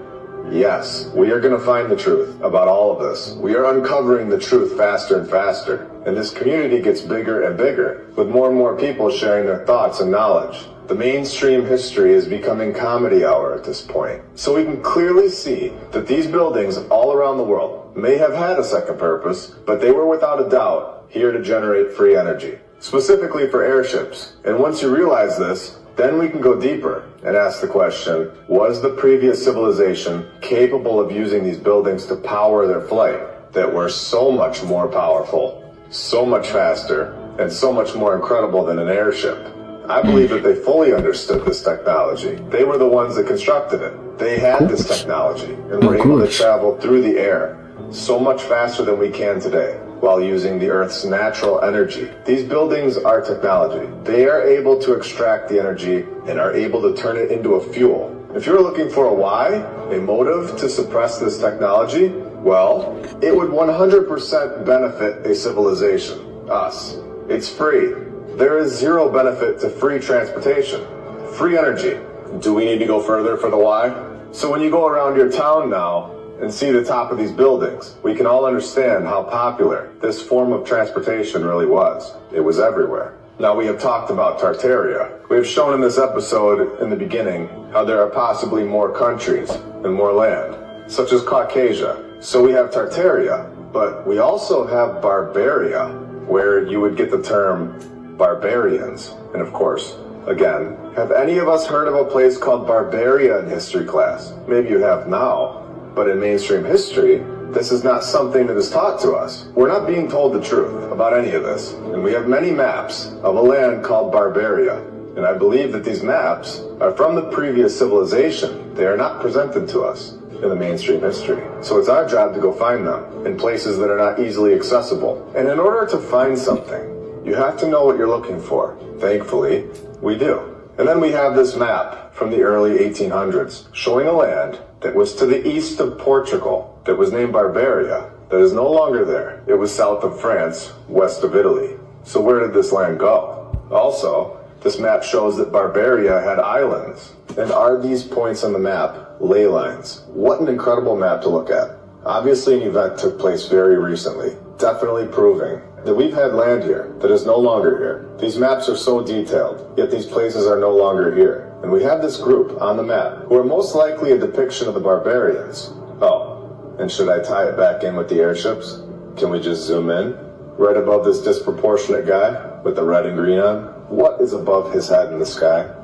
Speaker 3: yes, we are going to find the truth about all of this. We are uncovering the truth faster and faster, and this community gets bigger and bigger, with more and more people sharing their thoughts and knowledge. The mainstream history is becoming comedy hour at this point. So we can clearly see that these buildings all around the world may have had a second purpose, but they were without a doubt here to generate free energy, specifically for airships. And once you realize this, then we can go deeper and ask the question, was the previous civilization capable of using these buildings to power their flight that were so much more powerful, so much faster, and so much more incredible than an airship? I believe that they fully understood this technology. They were the ones that constructed it. They had this technology and were able to travel through the air so much faster than we can today, while using the Earth's natural energy. These buildings are technology. They are able to extract the energy and are able to turn it into a fuel. If you're looking for a why, a motive to suppress this technology, Well, it would 100% benefit a civilization, us. It's free. There is zero benefit to free transportation, free energy. Do we need to go further for the why? So when you go around your town now and see the top of these buildings, we can all understand how popular this form of transportation really was. It was everywhere. Now, we have talked about Tartaria. We have shown in this episode in the beginning how there are possibly more countries and more land, such as Caucasia. So we have Tartaria, but we also have Barbaria, where you would get the term barbarians. And of course, again, have any of us heard of a place called Barbaria in history class? Maybe you have now, but in mainstream history, this is not something that is taught to us. We're not being told the truth about any of this. And we have many maps of a land called Barbaria. And I believe that these maps are from the previous civilization. They are not presented to us in the mainstream history. So it's our job to go find them in places that are not easily accessible. And in order to find something, you have to know what you're looking for. Thankfully, we do. And then we have this map from the early 1800s showing a land that was to the east of Portugal, that was named Barbaria, that is no longer there. It was south of France, west of Italy. So where did this land go? Also, this map shows that Barbaria had islands. And are these points on the map ley lines? What an incredible map to look at. Obviously, an event took place very recently, definitely proving that we've had land here that is no longer here. These maps are so detailed, yet these places are no longer here. And we have this group on the map who are most likely a depiction of the barbarians. Oh, and should I tie it back in with the airships? Can we just zoom in? Right above this disproportionate guy with the red and green on? What is above his head in the sky?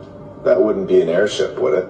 Speaker 3: That wouldn't be an airship, would it?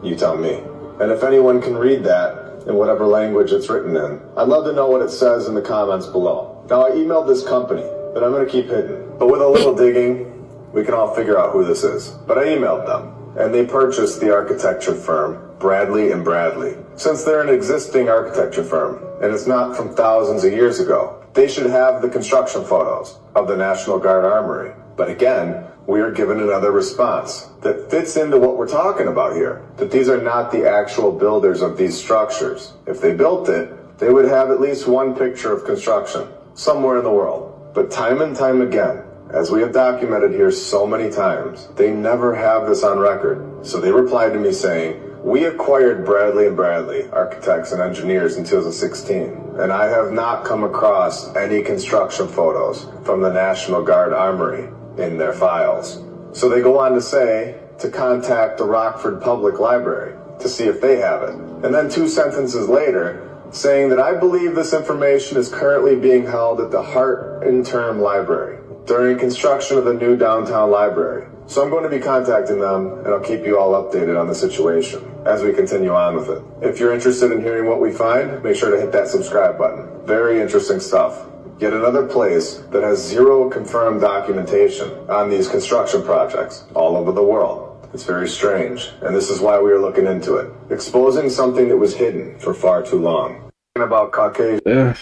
Speaker 3: You tell me. And if anyone can read that in whatever language it's written in, I'd love to know what it says in the comments below. Now, I emailed this company that I'm going to keep hidden, but with a little digging, we can all figure out who this is. But I emailed them, and they purchased the architecture firm Bradley and Bradley. Since they're an existing architecture firm, and it's not from thousands of years ago, they should have the construction photos of the National Guard Armory. But again, we are given another response that fits into what we're talking about here, that these are not the actual builders of these structures. If they built it, they would have at least one picture of construction somewhere in the world. But time and time again, as we have documented here so many times, they never have this on record. So they replied to me saying, we acquired Bradley and Bradley, architects and engineers, in 2016, and I have not come across any construction photos from the National Guard Armory in their files. So they go on to say to contact the Rockford Public Library to see if they have it. And then 2 sentences later, saying that I believe this information is currently being held at the Hart Interim Library during construction of the new downtown library. So I'm going to be contacting them, and I'll keep you all updated on the situation as we continue on with it. If you're interested in hearing what we find, make sure to hit that subscribe button. Very interesting stuff. Yet another place that has zero confirmed documentation on these construction projects all over the world. It's very strange, and this is why we are looking into it. Exposing something that was hidden for far too long. About Caucasia.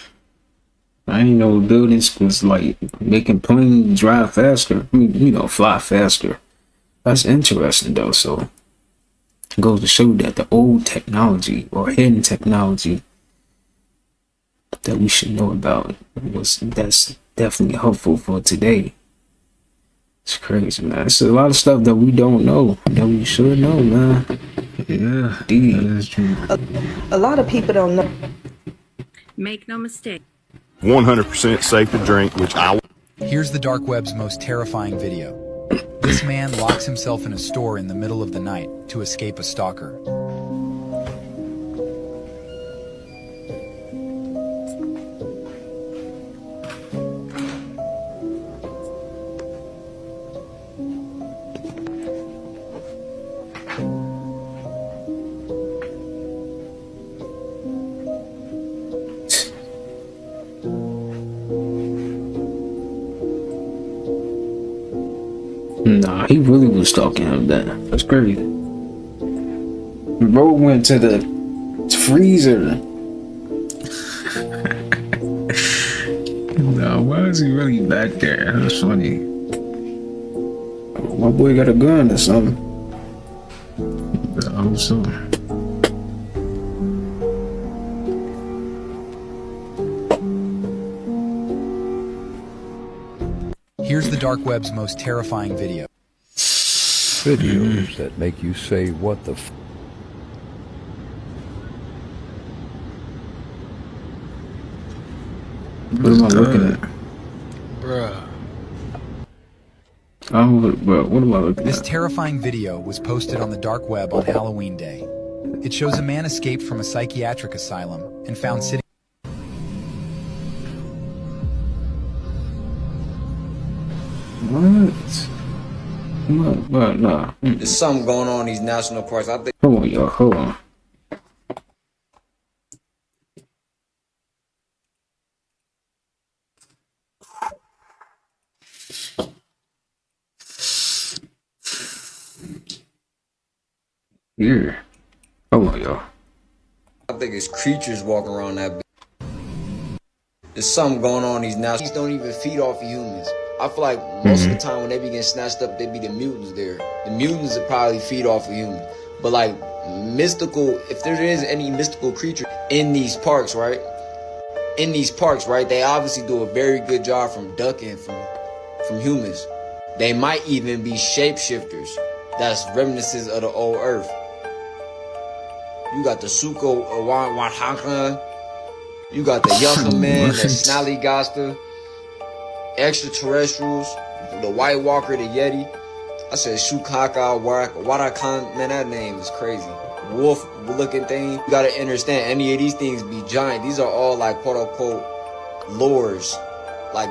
Speaker 1: I didn't know buildings was like making planes drive faster. I mean, you know, fly faster. That's interesting though. So it goes to show that the old technology or hidden technology that we should know about that's definitely helpful for today. It's crazy, man. It's a lot of stuff that we don't know that we should know, man. Yeah, indeed. That is true.
Speaker 6: A lot of people don't know.
Speaker 8: Make no mistake.
Speaker 9: 100% safe to drink, which I...
Speaker 16: Here's the dark web's most terrifying video. This man locks himself in a store in the middle of the night to escape a stalker.
Speaker 1: Nah, he really was stalking him then. That's crazy. Bro went to the freezer. Nah, why is he really back there? That's funny. My boy got a gun or something. I hope so.
Speaker 16: Here's the dark web's most terrifying video.
Speaker 7: Videos that make you say, what the f...
Speaker 1: What am I looking at?
Speaker 14: Bruh.
Speaker 1: What am I looking at?
Speaker 16: This terrifying video was posted on the dark web on Halloween Day. It shows a man escaped from a psychiatric asylum and found sitting...
Speaker 1: What? Nah.
Speaker 11: There's something going on in these national parks. I think.
Speaker 1: Hold on, y'all. Hold on. Here. Hold on, y'all.
Speaker 11: I think it's creatures walking around that bitch. There's something going on in these national. These don't even feed off of humans. I feel like most of the time when they be getting snatched up, they be the mutants there. The mutants would probably feed off of humans. But like mystical, if there is any mystical creature in these parks, right? In these parks, right? They obviously do a very good job from ducking from humans. They might even be shapeshifters. That's reminiscents of the old earth. You got the Suko Wahakan. You got the Yucca Man, the Snallygaster. Extraterrestrials, the White Walker, the Yeti. I said Shukaka, Warakan, man, that name is crazy. Wolf looking thing. You gotta understand, any of these things be giant. These are all like quote unquote lores, like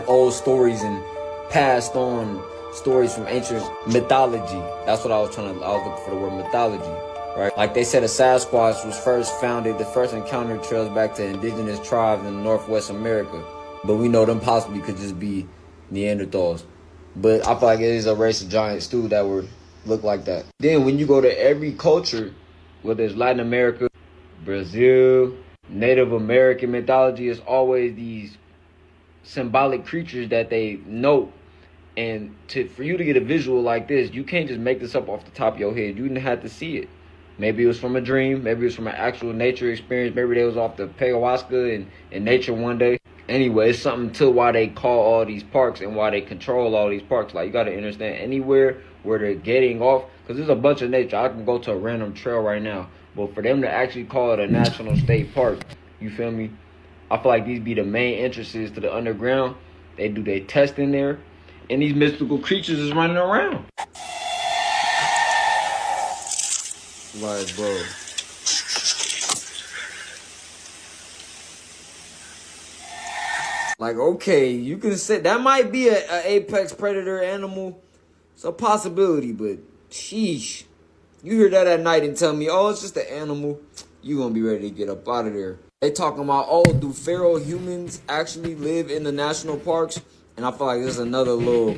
Speaker 11: old stories and passed on stories from ancient mythology. That's what I was looking for the word mythology. Right? Like they said, a Sasquatch was first founded, the first encounter trails back to indigenous tribes in Northwest America. But we know them possibly could just be Neanderthals. But I feel like it is a race of giants too that would look like that. Then when you go to every culture, whether it's Latin America, Brazil, Native American mythology, it's always these symbolic creatures that they note. And for you to get a visual like this, you can't just make this up off the top of your head. You didn't have to see it. Maybe it was from a dream. Maybe it was from an actual nature experience. Maybe they was off the ayahuasca in nature one day. Anyway, it's something to why they call all these parks and why they control all these parks. Like, you got to understand, anywhere where they're getting off, because there's a bunch of nature. I can go to a random trail right now. But for them to actually call it a national state park, you feel me? I feel like these be the main entrances to the underground. They do their testing there. And these mystical creatures is running around. Like, bro. Like, okay, you can say that might be an apex predator animal. It's a possibility, but sheesh. You hear that at night and tell me, oh, it's just an animal. You gonna be ready to get up out of there. They talking about, oh, do feral humans actually live in the national parks? And I feel like this is another little,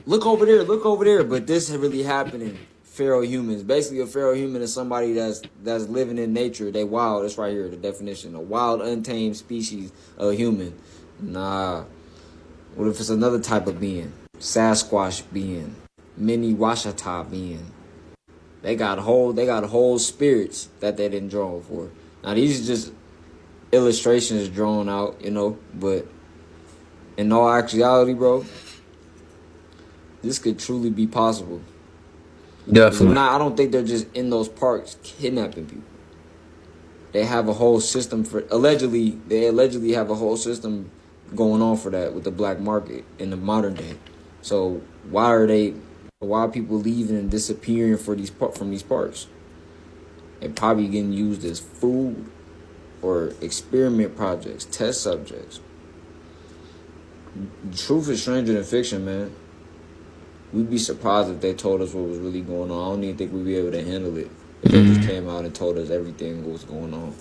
Speaker 11: look over there. But this is really happening. Feral humans. Basically, a feral human is somebody that's living in nature. They wild. That's right here, the definition. A wild, untamed species of human. Nah. What if it's another type of being? Sasquatch being. Mini Washata being. They got whole spirits that they didn't draw for. Now, these are just illustrations drawn out, you know, but in all actuality, bro, this could truly be possible.
Speaker 1: Definitely.
Speaker 11: I don't think they're just in those parks kidnapping people. They have a whole system for, they allegedly have a whole system going on for that with the black market in the modern day. So why are people leaving and disappearing from these parks? They're probably getting used as food or experiment projects, test subjects. Truth is stranger than fiction, man. We'd be surprised if they told us what was really going on. I don't even think we'd be able to handle it if they just came out and told us everything what was going on.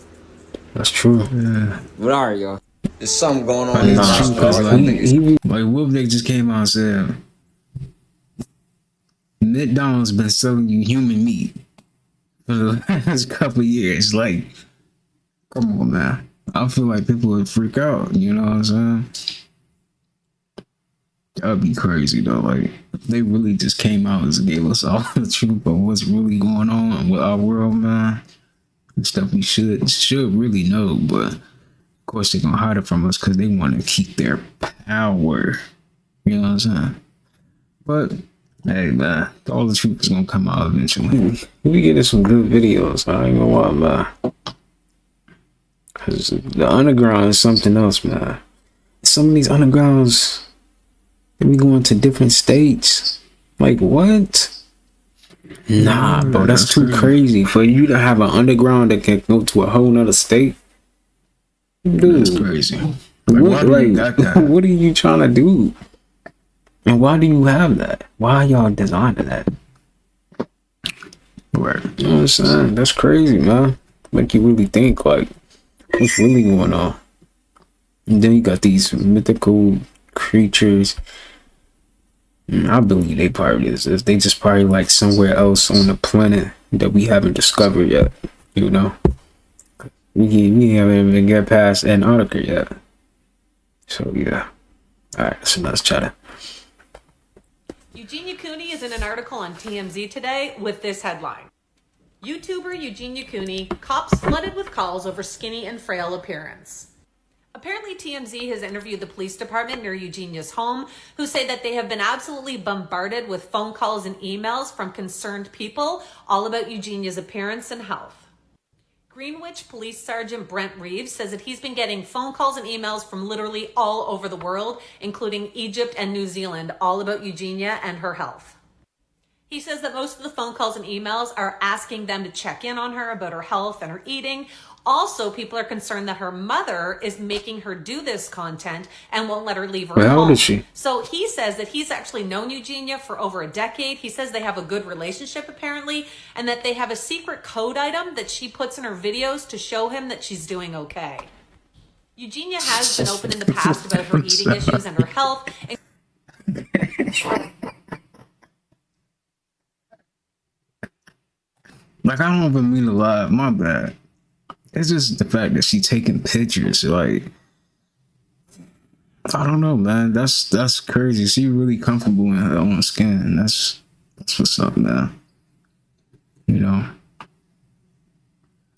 Speaker 1: That's true. Yeah.
Speaker 11: But all right, y'all. There's something going on.
Speaker 1: Like Wolfnick just came out and said, McDonald's been selling you human meat for the last couple of years. Like, come on, man. I feel like people would freak out. You know what I'm saying? That'd be crazy though. Like, they really just came out and gave us all the truth of what's really going on with our world, man. Stuff we should really know, but of course, they're gonna hide it from us because they want to keep their power. You know what I'm saying? But hey, man, all the truth is gonna come out eventually. We getting some good videos. I ain't gonna lie, man. Cause the underground is something else, man. Some of these undergrounds, they be going to different states. Like what? Nah, bro, that's too crazy for you to have an underground that can go to a whole nother state. Dude, that's crazy. What are you trying to do? And why do you have that? Why y'all designing that? Right. You know what I'm saying? That's crazy, man. Make you really think, like, what's really going on? And then you got these mythical creatures. I believe they probably is. They just probably like somewhere else on the planet that we haven't discovered yet. You know? We haven't even get past Antarctica yet. So, yeah. Alright, so let's chat it.
Speaker 10: Eugene Yukuni is in an article on TMZ today with this headline. YouTuber Eugene Yukuni, cops flooded with calls over skinny and frail appearance. Apparently TMZ has interviewed the police department near Eugenia's home, who say that they have been absolutely bombarded with phone calls and emails from concerned people all about Eugenia's appearance and health. Greenwich Police Sergeant Brent Reeves says that he's been getting phone calls and emails from literally all over the world, including Egypt and New Zealand, all about Eugenia and her health. He says that most of the phone calls and emails are asking them to check in on her about her health and her eating. Also, people are concerned that her mother is making her do this content and won't let her leave her home.
Speaker 1: How old is she?
Speaker 10: So he says that he's actually known Eugenia for over a decade. He says they have a good relationship apparently, and that they have a secret code item that she puts in her videos to show him that she's doing okay. Eugenia has been open in the past about her eating issues and her health.
Speaker 1: Like, I don't even mean to lie, my bad. It's just the fact that she taking pictures, like, I don't know, man. That's crazy. She really comfortable in her own skin. That's what's up, man. You know,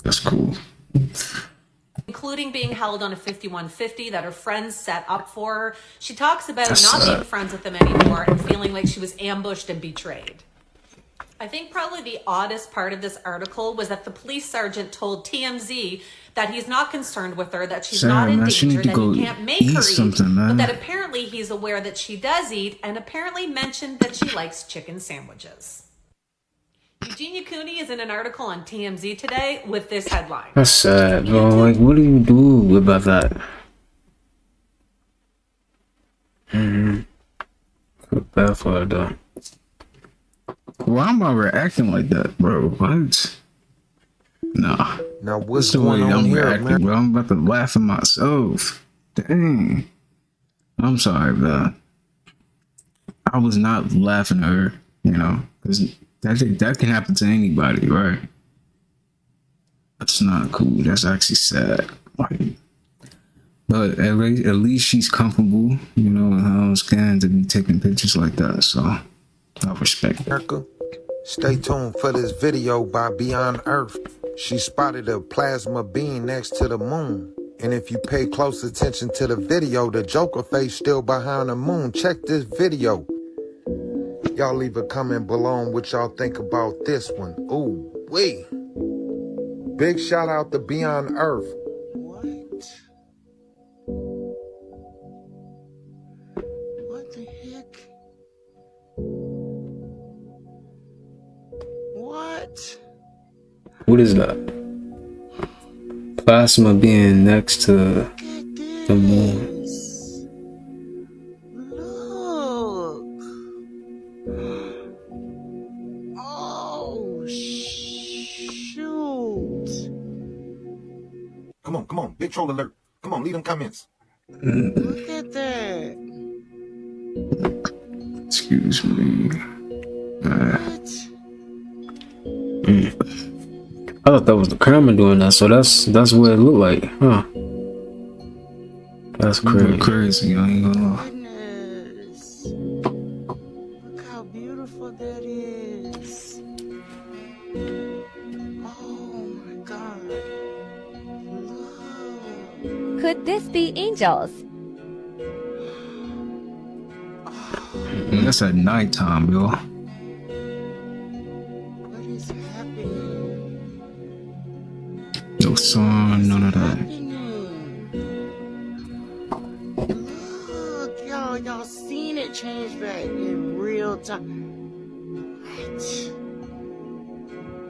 Speaker 1: that's cool.
Speaker 10: Including being held on a 5150 that her friends set up for her. She talks about not being friends with them anymore and feeling like she was ambushed and betrayed. I think probably the oddest part of this article was that the police sergeant told TMZ that he's not concerned with her, that she's not in danger, that he can't make her eat, but that apparently he's aware that she does eat, and apparently mentioned that she likes chicken sandwiches. Eugene Yukuni is in an article on TMZ today with this headline.
Speaker 1: That's sad, bro. Like, what do you do about that? Feel bad for her, though. Why am I reacting like that, bro? What? Nah.
Speaker 12: Now what's going on here, man?
Speaker 1: Bro, I'm about to laugh at myself. Dang. I'm sorry, bro. I was not laughing at her, you know, because that can happen to anybody, right? That's not cool. That's actually sad. But at least she's comfortable, you know, in her own skin to be taking pictures like that, so I respect it.
Speaker 12: Stay tuned for this video by Beyond Earth. She spotted a plasma being next to the moon. And if you pay close attention to the video, the Joker face still behind the moon. Check this video. Y'all leave a comment below on what y'all think about this one. Ooh, wee. Big shout out to Beyond Earth.
Speaker 23: What the heck? What?
Speaker 1: What is that? Plasma being next to the moon.
Speaker 23: Oh, shoot.
Speaker 12: Come on, big troll alert. Come on, leave them comments.
Speaker 23: Look at that.
Speaker 1: Excuse me. I thought that was the camera doing that, so that's what it looked like, huh? That's crazy. I ain't gonna lie.
Speaker 23: Look how beautiful that is. Oh my God. Look.
Speaker 4: Could this be angels?
Speaker 1: That's at nighttime, yo.
Speaker 5: What is happening?
Speaker 1: No sun, none of that.
Speaker 5: Look, y'all seen it change back in real time.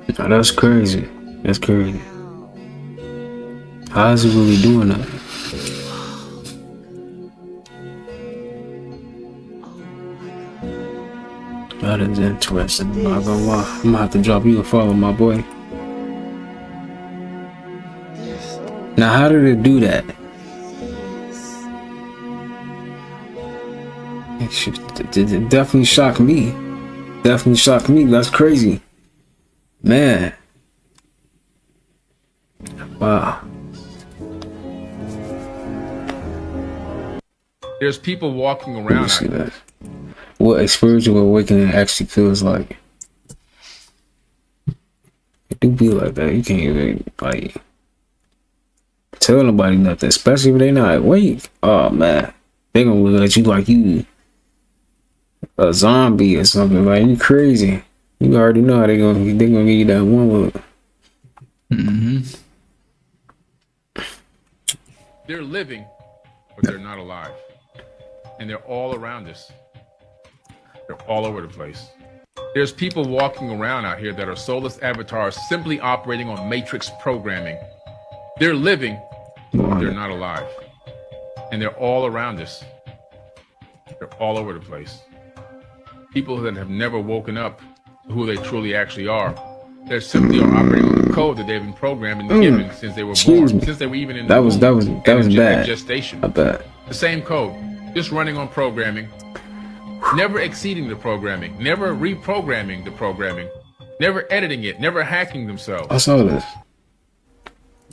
Speaker 5: What?
Speaker 1: Oh, that's crazy. That's crazy. How is he really doing that? That is interesting. I'm not gonna lie. I'm gonna have to drop you a follow, my boy. Now, how did it do that? It definitely shocked me. Definitely shocked me. That's crazy. Man. Wow.
Speaker 13: There's people walking around.
Speaker 1: See that. What a spiritual awakening actually feels like. It do be like that. You can't even like tell nobody nothing, especially if they not awake. Oh man, they gonna look at you like you a zombie or something. Like you crazy. You already know how they gonna give you that one look.
Speaker 13: They're living, but they're not alive, and they're all around us. They're all over the place. There's people walking around out here that are soulless avatars simply operating on matrix programming. They're living, but they're not alive. And they're all around us. They're all over the place. People that have never woken up to who they truly actually are. They simply are operating on the code that they've been programmed and given since they were born. Since they were even in the womb.
Speaker 1: That was bad.
Speaker 13: Gestation.
Speaker 1: I bet.
Speaker 13: The same code, just running on programming. Never exceeding the programming, never reprogramming the programming, never editing it, never hacking themselves.
Speaker 1: I saw this.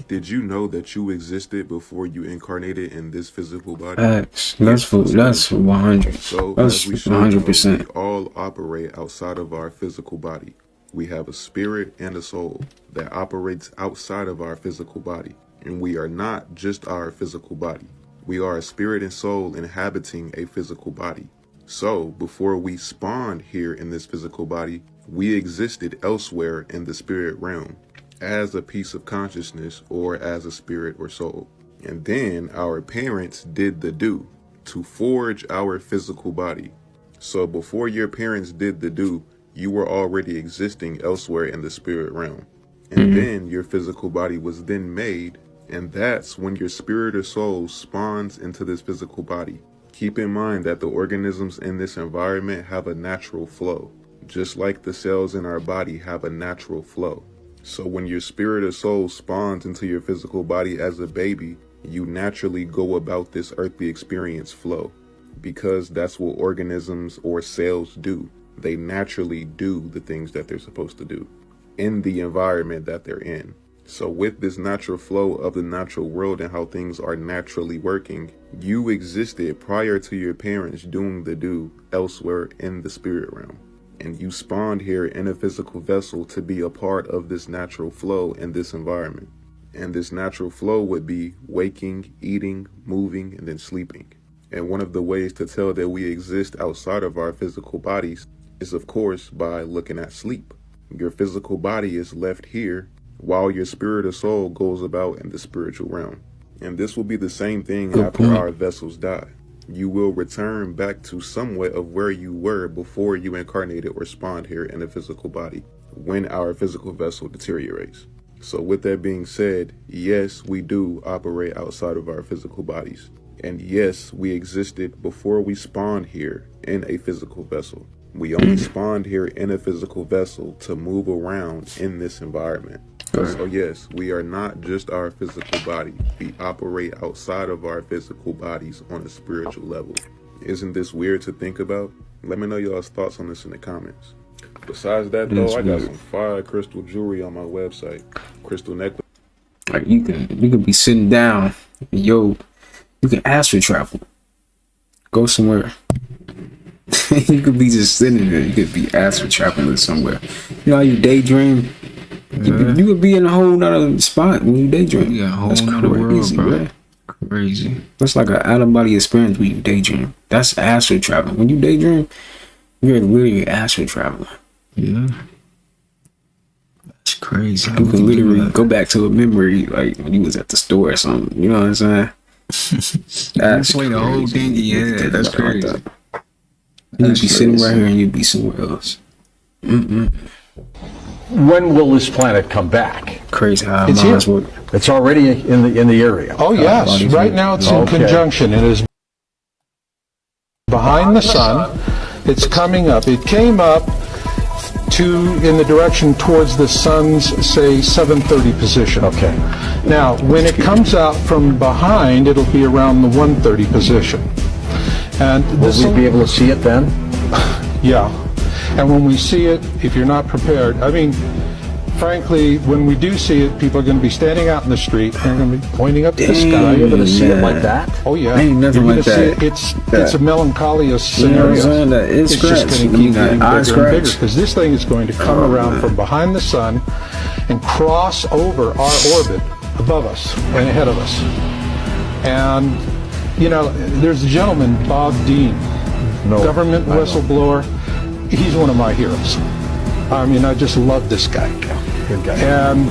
Speaker 24: Did you know that you existed before you incarnated in this physical body?
Speaker 1: That's 100.
Speaker 24: So
Speaker 1: That's 100%.
Speaker 24: We all operate outside of our physical body. We have a spirit and a soul that operates outside of our physical body. And we are not just our physical body. We are a spirit and soul inhabiting a physical body. So, before we spawned here in this physical body, we existed elsewhere in the spirit realm as a piece of consciousness or as a spirit or soul. And then our parents did the do to forge our physical body. So before your parents did the do, you were already existing elsewhere in the spirit realm. And then your physical body was then made, and that's when your spirit or soul spawns into this physical body. Keep in mind that the organisms in this environment have a natural flow, just like the cells in our body have a natural flow. So when your spirit or soul spawns into your physical body as a baby, you naturally go about this earthly experience flow, because that's what organisms or cells do. They naturally do the things that they're supposed to do in the environment that they're in. So with this natural flow of the natural world and how things are naturally working, you existed prior to your parents doing the do elsewhere in the spirit realm. And you spawned here in a physical vessel to be a part of this natural flow in this environment. And this natural flow would be waking, eating, moving, and then sleeping. And one of the ways to tell that we exist outside of our physical bodies is, of course, by looking at sleep. Your physical body is left here while your spirit or soul goes about in the spiritual realm. And this will be the same thing after our vessels die. You will return back to somewhat of where you were before you incarnated or spawned here in a physical body when our physical vessel deteriorates. So with that being said, yes, we do operate outside of our physical bodies. And yes, we existed before we spawned here in a physical vessel. We only spawned here in a physical vessel to move around in this environment. So yes, we are not just our physical body. We operate outside of our physical bodies on a spiritual level. Isn't this weird to think about? Let me know y'all's thoughts on this in the comments. Besides that though, I got some fire crystal jewelry on my website. Crystal necklace.
Speaker 1: Like you can be sitting down, you can astral travel. Go somewhere. You could be just sitting there. You could be astral traveling somewhere. You know how you daydream? You could be in a whole nother spot when you daydream. Yeah, a whole That's nother world, bro. Crazy. Crazy. That's like an out-of-body experience when you daydream. That's astral traveling. When you daydream, you're literally astral traveling.
Speaker 4: Yeah. That's crazy.
Speaker 1: You can literally go back to a memory, like when you was at the store or something. You know what I'm saying? That's
Speaker 4: play the whole thing. Yeah, that's crazy.
Speaker 1: Like that. You'd be sitting right here and you'd be somewhere else.
Speaker 15: When will this planet come back?
Speaker 1: Crazy how
Speaker 15: It's
Speaker 1: minds
Speaker 15: here.
Speaker 1: work.
Speaker 15: It's already in the area.
Speaker 17: Oh yes, right now it's in conjunction. It is behind the sun. It's coming up. It came up in the direction towards the sun's, say, 7:30 position.
Speaker 15: Okay.
Speaker 17: Now, when it comes out from behind, it'll be around the 1:30 position. And
Speaker 15: Will we be able to see it then?
Speaker 17: Yeah. And when we see it, if you're not prepared, I mean, frankly, when we do see it, people are going to be standing out in the street. They're going to be pointing up to the sky.
Speaker 15: Are you able to see it like that?
Speaker 17: Oh yeah.
Speaker 1: Ain't nothing
Speaker 17: You're
Speaker 1: like
Speaker 17: gonna
Speaker 1: that.
Speaker 17: see it. It's a melancholia
Speaker 1: You know what I'm
Speaker 17: scenario.
Speaker 1: saying? That is
Speaker 17: It's just
Speaker 1: scratch.
Speaker 17: going to
Speaker 1: You
Speaker 17: keep
Speaker 1: got
Speaker 17: getting
Speaker 1: eye
Speaker 17: bigger and bigger
Speaker 1: scratch.
Speaker 17: because this thing is going to come around from behind the sun and cross over our orbit above us and ahead of us. And you know, there's a gentleman, Bob Dean, government whistleblower. He's one of my heroes. I mean, I just love this guy.
Speaker 15: Good guy.
Speaker 17: And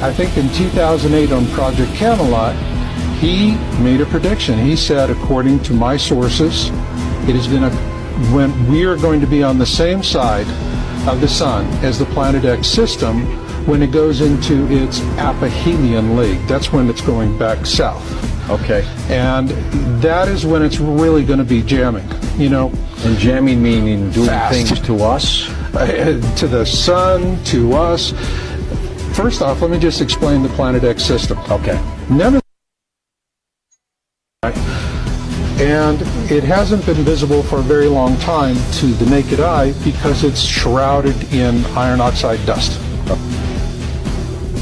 Speaker 17: I think in 2008 on Project Camelot, he made a prediction. He said, according to my sources, it is going to, when we are going to be on the same side of the sun as the Planet X system when it goes into its aphelion leg. That's when it's going back south.
Speaker 15: Okay.
Speaker 17: And that is when it's really going to be jamming, you know.
Speaker 15: And jamming meaning doing
Speaker 17: Fast.
Speaker 15: things to us?
Speaker 17: To the sun, to us. First off, let me just explain the Planet X system.
Speaker 15: Okay.
Speaker 17: Never. And it hasn't been visible for a very long time to the naked eye because it's shrouded in iron oxide dust.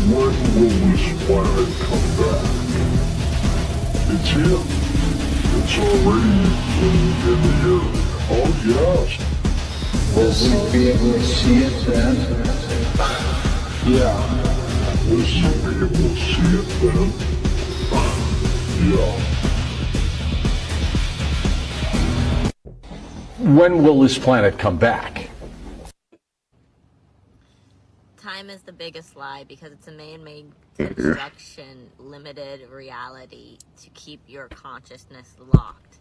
Speaker 3: When will this planet come back? It's here. It's already in the area. Oh, yes.
Speaker 15: Will we be able to see it then?
Speaker 17: Yeah.
Speaker 3: Will you be able to see it then? Yeah.
Speaker 15: When will this planet come back?
Speaker 18: Time is the biggest lie because it's a man-made construction, limited reality to keep your consciousness locked.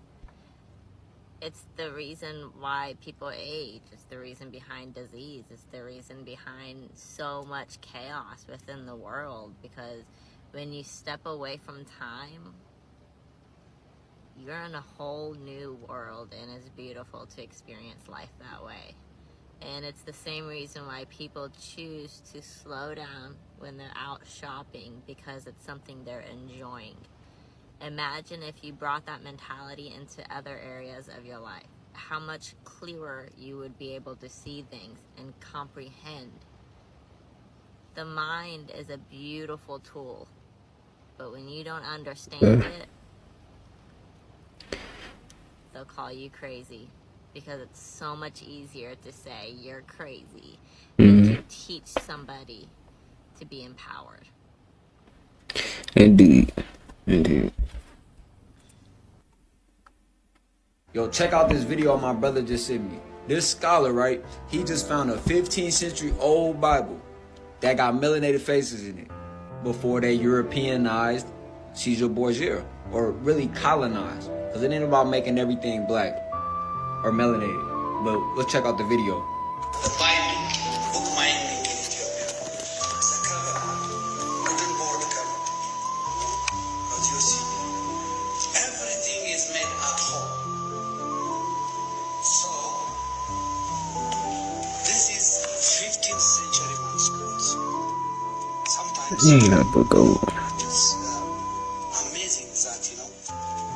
Speaker 18: It's the reason why people age. It's the reason behind disease. It's the reason behind so much chaos within the world, because when you step away from time, you're in a whole new world, and it's beautiful to experience life that way. And it's the same reason why people choose to slow down when they're out shopping, because it's something they're enjoying. Imagine if you brought that mentality into other areas of your life, how much clearer you would be able to see things and comprehend. The mind is a beautiful tool, but when you don't understand it, they'll call you crazy, because it's so much easier to say you're crazy than to teach somebody to be empowered.
Speaker 1: Indeed. Indeed.
Speaker 11: Yo, check out this video my brother just sent me. This scholar, right, he just found a 15th century old Bible that got melanated faces in it before they Europeanized Caesar Borgia, or really colonized, because it ain't about making everything black or melanated. But let's check out the video.
Speaker 25: The binding, bookbinding in Ethiopia. It's a cover, wooden board cover. As you see, everything is made at home. So, this is 15th century manuscripts. Sometimes
Speaker 1: Yeah, but go.
Speaker 25: it's amazing that, you know,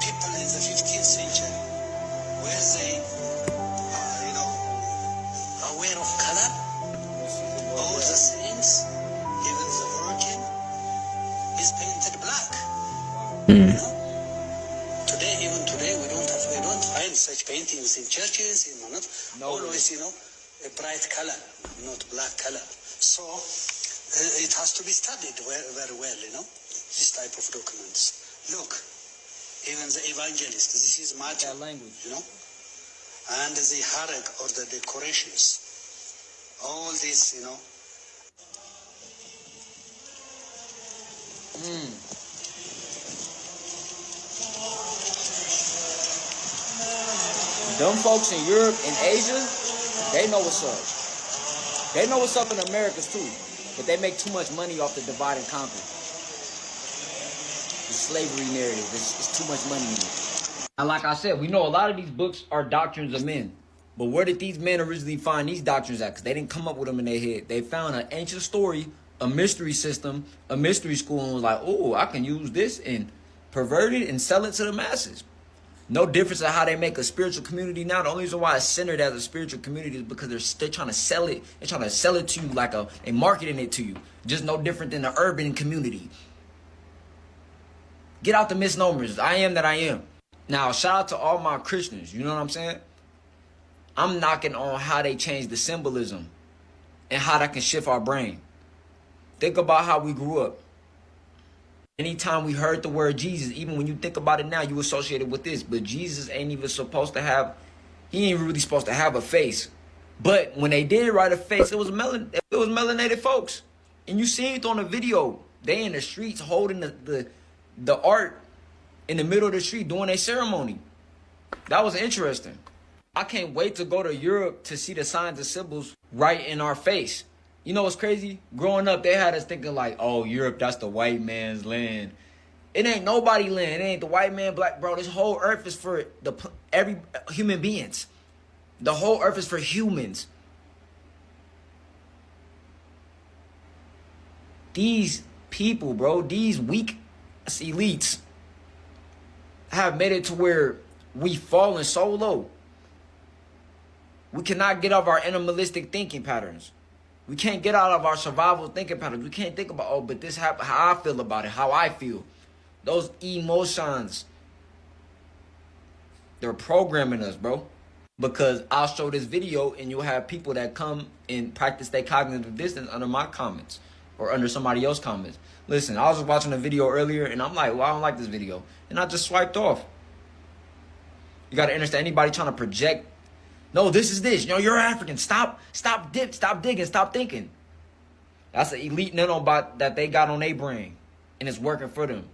Speaker 25: people in the 15th century, where they aware of color, all the things, even the virgin is painted black. You know? Today, even today, we don't find such paintings in churches. Always, you know, a bright color, not black color. So it has to be studied very well, you know, this type of documents. Look, even the evangelist, this is Martin,
Speaker 11: language,
Speaker 25: you know, and the harak or the decorations, all this, you know.
Speaker 11: Them folks in Europe and Asia, they know what's up. They know what's up in America too, but they make too much money off the divide and conquer. The slavery narrative, it's too much money in it. And like I said, we know a lot of these books are doctrines of men. But where did these men originally find these doctrines at? Because they didn't come up with them in their head. They found an ancient story, a mystery system, a mystery school, and was like, oh, I can use this and pervert it and sell it to the masses. No difference in how they make a spiritual community now. The only reason why it's centered as a spiritual community is because they're trying to sell it. They're trying to sell it to you like they marketing it to you. Just no different than the urban community. Get out the misnomers. I am that I am. Now, shout out to all my Christians. You know what I'm saying? I'm knocking on how they change the symbolism and how that can shift our brain. Think about how we grew up. Anytime we heard the word Jesus, even when you think about it now, you associate it with this. But Jesus ain't even supposed to have, he ain't really supposed to have a face. But when they did write a face, it was melanated folks. And you see it on the video. They in the streets holding the art in the middle of the street doing a ceremony. That was interesting. I can't wait to go to Europe to see the signs and symbols right in our face. You know what's crazy? Growing up, they had us thinking like, oh, Europe, that's the white man's land. It ain't nobody land. It ain't the white man, black, bro. This whole earth is for every human beings. The whole earth is for humans. These people, bro, these weak elites have made it to where we fallen so low. We cannot get off our animalistic thinking patterns. We can't get out of our survival thinking patterns. We can't think about, oh, but this happened, how I feel about it, how I feel. Those emotions, they're programming us, bro. Because I'll show this video and you'll have people that come and practice their cognitive dissonance under my comments or under somebody else's comments. Listen, I was just watching a video earlier and I'm like, well, I don't like this video. And I just swiped off. You got to understand, anybody trying to project, no, this is this. You know, you're African. Stop digging, stop thinking. That's an elite nanobot that they got on their brain. And it's working for them.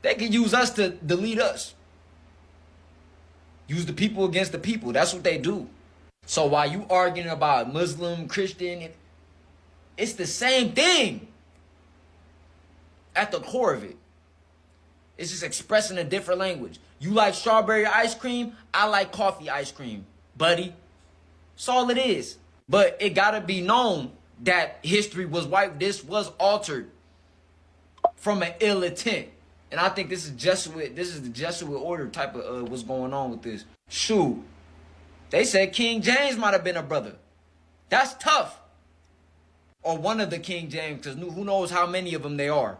Speaker 11: They can use us to delete us. Use the people against the people. That's what they do. So while you arguing about Muslim, Christian, it's the same thing. At the core of it. It's just expressing a different language. You like strawberry ice cream? I like coffee ice cream, buddy. That's all it is. But it gotta be known that history was wiped. This was altered from an ill intent. And I think this is the Jesuit order type of what's going on with this. Shoot. They said King James might have been a brother. That's tough. Or one of the King James, because who knows how many of them they are.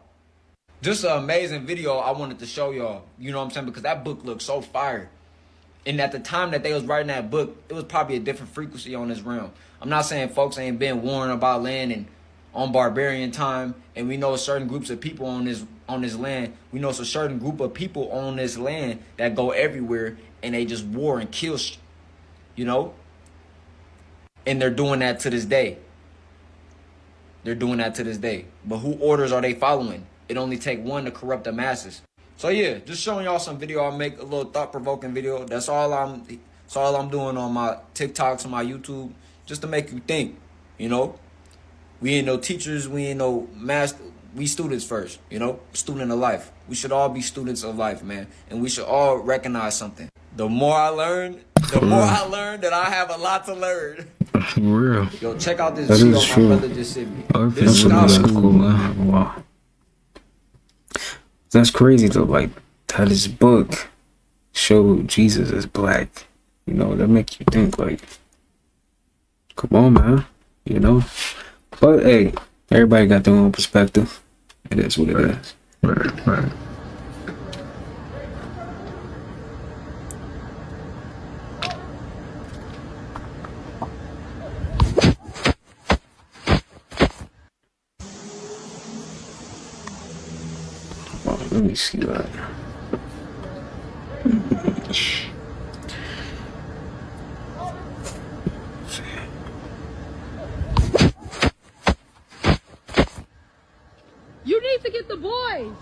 Speaker 11: Just an amazing video I wanted to show y'all. You know what I'm saying? Because that book looks so fire. And at the time that they was writing that book, it was probably a different frequency on this realm. I'm not saying folks ain't been warned about land and on barbarian time. And we know certain groups of people on this land. We know it's a certain group of people on this land that go everywhere and they just war and kill, you know? And they're doing that to this day. They're doing that to this day. But who orders are they following? It only take one to corrupt the masses. So yeah, just showing y'all some video. I'll make a little thought-provoking video. That's all I'm doing on my TikToks and my YouTube, just to make you think, you know? We ain't no teachers, we ain't no master, we students first, you know? Student of life. We should all be students of life, man. And we should all recognize something. The more I learn, that I have a lot to learn.
Speaker 1: For real.
Speaker 11: Yo, check out this
Speaker 1: that
Speaker 11: video
Speaker 1: is
Speaker 11: my
Speaker 1: true.
Speaker 11: brother just sent me.
Speaker 1: This is cool, man. Wow. That's crazy though, like how this book showed Jesus as black. You know, that make you think like, come on, man. You know? But hey, everybody got their own perspective. It is what it is.
Speaker 4: Right.
Speaker 1: Oh, let me see that.
Speaker 2: You need to get the boys.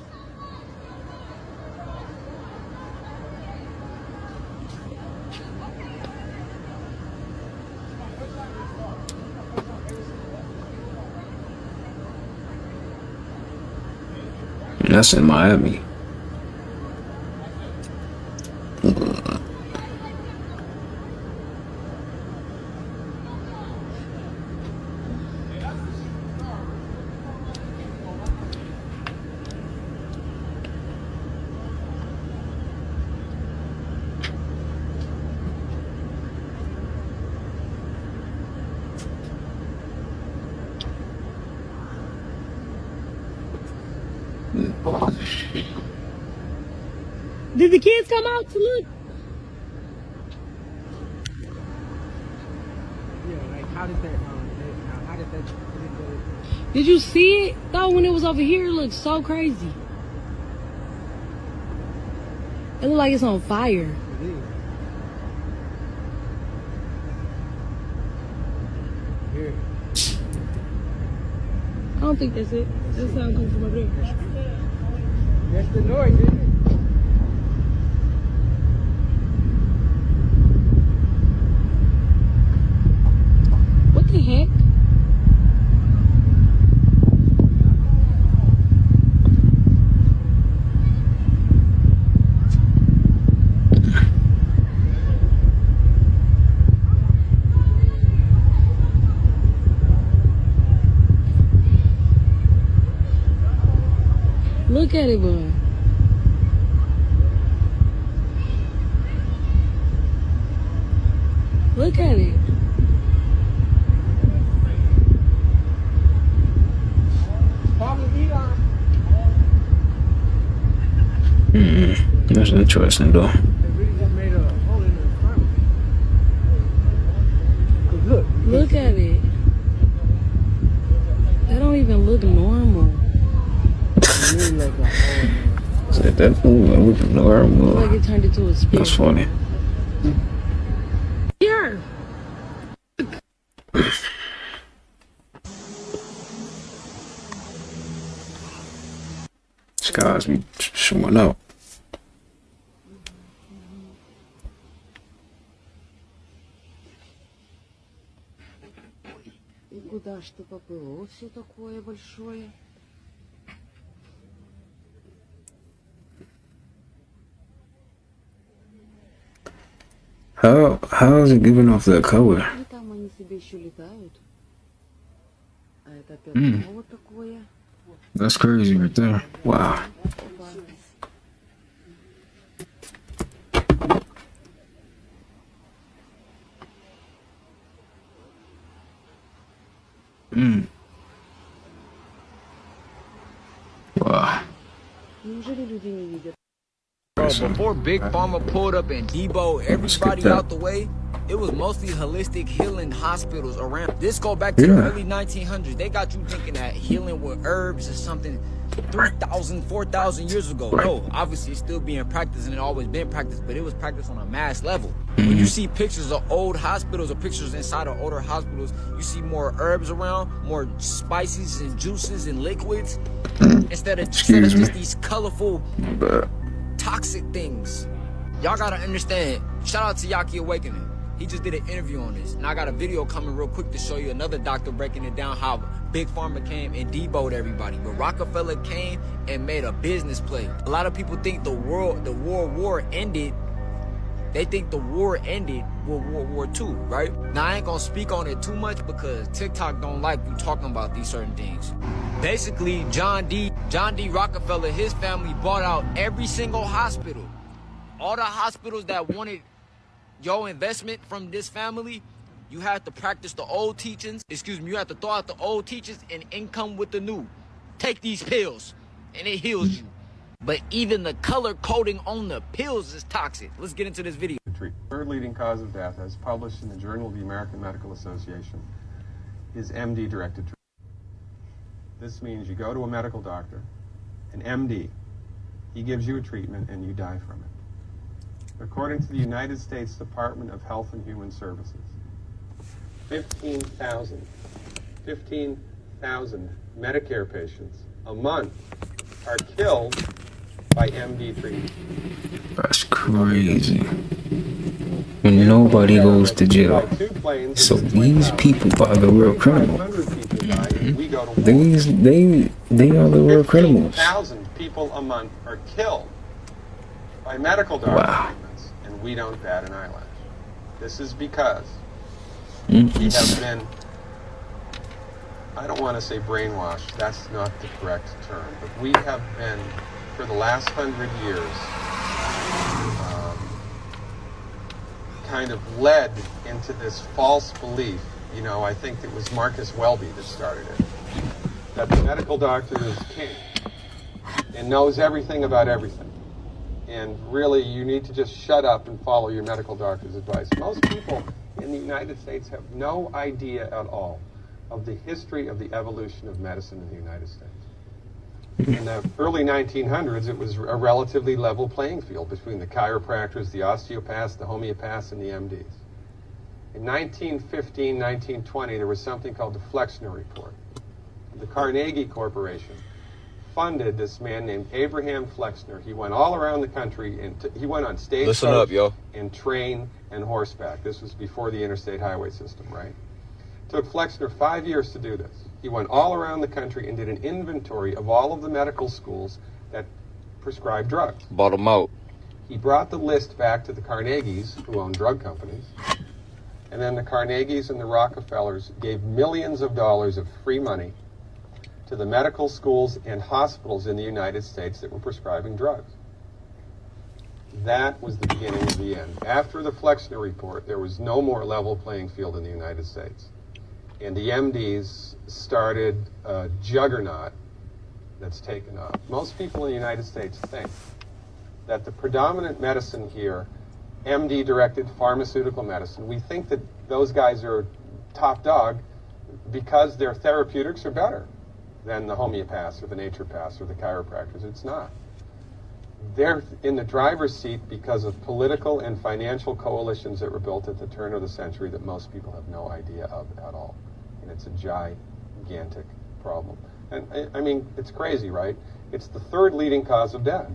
Speaker 1: That's in Miami.
Speaker 2: Did the kids come out to look?
Speaker 19: Yeah, like how did that?
Speaker 2: Did you see it though when it was over here? It looked so crazy. It looked like it's on fire.
Speaker 19: It is. Here.
Speaker 2: I don't think that's it. That sound comes from over there.
Speaker 19: That's the noise, isn't it?
Speaker 2: What the heck? Look at it, boy. Look at it.
Speaker 1: That's interesting though.
Speaker 2: Look at it. That don't even look normal.
Speaker 1: Said that look normal.
Speaker 2: Look like it turned into a spirit.
Speaker 1: That's funny.
Speaker 2: Here.
Speaker 1: Skies be showing up.
Speaker 2: И куда ж ты поплыл? Все такое большое.
Speaker 1: How is it giving off that color?
Speaker 2: И там они себе еще летают. А это опять вот такое.
Speaker 1: That's crazy right there. Wow. Wow.
Speaker 2: Неужели люди не видят?
Speaker 11: Bro, before Big Pharma pulled up and Debo everybody out the way, it was mostly holistic healing hospitals around. This go back to the early 1900s. They got you thinking that healing with herbs is something 3,000, 4,000 years ago. No, obviously it's still being practiced and it always been practiced, but it was practiced on a mass level. When you see pictures of old hospitals or pictures inside of older hospitals, you see more herbs around, more spices and juices and liquids, instead of just these colorful, toxic things. Y'all gotta understand. Shout out to Yaki Awakening. He just did an interview on this. And I got a video coming real quick to show you another doctor breaking it down how Big Pharma came and deboed everybody. But Rockefeller came and made a business play. A lot of people think the World War ended. They think the war ended with World War II, right? Now I ain't gonna speak on it too much because TikTok don't like you talking about these certain things. Basically, John D. Rockefeller, his family bought out every single hospital. All the hospitals that wanted your investment from this family, you have to practice the old teachings. You have to throw out the old teachings and in come with the new. Take these pills and it heals you. But even the color coding on the pills is toxic. Let's get into this video.
Speaker 20: Third leading cause of death, as published in the Journal of the American Medical Association, is MD-directed treatment. This means you go to a medical doctor, an MD, he gives you a treatment and you die from it. according to the United States Department of Health and Human Services. 15,000 Medicare patients a month are killed by MD treatment.
Speaker 1: That's crazy. And nobody goes to jail. So these people are the real criminals. They are the real criminals.
Speaker 20: 15,000 people a month are killed by medical doctor treatments, and we don't bat an eyelash. This is because we have been, I don't want to say brainwashed, that's not the correct term, but we have been, for the last 100 years, kind of led into this false belief. You know, I think it was Marcus Welby that started it, that the medical doctor is king and knows everything about everything. And really, you need to just shut up and follow your medical doctor's advice. Most people in the United States have no idea at all of the history of the evolution of medicine in the United States. In the early 1900s, it was a relatively level playing field between the chiropractors, the osteopaths, the homeopaths, and the MDs. In 1915, 1920, there was something called the Flexner Report. The Carnegie Corporation funded this man named Abraham Flexner. He went all around the country, and he went on stagecoach and train and horseback. This was before the interstate highway system, right? It took Flexner 5 years to do this. He went all around the country and did an inventory of all of the medical schools that prescribed drugs.
Speaker 11: Bought them out.
Speaker 20: He brought the list back to the Carnegies, who own drug companies, and then the Carnegies and the Rockefellers gave millions of dollars of free money to the medical schools and hospitals in the United States that were prescribing drugs. That was the beginning of the end. After the Flexner Report, there was no more level playing field in the United States. And the MDs started a juggernaut that's taken off. Most people in the United States think that the predominant medicine here, MD-directed pharmaceutical medicine, we think that those guys are top dog because their therapeutics are better than the homeopaths or the naturopaths or the chiropractors. It's not. They're in the driver's seat because of political and financial coalitions that were built at the turn of the century that most people have no idea of at all. And it's a gigantic problem. And I mean, it's crazy, right? It's the third leading cause of death.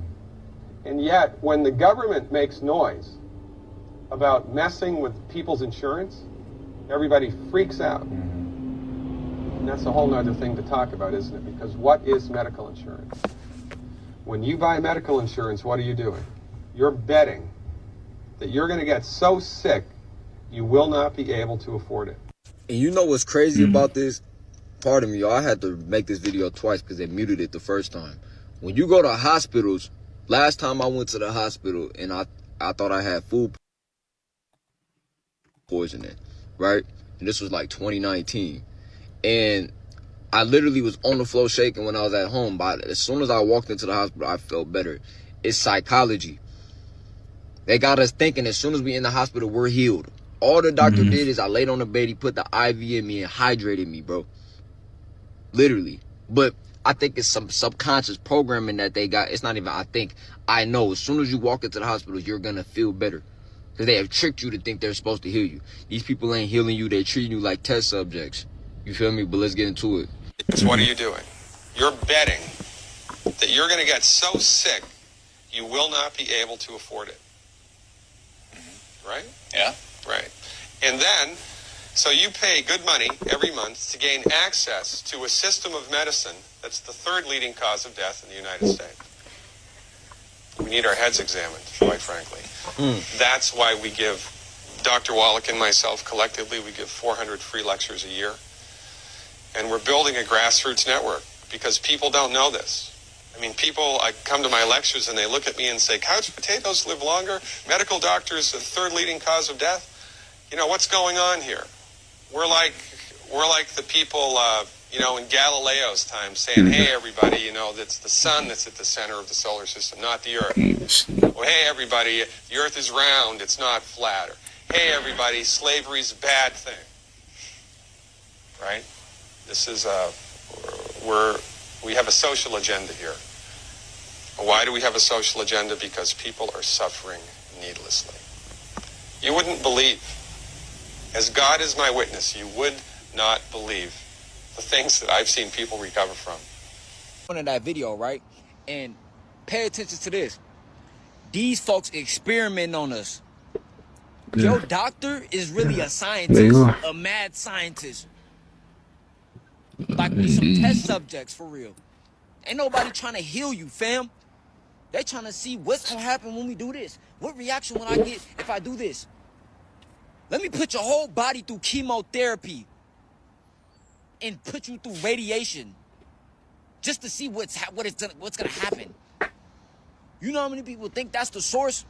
Speaker 20: And yet, when the government makes noise about messing with people's insurance, everybody freaks out. And that's a whole nother thing to talk about, isn't it? Because what is medical insurance? When you buy medical insurance, what are you doing? You're betting that you're going to get so sick, you will not be able to afford it.
Speaker 11: And you know what's crazy about this? Pardon me, y'all. I had to make this video twice because they muted it the first time. When you go to hospitals, last time I went to the hospital and I thought I had food poisoning, right? And this was like 2019. And I literally was on the floor shaking when I was at home. But as soon as I walked into the hospital, I felt better. It's psychology. They got us thinking as soon as we in the hospital, we're healed. All the doctor did is I laid on the bed, he put the IV in me and hydrated me, bro. Literally. But I think it's some subconscious programming that they got. It's not even I think. I know as soon as you walk into the hospital, you're going to feel better. Because they have tricked you to think they're supposed to heal you. These people ain't healing you. They're treating you like test subjects. You feel me? But let's get into it.
Speaker 20: So what are you doing? You're betting that you're going to get so sick, you will not be able to afford it. Right?
Speaker 6: Yeah.
Speaker 20: Right. And then, so you pay good money every month to gain access to a system of medicine that's the third leading cause of death in the United States. We need our heads examined, quite frankly. That's why we give, Dr. Wallach and myself collectively, we give 400 free lectures a year. And we're building a grassroots network because people don't know this. I mean, people, I come to my lectures and they look at me and say, couch potatoes live longer? Medical doctors, the third leading cause of death? You know, what's going on here? We're like the people, you know, in Galileo's time saying, hey, everybody, you know, it's the sun that's at the center of the solar system, not the earth. Well, hey, everybody, the earth is round, it's not flat. Or, hey, everybody, slavery's a bad thing. Right? This is, we have a social agenda here. Why do we have a social agenda? Because people are suffering needlessly. You wouldn't believe, as God is my witness, you would not believe the things that I've seen people recover from.
Speaker 11: One of that video, right? And pay attention to this. These folks experimenting on us. Your doctor is really a scientist, a mad scientist. Like some test subjects for real. Ain't nobody trying to heal you, fam. They trying to see what's gonna happen when we do this. What reaction will I get if I do this? Let me put your whole body through chemotherapy and put you through radiation just to see what's gonna happen. You know how many people think that's the source?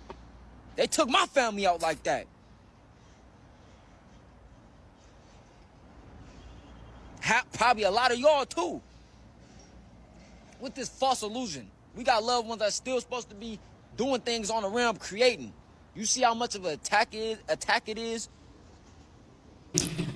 Speaker 11: They took my family out like that. Probably a lot of y'all too. With this false illusion. We got loved ones that's still supposed to be doing things on the realm, creating. You see how much of an attack it is?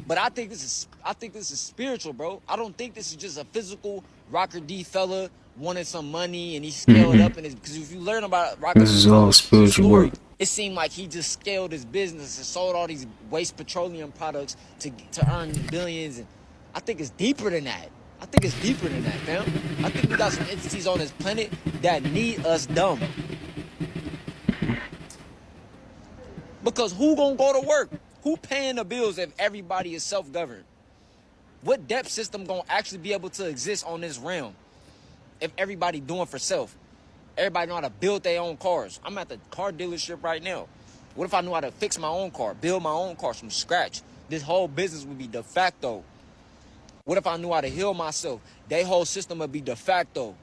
Speaker 11: But I think this is spiritual, bro. I don't think this is just a physical Rocker D fella wanted some money and he scaled up, and because if you learn about Rocker
Speaker 1: this is all spiritual work.
Speaker 11: It seemed like he just scaled his business and sold all these waste petroleum products to earn billions. And I think it's deeper than that. I think it's deeper than that, fam. I think we got some entities on this planet that need us dumb. Because who gonna go to work? Who paying the bills if everybody is self-governed? What debt system gonna actually be able to exist on this realm if everybody doing for self? Everybody know how to build their own cars. I'm at the car dealership right now. What if I knew how to fix my own car, build my own car from scratch? This whole business would be de facto. What if I knew how to heal myself? Their whole system would be de facto.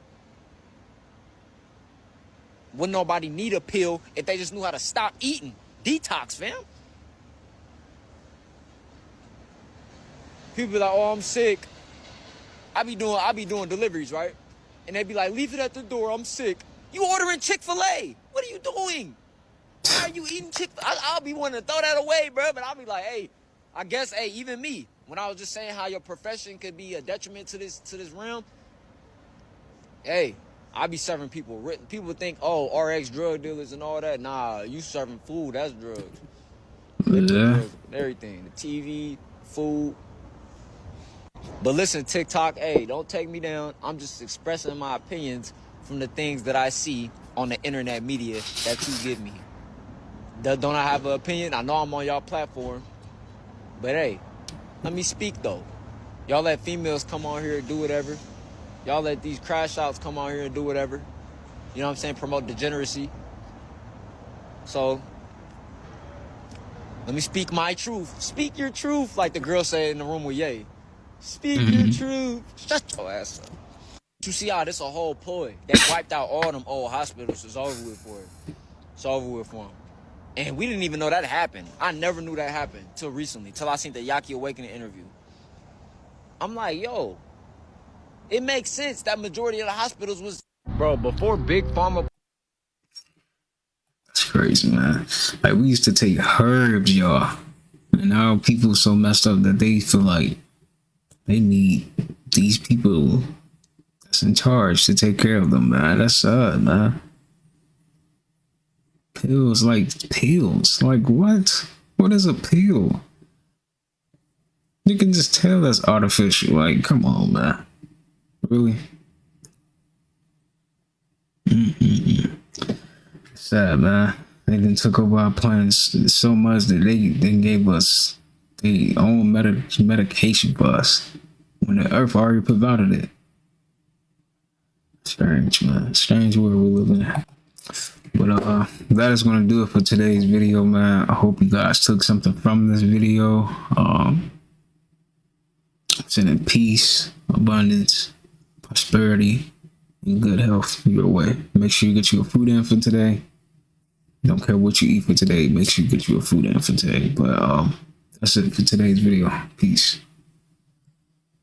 Speaker 11: Wouldn't nobody need a pill if they just knew how to stop eating? Detox, fam. People be like, oh, I'm sick. I be doing deliveries, right? And they be like, leave it at the door, I'm sick. You ordering Chick-fil-A. What are you doing? Why are you eating Chick-fil-A? I'll be wanting to throw that away, bro. But I'll be like, hey, I guess, hey, even me. When I was just saying how your profession could be a detriment to this realm, hey, I be serving people. People think, oh, RX drug dealers and all that. Nah, you serving food, that's drugs.
Speaker 1: Yeah.
Speaker 11: Everything, the TV, food. But listen, TikTok, hey, don't take me down. I'm just expressing my opinions from the things that I see on the internet media that you give me. Don't I have an opinion? I know I'm on y'all platform. But hey, let me speak though. Y'all let females come on here and do whatever. Y'all let these crash outs come on here and do whatever. You know what I'm saying? Promote degeneracy. So, let me speak my truth. Speak your truth, like the girl said in the room with Ye. Speak your truth. Shut your ass up. You see how this a whole ploy. They wiped out all them old hospitals. It's over with for it. It's over with for them. And we didn't even know that happened. I never knew that happened till recently, till I seen the Yaki Awakening interview. I'm like, yo, it makes sense that majority of the hospitals was, bro, before Big Pharma.
Speaker 1: That's crazy, man. Like, we used to take herbs, y'all. And now people so messed up that they feel like they need these people that's in charge to take care of them, man. That's sad, man. Pills, like pills. Like, what? What is a pill? You can just tell that's artificial. Like, come on, man. Really? Sad, man. They done took over our plans so much that they gave us their own medication for us when the earth already provided it. Strange, man. Strange world we live in. But that is going to do it for today's video, man. I hope you guys took something from this video. Sending peace, abundance, prosperity, and good health your way. Make sure you get your food in for today. Don't care what you eat for today. Make sure you get your food in for today. But that's it for today's video. Peace.